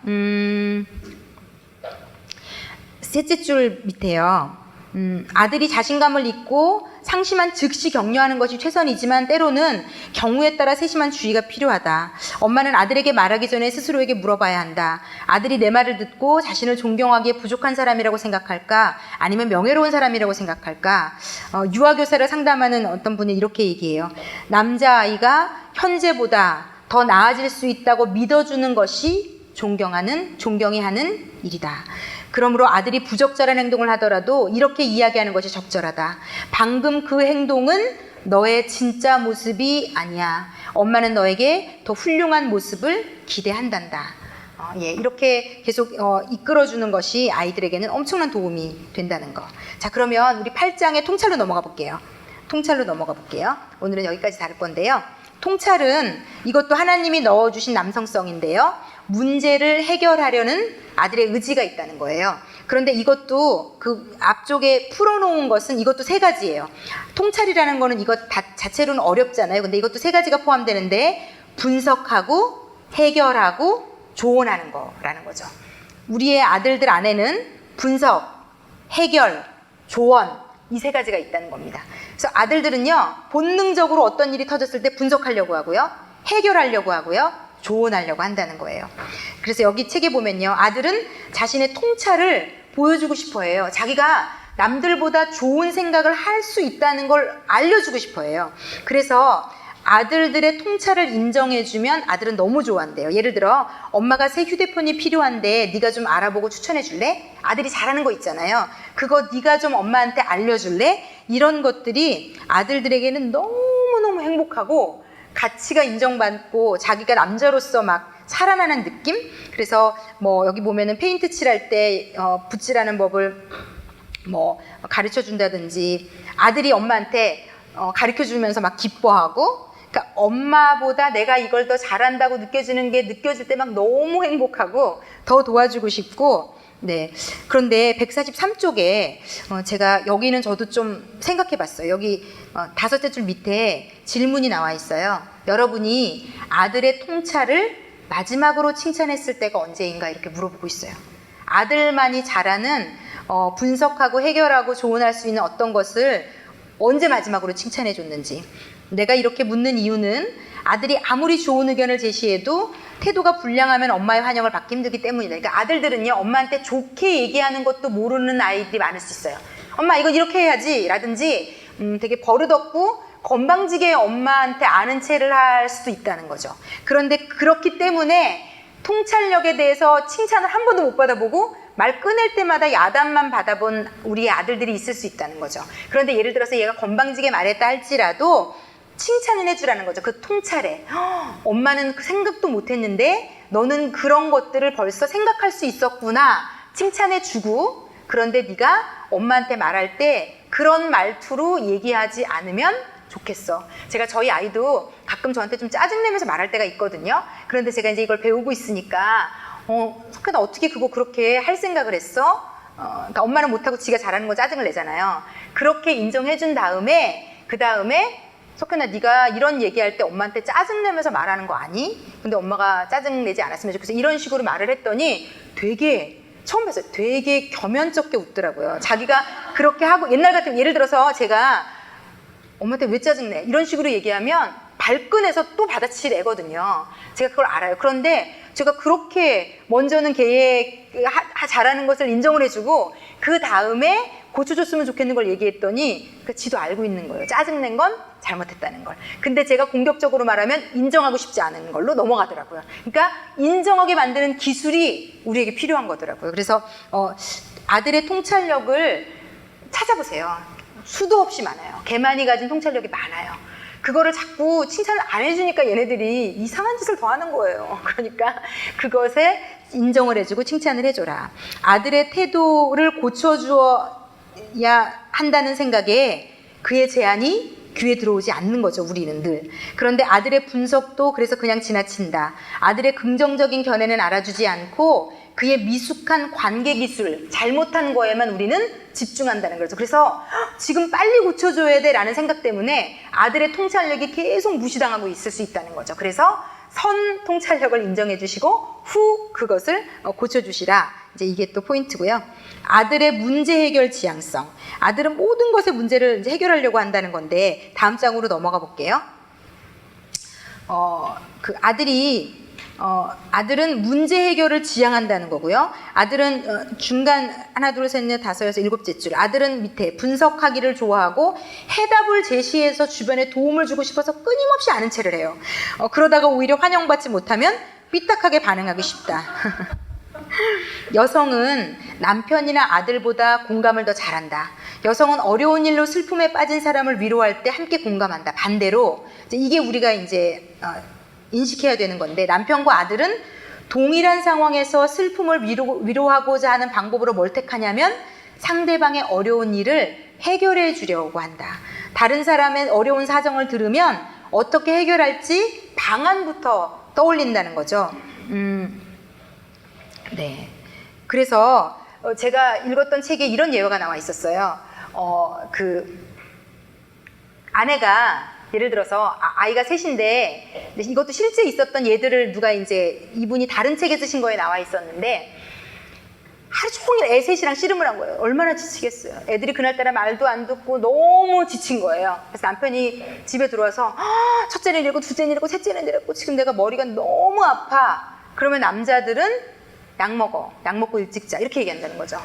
셋째 줄 밑에요. 아들이 자신감을 잃고 상심한 즉시 격려하는 것이 최선이지만 때로는 경우에 따라 세심한 주의가 필요하다. 엄마는 아들에게 말하기 전에 스스로에게 물어봐야 한다. 아들이 내 말을 듣고 자신을 존경하기에 부족한 사람이라고 생각할까? 아니면 명예로운 사람이라고 생각할까? 유아교사를 상담하는 어떤 분이 이렇게 얘기해요. 남자아이가 현재보다 더 나아질 수 있다고 믿어주는 것이 존경이 하는 일이다. 그러므로 아들이 부적절한 행동을 하더라도 이렇게 이야기하는 것이 적절하다. 방금 그 행동은 너의 진짜 모습이 아니야. 엄마는 너에게 더 훌륭한 모습을 기대한단다. 이렇게 계속 이끌어주는 것이 아이들에게는 엄청난 도움이 된다는 거. 자, 그러면 우리 8장의 통찰로 넘어가 볼게요. 오늘은 여기까지 다룰 건데요. 통찰은 이것도 하나님이 넣어주신 남성성인데요. 문제를 해결하려는 아들의 의지가 있다는 거예요. 그런데 이것도 그 앞쪽에 풀어놓은 것은 이것도 3가지예요. 통찰이라는 거는 이것 자체로는 어렵잖아요. 근데 이것도 3가지가 포함되는데 분석하고 해결하고 조언하는 거라는 거죠. 우리의 아들들 안에는 분석, 해결, 조언 이 3가지가 있다는 겁니다. 그래서 아들들은요 본능적으로 어떤 일이 터졌을 때 분석하려고 하고요, 해결하려고 하고요, 조언하려고 한다는 거예요. 그래서 여기 책에 보면요, 아들은 자신의 통찰을 보여주고 싶어 해요. 자기가 남들보다 좋은 생각을 할 수 있다는 걸 알려주고 싶어 해요. 그래서 아들들의 통찰을 인정해주면 아들은 너무 좋아한대요. 예를 들어 엄마가 새 휴대폰이 필요한데 네가 좀 알아보고 추천해 줄래? 아들이 잘하는 거 있잖아요. 그거 네가 좀 엄마한테 알려줄래? 이런 것들이 아들들에게는 너무너무 행복하고 가치가 인정받고 자기가 남자로서 막 살아나는 느낌? 그래서 뭐 여기 보면은 페인트 칠할 때 붓질하는 법을 뭐 가르쳐 준다든지 아들이 엄마한테 가르쳐 주면서 막 기뻐하고, 그러니까 엄마보다 내가 이걸 더 잘한다고 느껴지는 게 느껴질 때 막 너무 행복하고 더 도와주고 싶고. 네. 그런데 143쪽에 제가 여기는 저도 좀 생각해 봤어요. 여기 5째 줄 밑에 질문이 나와 있어요. 여러분이 아들의 통찰을 마지막으로 칭찬했을 때가 언제인가 이렇게 물어보고 있어요. 아들만이 잘하는 분석하고 해결하고 조언할 수 있는 어떤 것을 언제 마지막으로 칭찬해 줬는지. 내가 이렇게 묻는 이유는 아들이 아무리 좋은 의견을 제시해도 태도가 불량하면 엄마의 환영을 받기 힘들기 때문이다. 그러니까 아들들은요, 엄마한테 좋게 얘기하는 것도 모르는 아이들이 많을 수 있어요. 엄마 이거 이렇게 해야지 라든지 되게 버릇없고 건방지게 엄마한테 아는 체를 할 수도 있다는 거죠. 그런데 그렇기 때문에 통찰력에 대해서 칭찬을 한 번도 못 받아보고 말 꺼낼 때마다 야단만 받아본 우리의 아들들이 있을 수 있다는 거죠. 그런데 예를 들어서 얘가 건방지게 말했다 할지라도 칭찬을 해주라는 거죠. 그 통찰에 엄마는 그 생각도 못했는데 너는 그런 것들을 벌써 생각할 수 있었구나 칭찬해주고, 그런데 네가 엄마한테 말할 때 그런 말투로 얘기하지 않으면 좋겠어. 제가 저희 아이도 가끔 저한테 좀 짜증내면서 말할 때가 있거든요. 그런데 제가 이제 이걸 배우고 있으니까 석현아 어떻게 그거 그렇게 할 생각을 했어? 그러니까 엄마는 못하고 지가 잘하는 거 짜증을 내잖아요. 그렇게 인정해준 다음에 그 다음에 석현아 네가 이런 얘기할 때 엄마한테 짜증내면서 말하는 거 아니? 근데 엄마가 짜증내지 않았으면 좋겠어. 이런 식으로 말을 했더니 되게 처음 봤어요. 되게 겸연쩍게 웃더라고요. 자기가 그렇게 하고, 옛날 같으면 예를 들어서 제가 엄마한테 왜 짜증내? 이런 식으로 얘기하면 발끈해서 또 받아칠 애거든요. 제가 그걸 알아요. 그런데 제가 그렇게 먼저는 걔의 잘하는 것을 인정을 해주고 그 다음에 고쳐줬으면 좋겠는 걸 얘기했더니 그러니까 지도 알고 있는 거예요. 짜증낸 건 잘못했다는 걸. 근데 제가 공격적으로 말하면 인정하고 싶지 않은 걸로 넘어가더라고요. 그러니까 인정하게 만드는 기술이 우리에게 필요한 거더라고요. 그래서 아들의 통찰력을 찾아보세요. 수도 없이 많아요. 걔만이 가진 통찰력이 많아요. 그거를 자꾸 칭찬을 안 해주니까 얘네들이 이상한 짓을 더 하는 거예요. 그러니까 그것에 인정을 해주고 칭찬을 해줘라. 아들의 태도를 고쳐주어야 한다는 생각에 그의 제안이 귀에 들어오지 않는 거죠, 우리는 늘. 그런데 아들의 분석도 그래서 그냥 지나친다. 아들의 긍정적인 견해는 알아주지 않고 그의 미숙한 관계 기술, 잘못한 거에만 우리는 집중한다는 거죠. 그래서 지금 빨리 고쳐줘야 돼 라는 생각 때문에 아들의 통찰력이 계속 무시당하고 있을 수 있다는 거죠. 그래서 선 통찰력을 인정해 주시고 후 그것을 고쳐주시라. 이제 이게 또 포인트고요. 아들의 문제 해결 지향성. 아들은 모든 것의 문제를 이제 해결하려고 한다는 건데 다음 장으로 넘어가 볼게요. 아들은 문제 해결을 지향한다는 거고요. 아들은 중간 하나 둘 셋 넷 다섯 여섯 일곱째 줄. 아들은 밑에 분석하기를 좋아하고 해답을 제시해서 주변에 도움을 주고 싶어서 끊임없이 아는 체를 해요. 그러다가 오히려 환영받지 못하면 삐딱하게 반응하기 쉽다. 여성은 남편이나 아들보다 공감을 더 잘한다. 여성은 어려운 일로 슬픔에 빠진 사람을 위로할 때 함께 공감한다. 반대로 이게 우리가 이제 인식해야 되는 건데, 남편과 아들은 동일한 상황에서 슬픔을 위로하고자 하는 방법으로 뭘 택하냐면 상대방의 어려운 일을 해결해 주려고 한다. 다른 사람의 어려운 사정을 들으면 어떻게 해결할지 방안부터 떠올린다는 거죠. 네. 그래서 제가 읽었던 책에 이런 예화가 나와 있었어요. 아내가 예를 들어서 아이가 셋인데 이것도 실제 있었던 예들을 누가 이제 이분이 다른 책에 쓰신 거에 나와 있었는데 하루 종일 애 셋이랑 씨름을 한 거예요. 얼마나 지치겠어요. 애들이 그날따라 말도 안 듣고 너무 지친 거예요. 그래서 남편이 집에 들어와서 첫째는 이러고 둘째는 이러고 셋째는 이러고 지금 내가 머리가 너무 아파. 그러면 남자들은 약 먹고 일찍 자 이렇게 얘기한다는 거죠.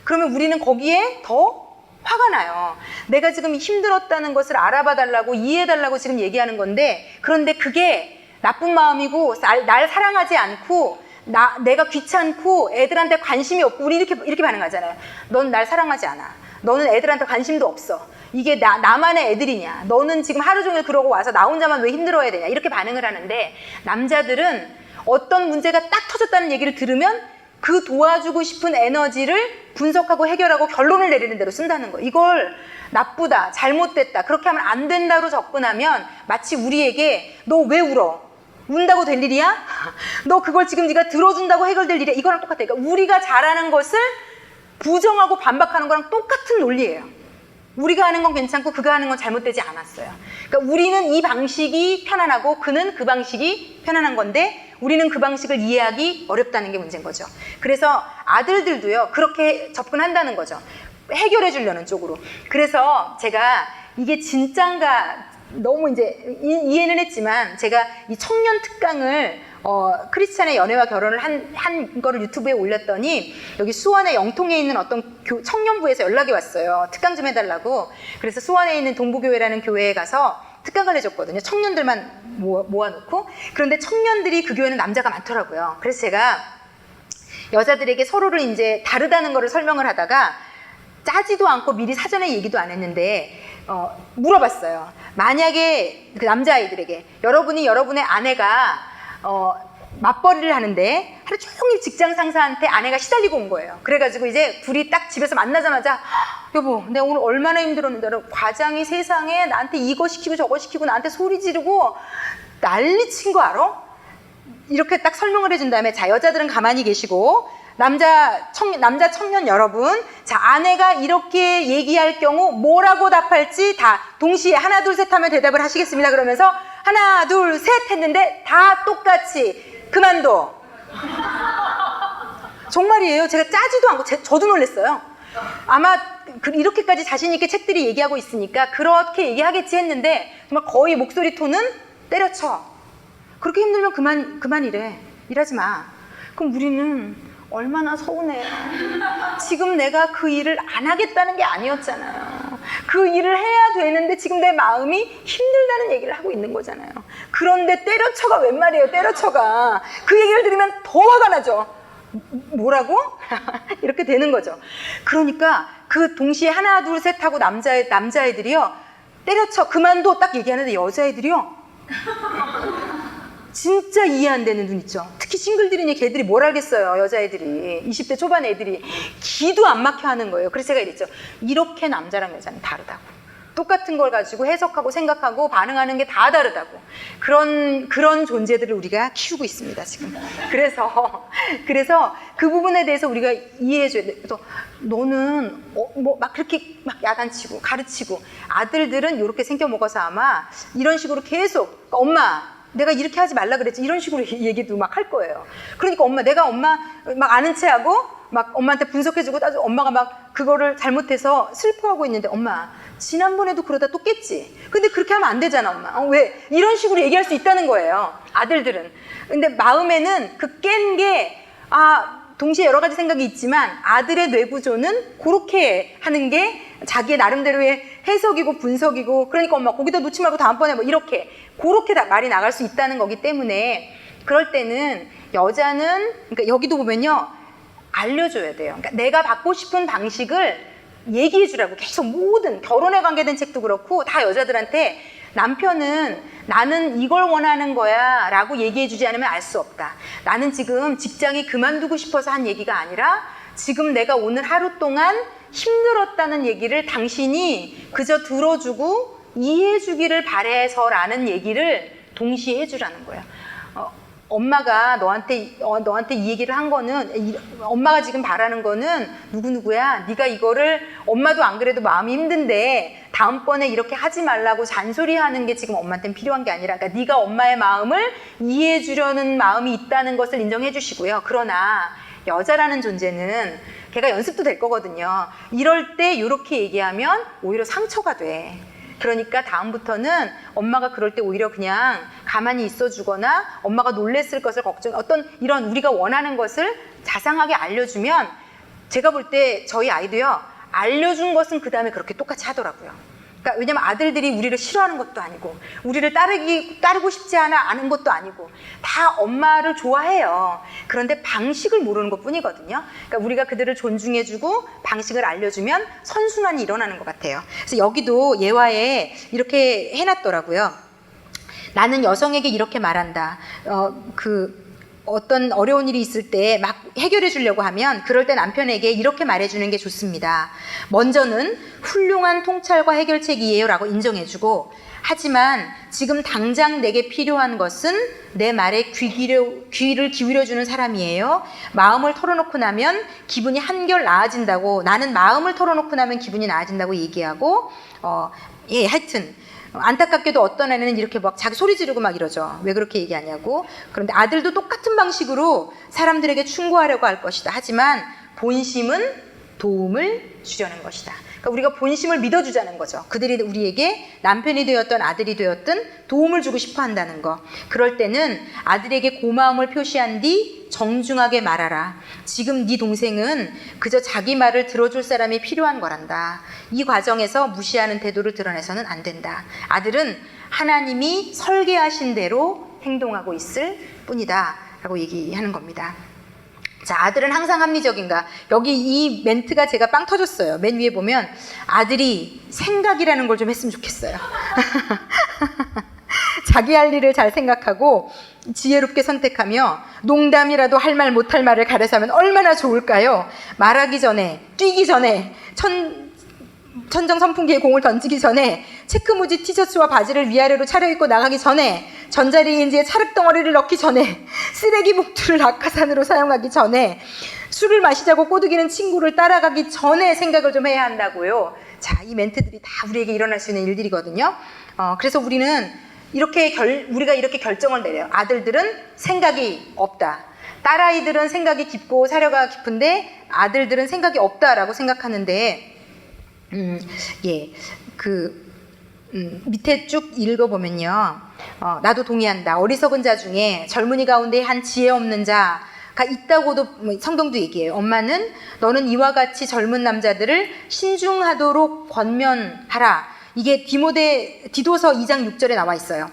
그러면 우리는 거기에 더 화가 나요. 내가 지금 힘들었다는 것을 알아봐 달라고 이해해 달라고 지금 얘기하는 건데, 그런데 그게 나쁜 마음이고 날 사랑하지 않고 내가 귀찮고 애들한테 관심이 없고 우리 이렇게 반응하잖아요. 넌 날 사랑하지 않아. 너는 애들한테 관심도 없어. 이게 나만의 애들이냐. 너는 지금 하루 종일 그러고 와서 나 혼자만 왜 힘들어야 되냐. 이렇게 반응을 하는데, 남자들은 어떤 문제가 딱 터졌다는 얘기를 들으면 그 도와주고 싶은 에너지를 분석하고 해결하고 결론을 내리는 대로 쓴다는 거. 이걸 나쁘다, 잘못됐다, 그렇게 하면 안 된다로 접근하면 마치 우리에게 너 왜 울어? 운다고 될 일이야? 너 그걸 지금 네가 들어준다고 해결될 일이야? 이거랑 똑같아. 그러니까 우리가 잘하는 것을 부정하고 반박하는 거랑 똑같은 논리예요. 우리가 하는 건 괜찮고 그가 하는 건 잘못되지 않았어요. 그러니까 우리는 이 방식이 편안하고 그는 그 방식이 편안한 건데 우리는 그 방식을 이해하기 어렵다는 게 문제인 거죠. 그래서 아들들도요, 그렇게 접근한다는 거죠. 해결해 주려는 쪽으로. 그래서 제가 이게 진짠가 너무 이제 이해는 했지만, 제가 이 청년 특강을 크리스찬의 연애와 결혼을 한 거를 유튜브에 올렸더니 여기 수원의 영통에 있는 어떤 청년부에서 연락이 왔어요. 특강 좀 해달라고. 그래서 수원에 있는 동부교회라는 교회에 가서 특강을 해줬거든요. 청년들만 모아놓고. 그런데 청년들이 그 교회는 남자가 많더라고요. 그래서 제가 여자들에게 서로를 이제 다르다는 거를 설명을 하다가 짜지도 않고 미리 사전에 얘기도 안 했는데 물어봤어요. 만약에 그 남자아이들에게 여러분의 아내가 맞벌이를 하는데 하루 종일 직장 상사한테 아내가 시달리고 온 거예요. 그래가지고 이제 둘이 딱 집에서 만나자마자 여보, 내가 오늘 얼마나 힘들었는데 과장이 세상에 나한테 이거 시키고 저거 시키고 나한테 소리 지르고 난리 친 거 알아? 이렇게 딱 설명을 해준 다음에, 자, 여자들은 가만히 계시고 남자 청년 여러분, 자, 아내가 이렇게 얘기할 경우 뭐라고 답할지 다 동시에 하나 둘 셋 하면 대답을 하시겠습니다. 그러면서 하나 둘 셋 했는데 다 똑같이 그만둬. 정말이에요. 제가 짜지도 않고 저도 놀랐어요. 아마 이렇게까지 자신 있게 책들이 얘기하고 있으니까 그렇게 얘기하겠지 했는데 정말 거의 목소리 톤은 때려쳐. 그렇게 힘들면 그만이래. 일하지 마. 그럼 우리는 얼마나 서운해요. 지금 내가 그 일을 안 하겠다는 게 아니었잖아요. 그 일을 해야 되는데 지금 내 마음이 힘들다는 얘기를 하고 있는 거잖아요. 그런데 때려쳐가 웬 말이에요. 때려쳐가. 그 얘기를 들으면 더 화가 나죠. 뭐라고? 이렇게 되는 거죠. 그러니까 그 동시에 하나 둘 셋 하고 남자애들이요, 때려쳐 그만둬 딱 얘기하는데 여자애들이요 진짜 이해 안 되는 눈 있죠. 특히 싱글들이니 걔들이 뭘 알겠어요. 여자애들이 20대 초반 애들이 기도 안 막혀 하는 거예요. 그래서 제가 이랬죠. 이렇게 남자랑 여자는 다르다고. 똑같은 걸 가지고 해석하고 생각하고 반응하는 게 다 다르다고. 그런 존재들을 우리가 키우고 있습니다, 지금. 그래서 그 부분에 대해서 우리가 이해해줘야 돼. 그래서 너는 막 그렇게 막 야단치고 가르치고, 아들들은 이렇게 생겨 먹어서 아마 이런 식으로 계속 엄마 내가 이렇게 하지 말라 그랬지. 이런 식으로 얘기도 막 할 거예요. 그러니까 내가 엄마 막 아는 체하고 막 엄마한테 분석해주고 따지고 엄마가 막 그거를 잘못해서 슬퍼하고 있는데 엄마 지난번에도 그러다 또 깼지. 근데 그렇게 하면 안 되잖아 엄마. 왜? 이런 식으로 얘기할 수 있다는 거예요. 아들들은. 근데 마음에는 그 깬 게 동시에 여러 가지 생각이 있지만 아들의 뇌구조는 그렇게 하는 게 자기의 나름대로의 해석이고 분석이고 그러니까 엄마 거기다 놓지 말고 다음번에 뭐 이렇게 그렇게 말이 나갈 수 있다는 거기 때문에 그럴 때는 여자는 그러니까 여기도 보면요 알려줘야 돼요. 그러니까 내가 받고 싶은 방식을 얘기해 주라고 계속 모든 결혼에 관계된 책도 그렇고 다 여자들한테 남편은 나는 이걸 원하는 거야 라고 얘기해 주지 않으면 알 수 없다. 나는 지금 직장이 그만두고 싶어서 한 얘기가 아니라 지금 내가 오늘 하루 동안 힘들었다는 얘기를 당신이 그저 들어주고 이해해 주기를 바래서라는 얘기를 동시에 해주라는 거예요. 엄마가 너한테 이 얘기를 한 거는 엄마가 지금 바라는 거는 누구누구야 네가 이거를 엄마도 안 그래도 마음이 힘든데 다음번에 이렇게 하지 말라고 잔소리하는 게 지금 엄마한테는 필요한 게 아니라 그러니까 네가 엄마의 마음을 이해해 주려는 마음이 있다는 것을 인정해 주시고요. 그러나 여자라는 존재는 걔가 연습도 될 거거든요. 이럴 때 이렇게 얘기하면 오히려 상처가 돼. 그러니까 다음부터는 엄마가 그럴 때 오히려 그냥 가만히 있어 주거나 엄마가 놀랬을 것을 어떤 이런 우리가 원하는 것을 자상하게 알려주면 제가 볼 때 저희 아이도요 알려준 것은 그 다음에 그렇게 똑같이 하더라고요. 그러니까 왜냐면 아들들이 우리를 싫어하는 것도 아니고 우리를 따르고 싶지 않은 것도 아니고 다 엄마를 좋아해요. 그런데 방식을 모르는 것 뿐이거든요. 그러니까 우리가 그들을 존중해주고 방식을 알려주면 선순환이 일어나는 것 같아요. 그래서 여기도 예화에 이렇게 해놨더라고요. 나는 여성에게 이렇게 말한다. 어떤 어려운 일이 있을 때 막 해결해 주려고 하면 그럴 때 남편에게 이렇게 말해주는 게 좋습니다. 먼저는 훌륭한 통찰과 해결책이에요 라고 인정해주고 하지만 지금 당장 내게 필요한 것은 내 말에 귀를 기울여주는 사람이에요. 마음을 털어놓고 나면 기분이 한결 나아진다고 나는 마음을 털어놓고 나면 기분이 나아진다고 얘기하고 하여튼 안타깝게도 어떤 애는 이렇게 막 자기 소리 지르고 막 이러죠. 왜 그렇게 얘기하냐고. 그런데 아들도 똑같은 방식으로 사람들에게 충고하려고 할 것이다. 하지만 본심은 도움을 주려는 것이다. 그러니까 우리가 본심을 믿어주자는 거죠. 그들이 우리에게 남편이 되었든 아들이 되었든 도움을 주고 싶어 한다는 거. 그럴 때는 아들에게 고마움을 표시한 뒤 정중하게 말하라. 지금 네 동생은 그저 자기 말을 들어줄 사람이 필요한 거란다. 이 과정에서 무시하는 태도를 드러내서는 안 된다. 아들은 하나님이 설계하신 대로 행동하고 있을 뿐이다 라고 얘기하는 겁니다. 자, 아들은 항상 합리적인가? 여기 이 멘트가 제가 빵 터졌어요. 맨 위에 보면 아들이 생각이라는 걸 좀 했으면 좋겠어요. 자기 할 일을 잘 생각하고 지혜롭게 선택하며 농담이라도 할 말 못할 말을 가려서 하면 얼마나 좋을까요? 말하기 전에, 뛰기 전에, 천정 선풍기에 공을 던지기 전에, 체크무지 티셔츠와 바지를 위아래로 차려입고 나가기 전에, 전자레인지에 찰흙덩어리를 넣기 전에, 쓰레기 봉투를 낙하산으로 사용하기 전에, 술을 마시자고 꼬드기는 친구를 따라가기 전에 생각을 좀 해야 한다고요. 자, 이 멘트들이 다 우리에게 일어날 수 있는 일들이거든요. 그래서 우리가 이렇게 결정을 내려요. 아들들은 생각이 없다. 딸아이들은 생각이 깊고 사려가 깊은데 아들들은 생각이 없다라고 생각하는데 밑에 쭉 읽어보면요. 나도 동의한다. 어리석은 자 중에 젊은이 가운데 한 지혜 없는 자가 있다고도 성경도 얘기해요. 엄마는 너는 이와 같이 젊은 남자들을 신중하도록 권면하라. 이게 디도서 2장 6절에 나와 있어요.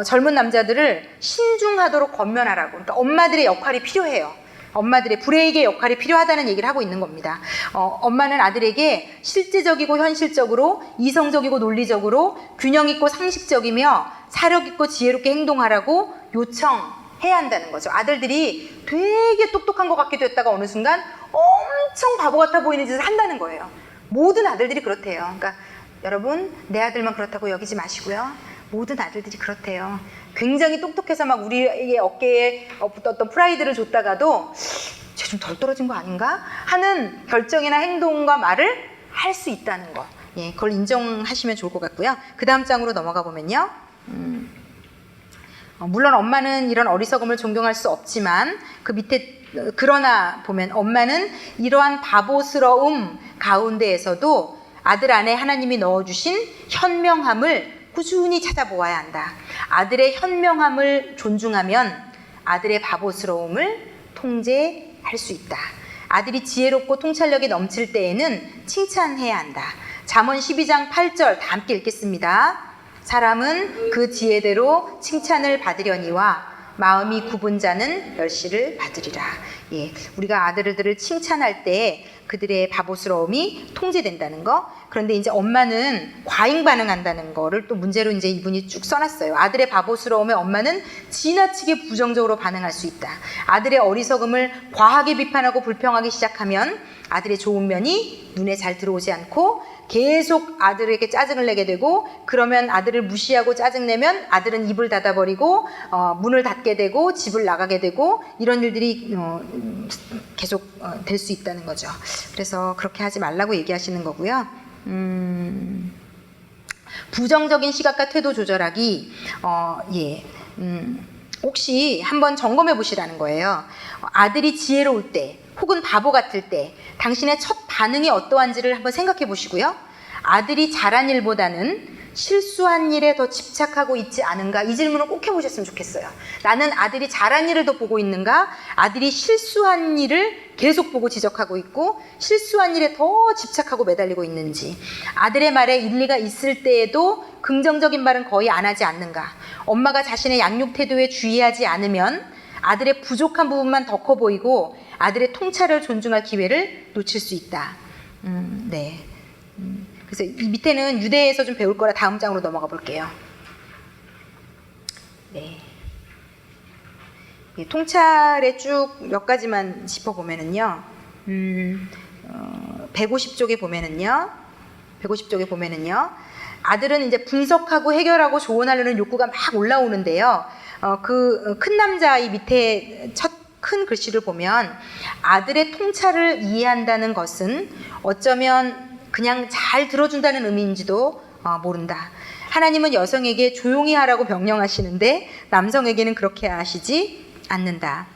젊은 남자들을 신중하도록 권면하라고. 그러니까 엄마들의 역할이 필요해요. 엄마들의 브레이크의 역할이 필요하다는 얘기를 하고 있는 겁니다. 엄마는 아들에게 실제적이고 현실적으로 이성적이고 논리적으로 균형 있고 상식적이며 사력 있고 지혜롭게 행동하라고 요청해야 한다는 거죠. 아들들이 되게 똑똑한 것 같기도 했다가 어느 순간 엄청 바보 같아 보이는 짓을 한다는 거예요. 모든 아들들이 그렇대요. 그러니까 여러분, 내 아들만 그렇다고 여기지 마시고요. 모든 아들들이 그렇대요. 굉장히 똑똑해서 막 우리의 어깨에 어떤 프라이드를 줬다가도 쟤 좀 덜 떨어진 거 아닌가? 하는 결정이나 행동과 말을 할 수 있다는 거. 예, 그걸 인정하시면 좋을 것 같고요. 그 다음 장으로 넘어가 보면요. 물론 엄마는 이런 어리석음을 존경할 수 없지만 그 밑에 그러나 보면 엄마는 이러한 바보스러움 가운데에서도 아들 안에 하나님이 넣어주신 현명함을 꾸준히 찾아보아야 한다. 아들의 현명함을 존중하면 아들의 바보스러움을 통제할 수 있다. 아들이 지혜롭고 통찰력이 넘칠 때에는 칭찬해야 한다. 잠언 12장 8절 다 함께 읽겠습니다. 사람은 그 지혜대로 칭찬을 받으려니와 마음이 굽은 자는 멸시를 받으리라. 예, 우리가 아들들을 칭찬할 때 그들의 바보스러움이 통제된다는 거. 그런데 이제 엄마는 과잉 반응한다는 거를 또 문제로 이제 이분이 쭉 써놨어요. 아들의 바보스러움에 엄마는 지나치게 부정적으로 반응할 수 있다. 아들의 어리석음을 과하게 비판하고 불평하기 시작하면 아들의 좋은 면이 눈에 잘 들어오지 않고 계속 아들에게 짜증을 내게 되고, 그러면 아들을 무시하고 짜증내면 아들은 입을 닫아버리고 문을 닫게 되고 집을 나가게 되고 이런 일들이 계속 될 수 있다는 거죠. 그래서 그렇게 하지 말라고 얘기하시는 거고요. 부정적인 시각과 태도 조절하기, 혹시 한번 점검해 보시라는 거예요. 아들이 지혜로울 때 혹은 바보 같을 때 당신의 첫 반응이 어떠한지를 한번 생각해 보시고요. 아들이 잘한 일보다는 실수한 일에 더 집착하고 있지 않은가, 이 질문을 꼭 해보셨으면 좋겠어요. 나는 아들이 잘한 일을 더 보고 있는가, 아들이 실수한 일을 계속 보고 지적하고 있고 실수한 일에 더 집착하고 매달리고 있는지, 아들의 말에 일리가 있을 때에도 긍정적인 말은 거의 안 하지 않는가, 엄마가 자신의 양육 태도에 주의하지 않으면 아들의 부족한 부분만 더 커 보이고 아들의 통찰을 존중할 기회를 놓칠 수 있다. 그래서 이 밑에는 유대에서 좀 배울 거라 다음 장으로 넘어가 볼게요. 통찰에 쭉 몇 가지만 짚어보면은요, 150쪽에 보면은요, 아들은 이제 분석하고 해결하고 조언하려는 욕구가 막 올라오는데요. 그 큰 남자의 밑에 첫 큰 글씨를 보면 아들의 통찰을 이해한다는 것은 어쩌면 그냥 잘 들어준다는 의미인지도 모른다. 하나님은 여성에게 조용히 하라고 명령하시는데 남성에게는 그렇게 하시지 않는다.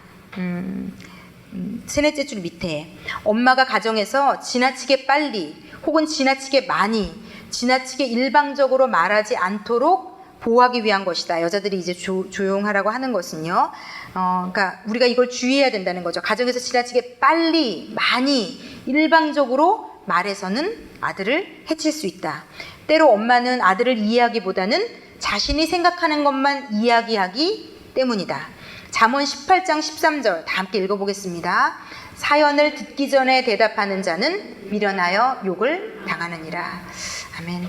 세 넷째 줄 밑에 엄마가 가정에서 지나치게 빨리 혹은 지나치게 많이, 지나치게 일방적으로 말하지 않도록 보호하기 위한 것이다. 여자들이 이제 조용하라고 하는 것은요. 그러니까 우리가 이걸 주의해야 된다는 거죠. 가정에서 지나치게 빨리, 많이, 일방적으로 말해서는 아들을 해칠 수 있다. 때로 엄마는 아들을 이해하기보다는 자신이 생각하는 것만 이야기하기 때문이다. 잠언 18장 13절 다 함께 읽어보겠습니다. 사연을 듣기 전에 대답하는 자는 미련하여 욕을 당하느니라. 아멘.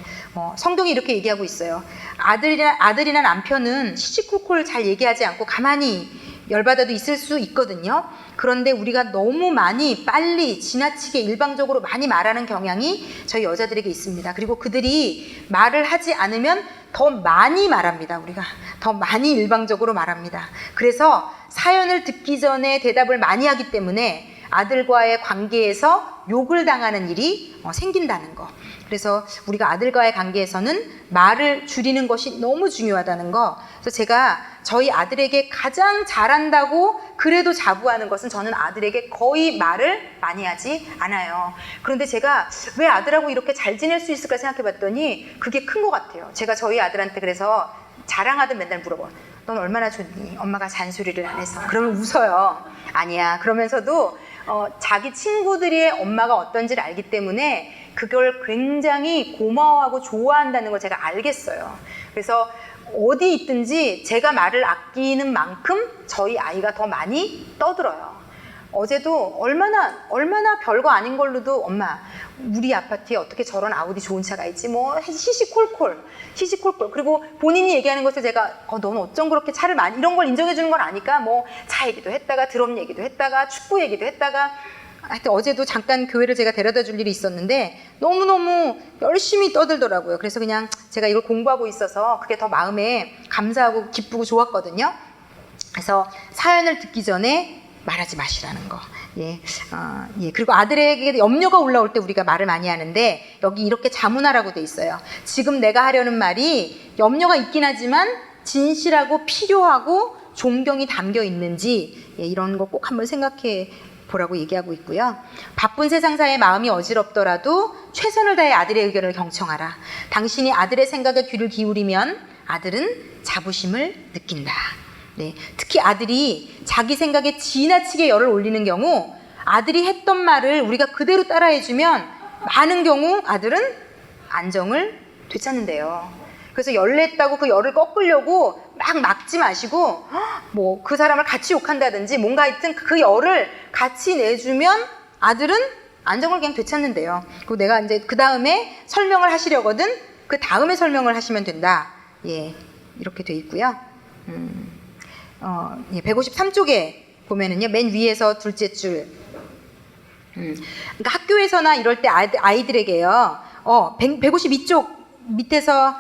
성경이 이렇게 얘기하고 있어요. 아들이나 남편은 시시콜콜 잘 얘기하지 않고 가만히 열받아도 있을 수 있거든요. 그런데 우리가 너무 많이, 빨리, 지나치게 일방적으로 많이 말하는 경향이 저희 여자들에게 있습니다. 그리고 그들이 말을 하지 않으면 더 많이 말합니다. 우리가 더 많이 일방적으로 말합니다. 그래서 사연을 듣기 전에 대답을 많이 하기 때문에 아들과의 관계에서 욕을 당하는 일이 생긴다는 거. 그래서 우리가 아들과의 관계에서는 말을 줄이는 것이 너무 중요하다는 거. 그래서 제가 저희 아들에게 가장 잘한다고 그래도 자부하는 것은 저는 아들에게 거의 말을 많이 하지 않아요. 그런데 제가 왜 아들하고 이렇게 잘 지낼 수 있을까 생각해 봤더니 그게 큰 것 같아요. 제가 저희 아들한테 그래서 자랑하듯 맨날 물어봐요. 넌 얼마나 좋니? 엄마가 잔소리를 안 해서. 그러면 웃어요. 아니야. 그러면서도 자기 친구들의 엄마가 어떤지를 알기 때문에 그걸 굉장히 고마워하고 좋아한다는 걸 제가 알겠어요. 그래서 어디 있든지 제가 말을 아끼는 만큼 저희 아이가 더 많이 떠들어요. 어제도 얼마나 별거 아닌 걸로도 엄마 우리 아파트에 어떻게 저런 아우디 좋은 차가 있지, 뭐 시시콜콜. 그리고 본인이 얘기하는 것을 제가 넌 어쩜 그렇게 차를 많이, 이런 걸 인정해 주는 걸 아니까 뭐 차 얘기도 했다가 드럼 얘기도 했다가 축구 얘기도 했다가, 하여튼 어제도 잠깐 교회를 제가 데려다 줄 일이 있었는데 너무너무 열심히 떠들더라고요. 그래서 그냥 제가 이걸 공부하고 있어서 그게 더 마음에 감사하고 기쁘고 좋았거든요. 그래서 사연을 듣기 전에 말하지 마시라는 거. 그리고 아들에게 염려가 올라올 때 우리가 말을 많이 하는데 여기 이렇게 자문하라고 돼 있어요. 지금 내가 하려는 말이 염려가 있긴 하지만 진실하고 필요하고 존경이 담겨 있는지 이런 거 꼭 한번 생각해 보라고 얘기하고 있고요. 바쁜 세상사의 마음이 어지럽더라도 최선을 다해 아들의 의견을 경청하라. 당신이 아들의 생각에 귀를 기울이면 아들은 자부심을 느낀다. 네, 특히 아들이 자기 생각에 지나치게 열을 올리는 경우 아들이 했던 말을 우리가 그대로 따라해주면 많은 경우 아들은 안정을 되찾는데요. 그래서 열냈다고 그 열을 꺾으려고 막 막지 마시고 뭐 그 사람을 같이 욕한다든지 뭔가 하여튼 그 열을 같이 내주면 아들은 안정을 그냥 되찾는데요. 그리고 내가 이제 그 다음에 설명을 하시려거든 그 다음에 설명을 하시면 된다. 예, 이렇게 돼 있고요. 153쪽에 보면은요, 맨 위에서 둘째 줄. 그러니까 학교에서나 이럴 때 아이들에게요, 152쪽 밑에서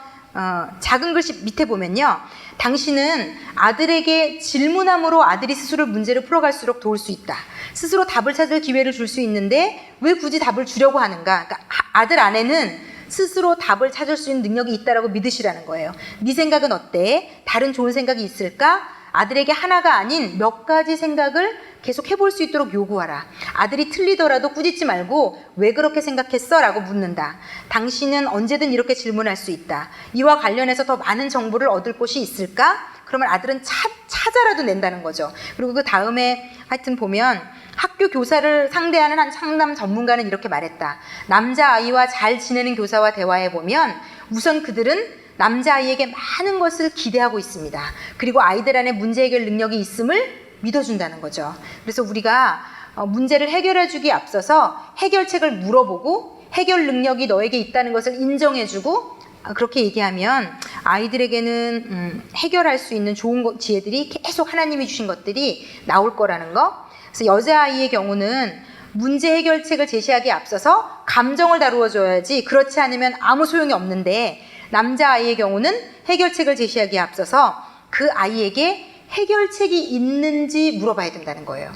작은 글씨 밑에 보면요, 당신은 아들에게 질문함으로 아들이 스스로 문제를 풀어갈수록 도울 수 있다. 스스로 답을 찾을 기회를 줄 수 있는데 왜 굳이 답을 주려고 하는가? 그러니까 아들 안에는 스스로 답을 찾을 수 있는 능력이 있다라고 믿으시라는 거예요. 네 생각은 어때? 다른 좋은 생각이 있을까? 아들에게 하나가 아닌 몇 가지 생각을 계속 해볼 수 있도록 요구하라. 아들이 틀리더라도 꾸짖지 말고 왜 그렇게 생각했어? 라고 묻는다. 당신은 언제든 이렇게 질문할 수 있다. 이와 관련해서 더 많은 정보를 얻을 곳이 있을까? 그러면 아들은 찾아라도 낸다는 거죠. 그리고 그 다음에 하여튼 보면 학교 교사를 상대하는 한 상담 전문가는 이렇게 말했다. 남자아이와 잘 지내는 교사와 대화해보면 우선 그들은 남자아이에게 많은 것을 기대하고 있습니다. 그리고 아이들 안에 문제 해결 능력이 있음을 믿어준다는 거죠. 그래서 우리가 문제를 해결해주기에 앞서서 해결책을 물어보고 해결 능력이 너에게 있다는 것을 인정해주고 그렇게 얘기하면 아이들에게는 해결할 수 있는 좋은 지혜들이 계속 하나님이 주신 것들이 나올 거라는 거. 그래서 여자아이의 경우는 문제 해결책을 제시하기에 앞서서 감정을 다루어줘야지 그렇지 않으면 아무 소용이 없는데 남자아이의 경우는 해결책을 제시하기에 앞서서 그 아이에게 해결책이 있는지 물어봐야 된다는 거예요.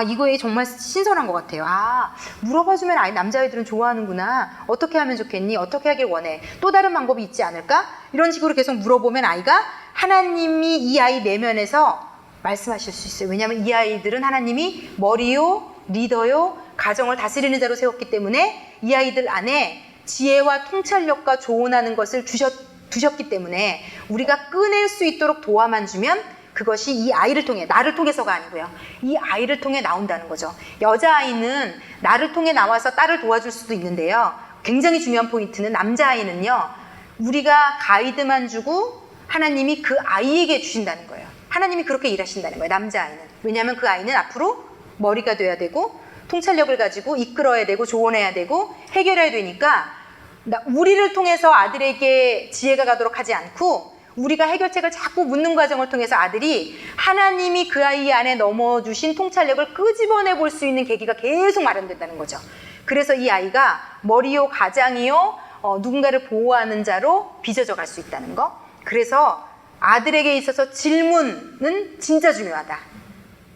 이거에 정말 신선한 것 같아요. 물어봐주면 남자아이들은 좋아하는구나. 어떻게 하면 좋겠니? 어떻게 하길 원해? 또 다른 방법이 있지 않을까? 이런 식으로 계속 물어보면 아이가 하나님이 이 아이 내면에서 말씀하실 수 있어요. 왜냐하면 이 아이들은 하나님이 머리요, 리더요, 가정을 다스리는 자로 세웠기 때문에 이 아이들 안에 지혜와 통찰력과 조언하는 것을 두셨기 때문에 우리가 꺼낼 수 있도록 도와만 주면 그것이 이 아이를 통해, 나를 통해서가 아니고요. 이 아이를 통해 나온다는 거죠. 여자아이는 나를 통해 나와서 딸을 도와줄 수도 있는데요. 굉장히 중요한 포인트는 남자아이는요. 우리가 가이드만 주고 하나님이 그 아이에게 주신다는 거예요. 하나님이 그렇게 일하신다는 거예요. 남자아이는. 왜냐하면 그 아이는 앞으로 머리가 돼야 되고 통찰력을 가지고 이끌어야 되고 조언해야 되고 해결해야 되니까 우리를 통해서 아들에게 지혜가 가도록 하지 않고 우리가 해결책을 자꾸 묻는 과정을 통해서 아들이 하나님이 그 아이 안에 넣어주신 통찰력을 끄집어내 볼 수 있는 계기가 계속 마련된다는 거죠. 그래서 이 아이가 머리요 가장이요 누군가를 보호하는 자로 빚어져 갈 수 있다는 거. 그래서 아들에게 있어서 질문은 진짜 중요하다.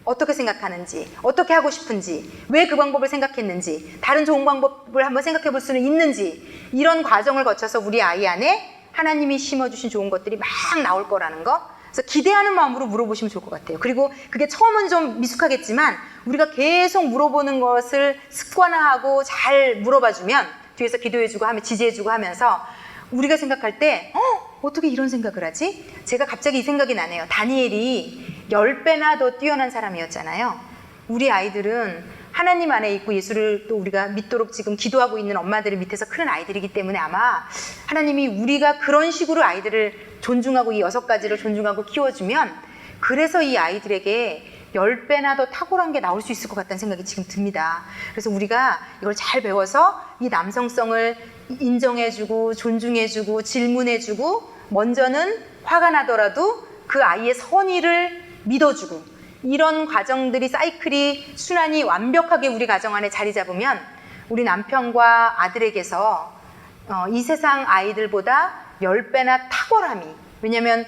어떻게 생각하는지, 어떻게 하고 싶은지, 왜 그 방법을 생각했는지, 다른 좋은 방법을 한번 생각해 볼 수는 있는지, 이런 과정을 거쳐서 우리 아이 안에 하나님이 심어주신 좋은 것들이 막 나올 거라는 거. 그래서 기대하는 마음으로 물어보시면 좋을 것 같아요. 그리고 그게 처음은 좀 미숙하겠지만 우리가 계속 물어보는 것을 습관화하고 잘 물어봐주면 뒤에서 기도해주고 하면 지지해주고 하면서 우리가 생각할 때 어떻게 이런 생각을 하지? 제가 갑자기 이 생각이 나네요. 다니엘이 10배나 더 뛰어난 사람이었잖아요. 우리 아이들은 하나님 안에 있고 예수를 또 우리가 믿도록 지금 기도하고 있는 엄마들 밑에서 크는 아이들이기 때문에 아마 하나님이 우리가 그런 식으로 아이들을 존중하고 이 6가지를 존중하고 키워주면 그래서 이 아이들에게 10배나 더 탁월한 게 나올 수 있을 것 같다는 생각이 지금 듭니다. 그래서 우리가 이걸 잘 배워서 이 남성성을 인정해주고 존중해주고 질문해주고 먼저는 화가 나더라도 그 아이의 선의를 믿어주고 이런 과정들이 사이클이 순환이 완벽하게 우리 가정 안에 자리 잡으면 우리 남편과 아들에게서 이 세상 아이들보다 10배나 탁월함이 왜냐하면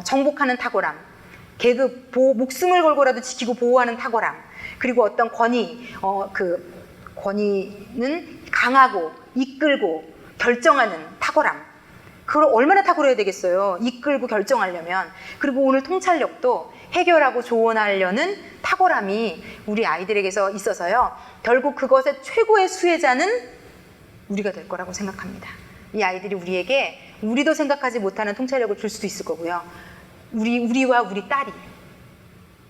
정복하는 탁월함 계급, 목숨을 걸고라도 지키고 보호하는 탁월함 그리고 어떤 권위는 강하고 이끌고 결정하는 탁월함 그걸 얼마나 탁월해야 되겠어요. 이끌고 결정하려면. 그리고 오늘 통찰력도 해결하고 조언하려는 탁월함이 우리 아이들에게서 있어서요. 결국 그것의 최고의 수혜자는 우리가 될 거라고 생각합니다. 이 아이들이 우리에게 우리도 생각하지 못하는 통찰력을 줄 수도 있을 거고요. 우리와 우리 딸이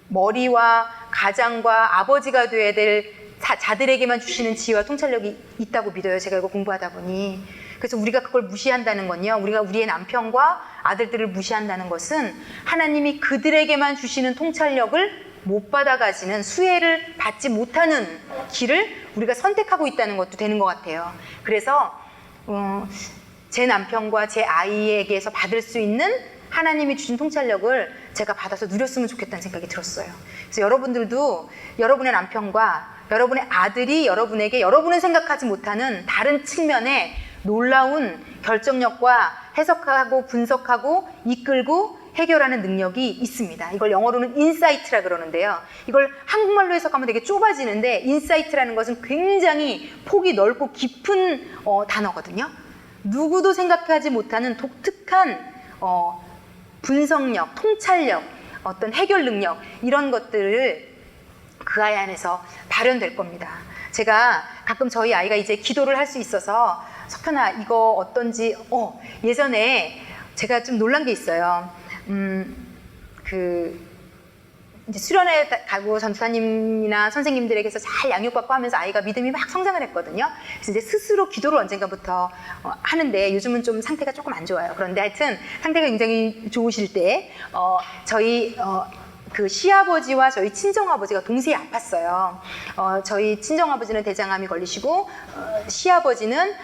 머리와 가장과 아버지가 되어야 될 자들에게만 주시는 지혜와 통찰력이 있다고 믿어요. 제가 이거 공부하다 보니. 그래서 우리가 그걸 무시한다는 건요. 우리가 우리의 남편과 아들들을 무시한다는 것은 하나님이 그들에게만 주시는 통찰력을 못 받아가지는 수혜를 받지 못하는 길을 우리가 선택하고 있다는 것도 되는 것 같아요. 그래서 제 남편과 제 아이에게서 받을 수 있는 하나님이 주신 통찰력을 제가 받아서 누렸으면 좋겠다는 생각이 들었어요. 그래서 여러분들도 여러분의 남편과 여러분의 아들이 여러분에게 여러분은 생각하지 못하는 다른 측면의 놀라운 결정력과 해석하고 분석하고 이끌고 해결하는 능력이 있습니다. 이걸 영어로는 인사이트라 그러는데요. 이걸 한국말로 해석하면 되게 좁아지는데 인사이트라는 것은 굉장히 폭이 넓고 깊은 단어거든요. 누구도 생각하지 못하는 독특한 분석력, 통찰력, 어떤 해결 능력 이런 것들을 그 아이 안에서 발현될 겁니다. 제가 가끔 저희 아이가 이제 기도를 할 수 있어서 석현아 이거 어떤지 예전에 제가 좀 놀란 게 있어요. 이제 수련회 가고 전도사님이나 선생님들에게서 잘 양육받고 하면서 아이가 믿음이 막 성장을 했거든요. 그래서 이제 스스로 기도를 언젠가부터 하는데 요즘은 좀 상태가 조금 안 좋아요. 그런데 하여튼 상태가 굉장히 좋으실 때 저희 그 시아버지와 저희 친정아버지가 동시에 아팠어요. 저희 친정아버지는 대장암이 걸리시고 시아버지는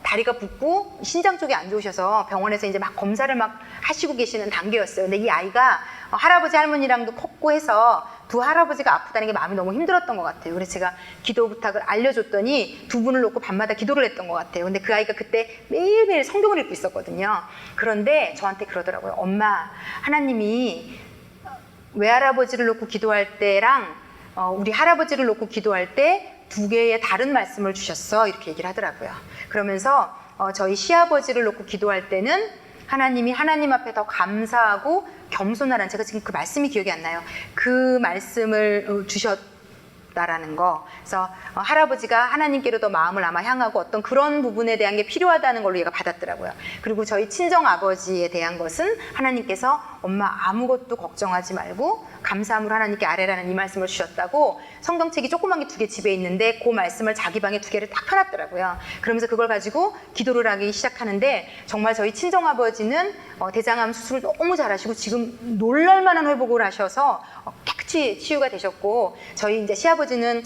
다리가 붓고 신장 쪽이 안 좋으셔서 병원에서 이제 막 검사를 막 하시고 계시는 단계였어요. 근데 이 아이가 할아버지 할머니랑도 컸고 해서 두 할아버지가 아프다는 게 마음이 너무 힘들었던 것 같아요. 그래서 제가 기도 부탁을 알려줬더니 두 분을 놓고 밤마다 기도를 했던 것 같아요. 근데 그 아이가 그때 매일매일 성경을 읽고 있었거든요. 그런데 저한테 그러더라고요. 엄마, 하나님이 외할아버지를 놓고 기도할 때랑 우리 할아버지를 놓고 기도할 때 두 개의 다른 말씀을 주셨어. 이렇게 얘기를 하더라고요. 그러면서 저희 시아버지를 놓고 기도할 때는 하나님이 하나님 앞에 더 감사하고 겸손하라는, 제가 지금 그 말씀이 기억이 안 나요. 그 말씀을 주셨다라는 거. 그래서 할아버지가 하나님께로 더 마음을 아마 향하고 어떤 그런 부분에 대한 게 필요하다는 걸로 얘가 받았더라고요. 그리고 저희 친정 아버지에 대한 것은 하나님께서 엄마 아무것도 걱정하지 말고 감사함으로 하나님께 아뢰라는 이 말씀을 주셨다고, 성경책이 조그만 게 2개 집에 있는데 그 말씀을 자기 방에 2개를 딱 펴놨더라고요. 그러면서 그걸 가지고 기도를 하기 시작하는데 정말 저희 친정아버지는 대장암 수술을 너무 잘하시고 지금 놀랄만한 회복을 하셔서 깨끗이 치유가 되셨고, 저희 이제 시아버지는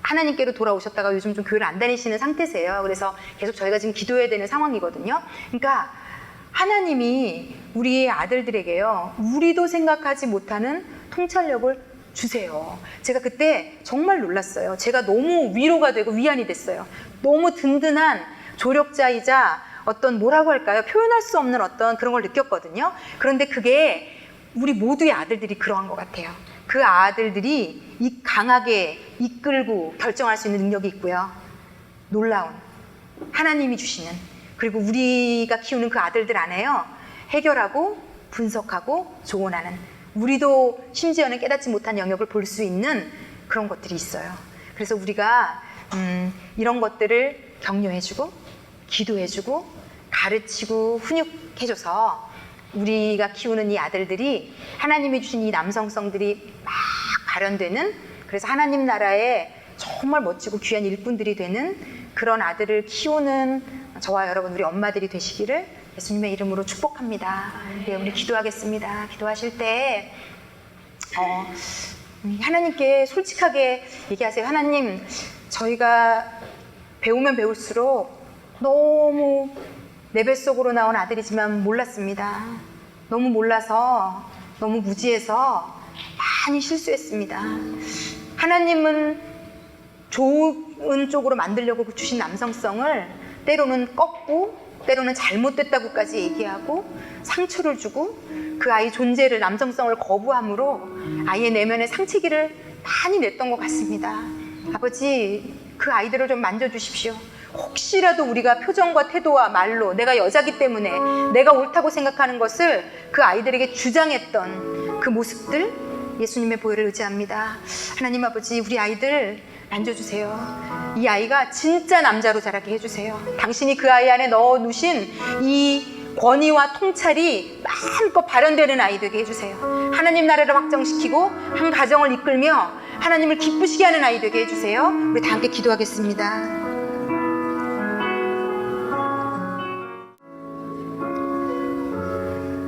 하나님께로 돌아오셨다가 요즘 좀 교회를 안 다니시는 상태세요. 그래서 계속 저희가 지금 기도해야 되는 상황이거든요. 그러니까 하나님이 우리의 아들들에게요, 우리도 생각하지 못하는 통찰력을 주세요. 제가 그때 정말 놀랐어요. 제가 너무 위로가 되고 위안이 됐어요. 너무 든든한 조력자이자 어떤 뭐라고 할까요? 표현할 수 없는 어떤 그런 걸 느꼈거든요. 그런데 그게 우리 모두의 아들들이 그러한 것 같아요. 그 아들들이 강하게 이끌고 결정할 수 있는 능력이 있고요. 놀라운 하나님이 주시는, 그리고 우리가 키우는 그 아들들 안에요, 해결하고 분석하고 조언하는, 우리도 심지어는 깨닫지 못한 영역을 볼 수 있는 그런 것들이 있어요. 그래서 우리가 이런 것들을 격려해주고 기도해주고 가르치고 훈육해줘서 우리가 키우는 이 아들들이, 하나님이 주신 이 남성성들이 막 발현되는, 그래서 하나님 나라에 정말 멋지고 귀한 일꾼들이 되는 그런 아들을 키우는 저와 여러분, 우리 엄마들이 되시기를 예수님의 이름으로 축복합니다. 네, 우리 기도하겠습니다. 기도하실 때 하나님께 솔직하게 얘기하세요. 하나님, 저희가 배우면 배울수록 너무 내 뱃속으로 나온 아들이지만 몰랐습니다. 너무 몰라서, 너무 무지해서 많이 실수했습니다. 하나님은 좋은 쪽으로 만들려고 주신 남성성을 때로는 꺾고 때로는 잘못됐다고까지 얘기하고 상처를 주고 그 아이 존재를, 남성성을 거부함으로 아이의 내면의 상처기를 많이 냈던 것 같습니다. 아버지, 그 아이들을 좀 만져주십시오. 혹시라도 우리가 표정과 태도와 말로 내가 여자기 때문에 내가 옳다고 생각하는 것을 그 아이들에게 주장했던 그 모습들, 예수님의 보혈을 의지합니다. 하나님 아버지, 우리 아이들 만져주세요. 이 아이가 진짜 남자로 자라게 해주세요. 당신이 그 아이 안에 넣어 놓으신 이 권위와 통찰이 마음껏 발현되는 아이 되게 해주세요. 하나님 나라를 확정시키고 한 가정을 이끌며 하나님을 기쁘시게 하는 아이 되게 해주세요. 우리 다 함께 기도하겠습니다.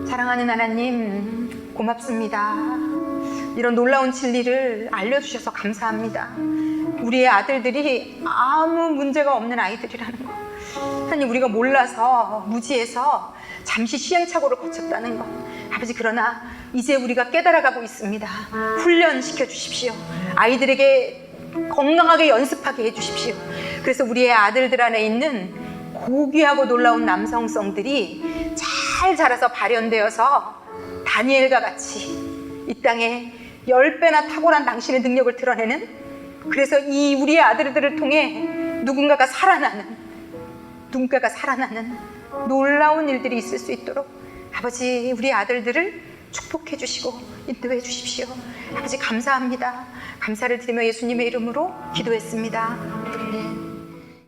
사랑하는 하나님, 고맙습니다. 이런 놀라운 진리를 알려주셔서 감사합니다. 우리의 아들들이 아무 문제가 없는 아이들이라는 거, 하나님, 우리가 몰라서 무지해서 잠시 시행착오를 거쳤다는 것, 아버지, 그러나 이제 우리가 깨달아가고 있습니다. 훈련시켜 주십시오. 아이들에게 건강하게 연습하게 해주십시오. 그래서 우리의 아들들 안에 있는 고귀하고 놀라운 남성성들이 잘 자라서 발현되어서 다니엘과 같이 이 땅에 10배나 탁월한 당신의 능력을 드러내는, 그래서 이 우리의 아들들을 통해 누군가가 살아나는 놀라운 일들이 있을 수 있도록 아버지, 우리 아들들을 축복해 주시고 인도해 주십시오. 아버지, 감사합니다. 감사를 드리며 예수님의 이름으로 기도했습니다.